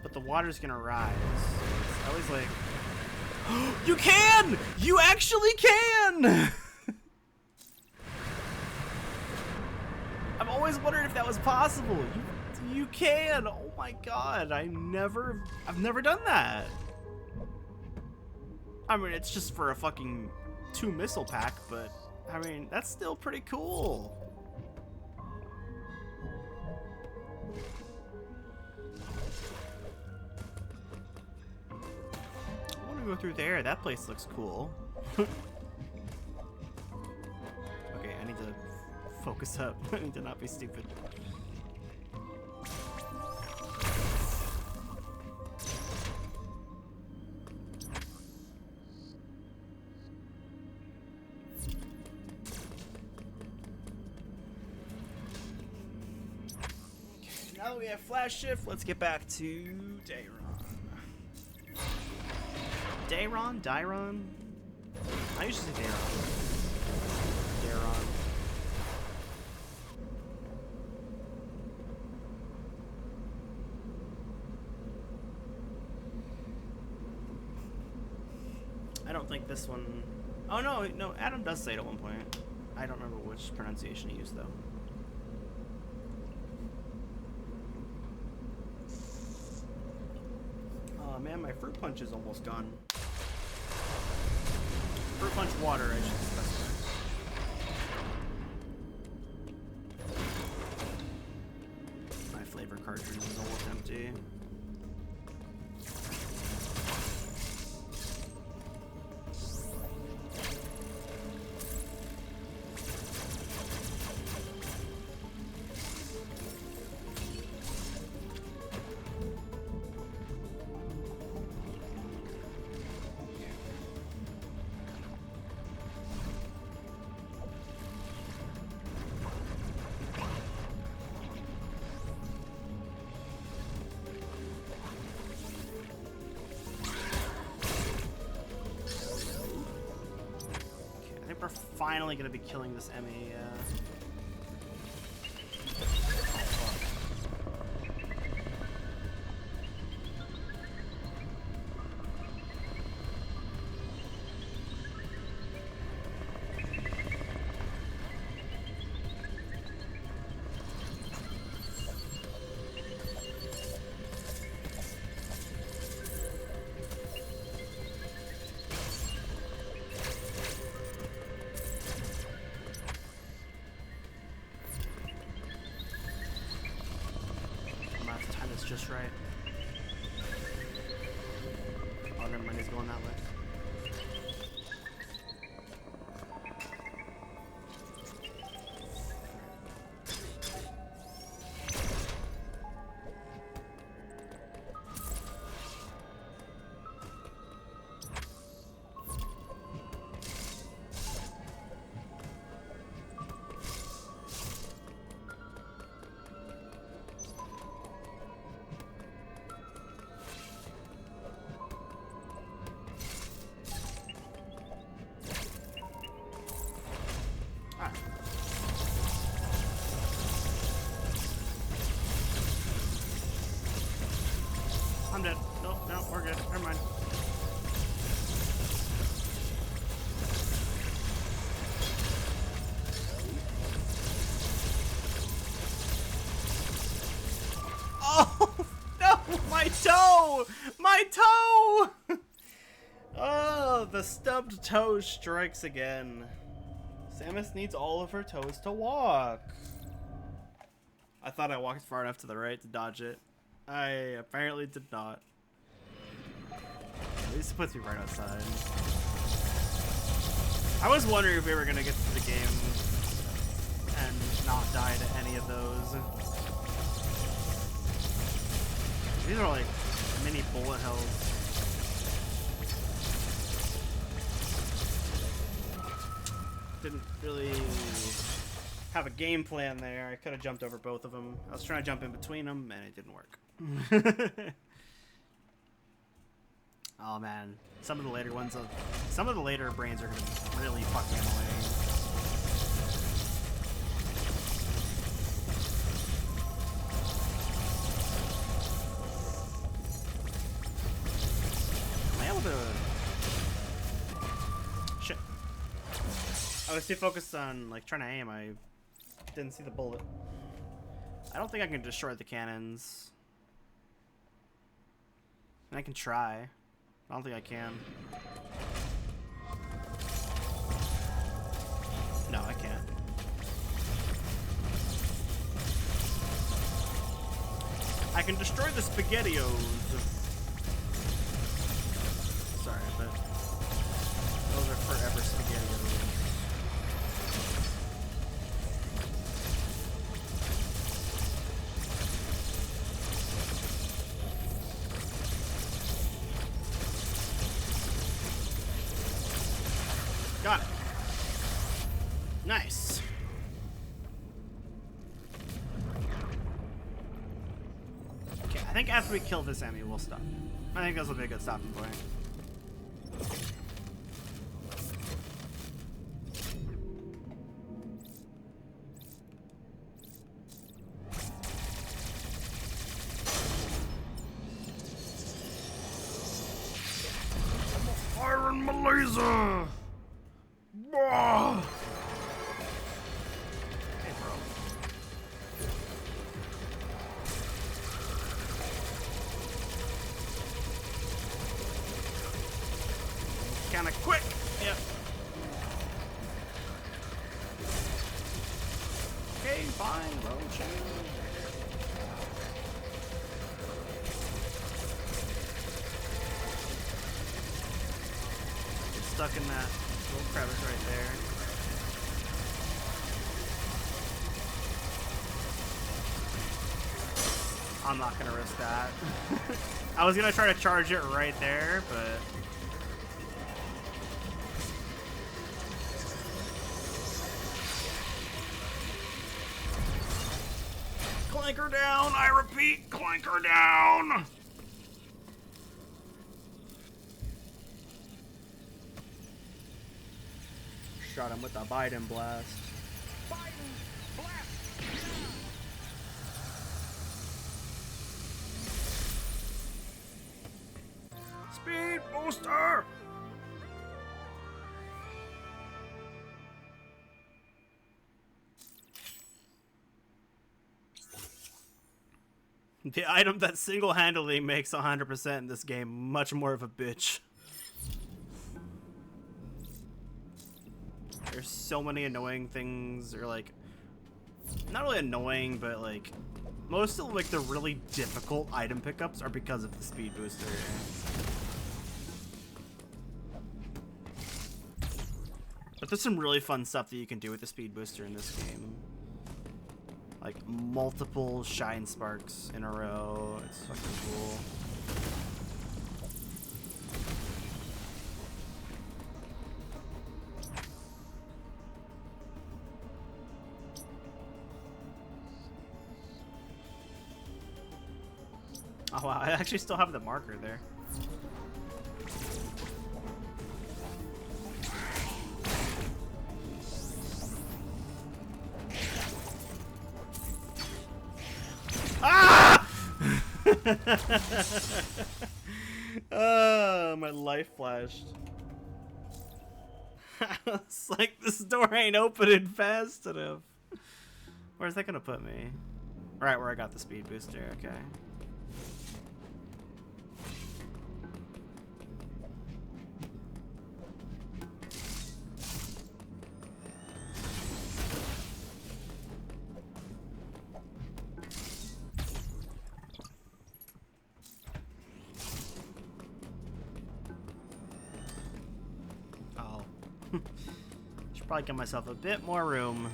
but the water's gonna rise. It's always like, you can! You actually can! I've always wondered if that was possible. You can! Oh my god, I've never done that. I mean, it's just for a fucking 2 missile pack, but I mean, that's still pretty cool. I want to go through there. That place looks cool. Okay, I need to focus up. I need to not be stupid. Now Now that we have flash shift, let's get back to Dayron. Dayron? I used to say Dayron. I don't think this one... Oh, no, Adam does say it at one point. I don't remember which pronunciation he used, though. Oh, man, my fruit punch is almost gone. Fruit punch water, I should specify. My flavor cartridge is almost empty. We're finally gonna be killing this MA. Just right. Oh, never mind, he's going that way. I'm dead. Nope, no, we're good. Never mind. Oh, no! My toe! My toe! Oh, the stubbed toe strikes again. Samus needs all of her toes to walk. I thought I walked far enough to the right to dodge it. I apparently did not. At least it puts me right outside. I was wondering if we were gonna get to the game and not die to any of those. These are like mini bullet hells. Didn't really have a game plan there. I could have jumped over both of them. I was trying to jump in between them and it didn't work. Oh man, some of the later brains are gonna be really fucking annoying. Am I able to? Shit. I was too focused on like trying to aim. I didn't see the bullet. I don't think I can destroy the cannons. And I can try. I don't think I can. No, I can't. I can destroy the SpaghettiOs. Sorry, but those are forever SpaghettiOs. Got it. Nice. after we kill this enemy, we'll stop. I think this will be a good stopping point. Firing my laser! Hey, bro. Kinda quick. Yep. Okay, fine, bro. Chill. Get stuck in that little crevice right there. I'm not gonna risk that. I was gonna try to charge it right there, but clank her down, I repeat, clank her down! Shot him with the Biden blast. Biden blast. Speed booster! The item that single-handedly makes 100% in this game much more of a bitch. There's so many annoying things, or like, not really annoying, but like, most of like the really difficult item pickups are because of the speed booster. But there's some really fun stuff that you can do with the speed booster in this game. Like multiple shine sparks in a row. It's fucking cool. Oh wow, I actually still have the marker there. Ah! Oh, my life flashed. It's like this door ain't opening fast enough. Where's that gonna put me? Right where I got the speed booster, okay. Should probably give myself a bit more room.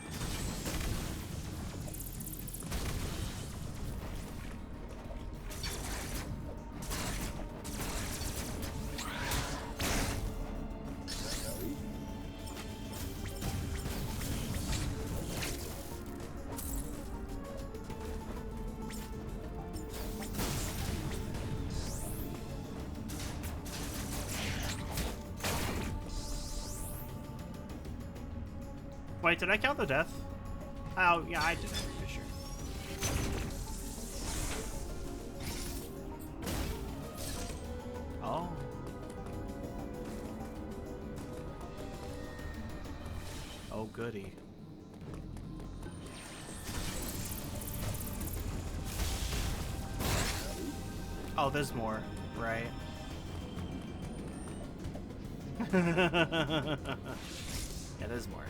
Wait, did I count the death? Oh, yeah, I did. I'm pretty sure. Oh. Oh, goody. Oh, there's more, right? Yeah, there's more.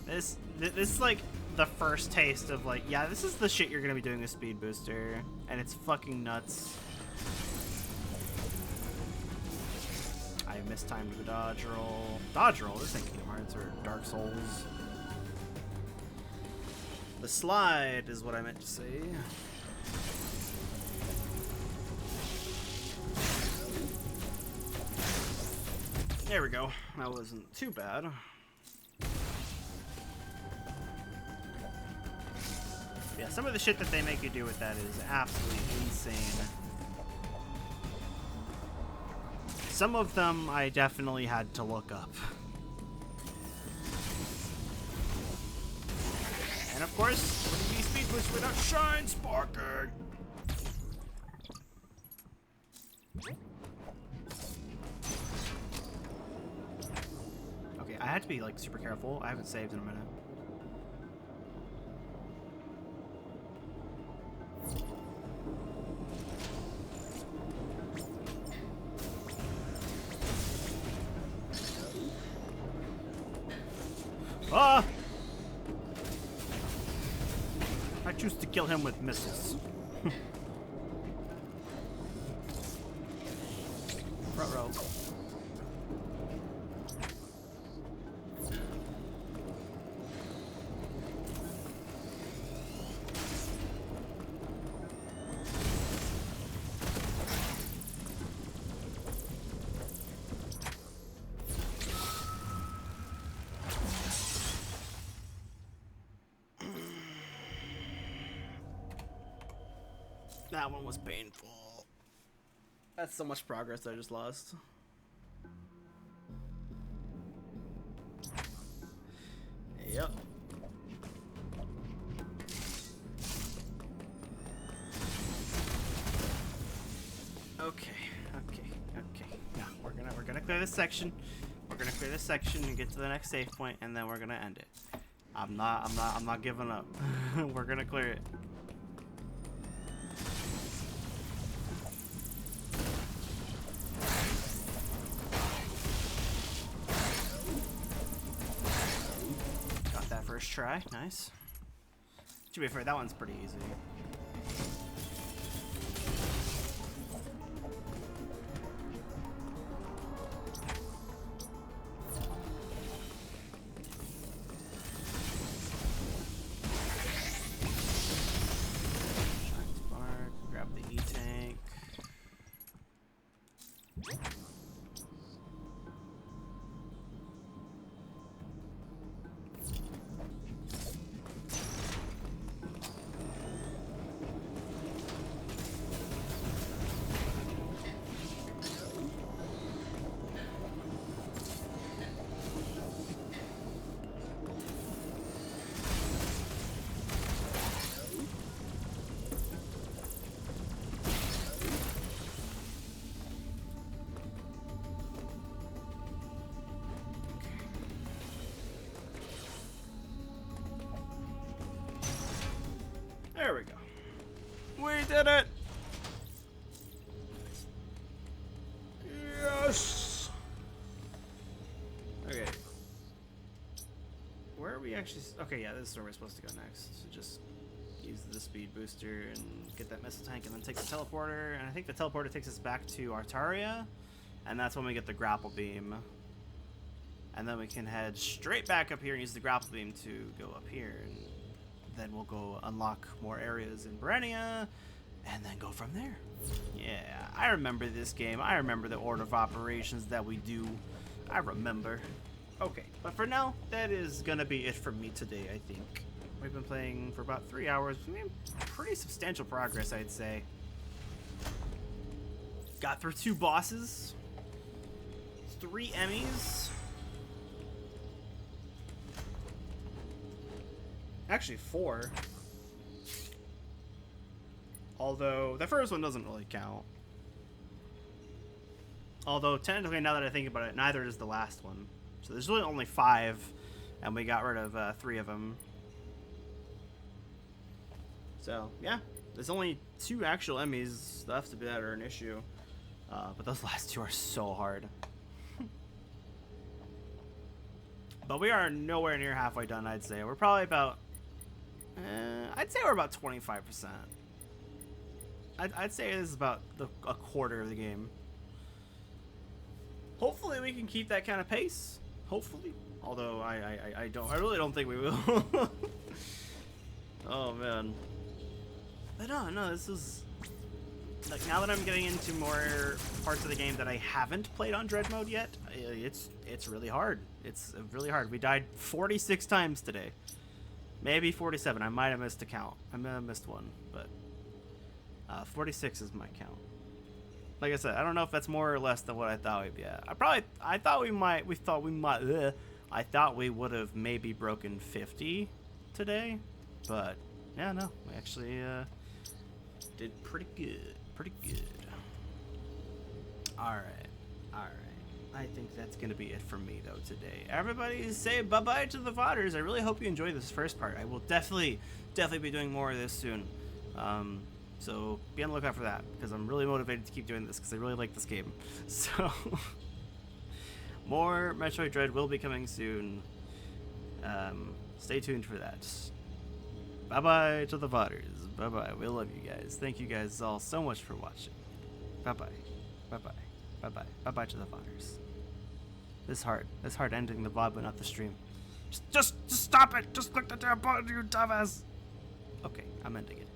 This is like the first taste of like, yeah, this is the shit you're gonna be doing with Speed Booster, and it's fucking nuts. I mistimed the dodge roll. Dodge roll? This ain't Kingdom Hearts or Dark Souls. The slide is what I meant to say. There we go. That wasn't too bad. Yeah, some of the shit that they make you do with that is absolutely insane. Some of them I definitely had to look up. And of course, wouldn't be speed boost without shine sparking. Okay, I had to be like super careful. I haven't saved in a minute. Ah! I choose to kill him with missiles. Front row. That one was painful. That's so much progress I just lost. Yep. Okay. Now we're gonna clear this section. We're gonna clear this section and get to the next save point, and then we're gonna end it. I'm not giving up. We're gonna clear it. First try, nice. To be fair, that one's pretty easy. Shine spark, grab the E-tank. There we go. We did it! Yes! Okay. Where are we actually? Okay, yeah, this is where we're supposed to go next. So just use the speed booster and get that missile tank and then take the teleporter. And I think the teleporter takes us back to Artaria. And that's when we get the grapple beam. And then we can head straight back up here and use the grapple beam to go up here. And then we'll go unlock more areas in Berenia, and then go from there. Yeah, I remember this game. I remember the order of operations that we do. I remember. Okay, but for now, that is gonna be it for me today, I think. We've been playing for about 3 hours. We made pretty substantial progress, I'd say. Got through 2 bosses, 3 Emmys. Actually 4. Although the first one doesn't really count. Although technically, now that I think about it, neither is the last one. So there's really only 5, and we got rid of 3 of them. So yeah, there's only 2 actual Emmys left that are an issue. But those last 2 are so hard. But we are nowhere near halfway done, I'd say. We're probably about... I'd say we're about 25%. I'd say this is about a quarter of the game. Hopefully we can keep that kind of pace. Hopefully. Although I really don't think we will. Oh man. But no, this is... Like, now that I'm getting into more parts of the game that I haven't played on Dread mode yet, it's really hard. It's really hard. We died 46 times today. Maybe 47. I might have missed a count. I might have missed one, but 46 is my count. Like I said, I don't know if that's more or less than what I thought we'd be at. I thought we would have maybe broken 50 today, but yeah, no, we actually did pretty good. Pretty good. All right. I think that's gonna be it for me though today. Everybody say bye-bye to the VODers. I really hope you enjoyed this first part. I will definitely be doing more of this soon. So be on the lookout for that, because I'm really motivated to keep doing this because I really like this game. So more Metroid Dread will be coming soon. Stay tuned for that. Bye-bye to the VODers. Bye-bye. We love you guys. Thank you guys all so much for watching. Bye-bye. Bye-bye. Bye-bye. Bye-bye to the VODers. This hard ending the VOD but not the stream. Just stop it! Just click the damn button, you dumbass! Okay, I'm ending it.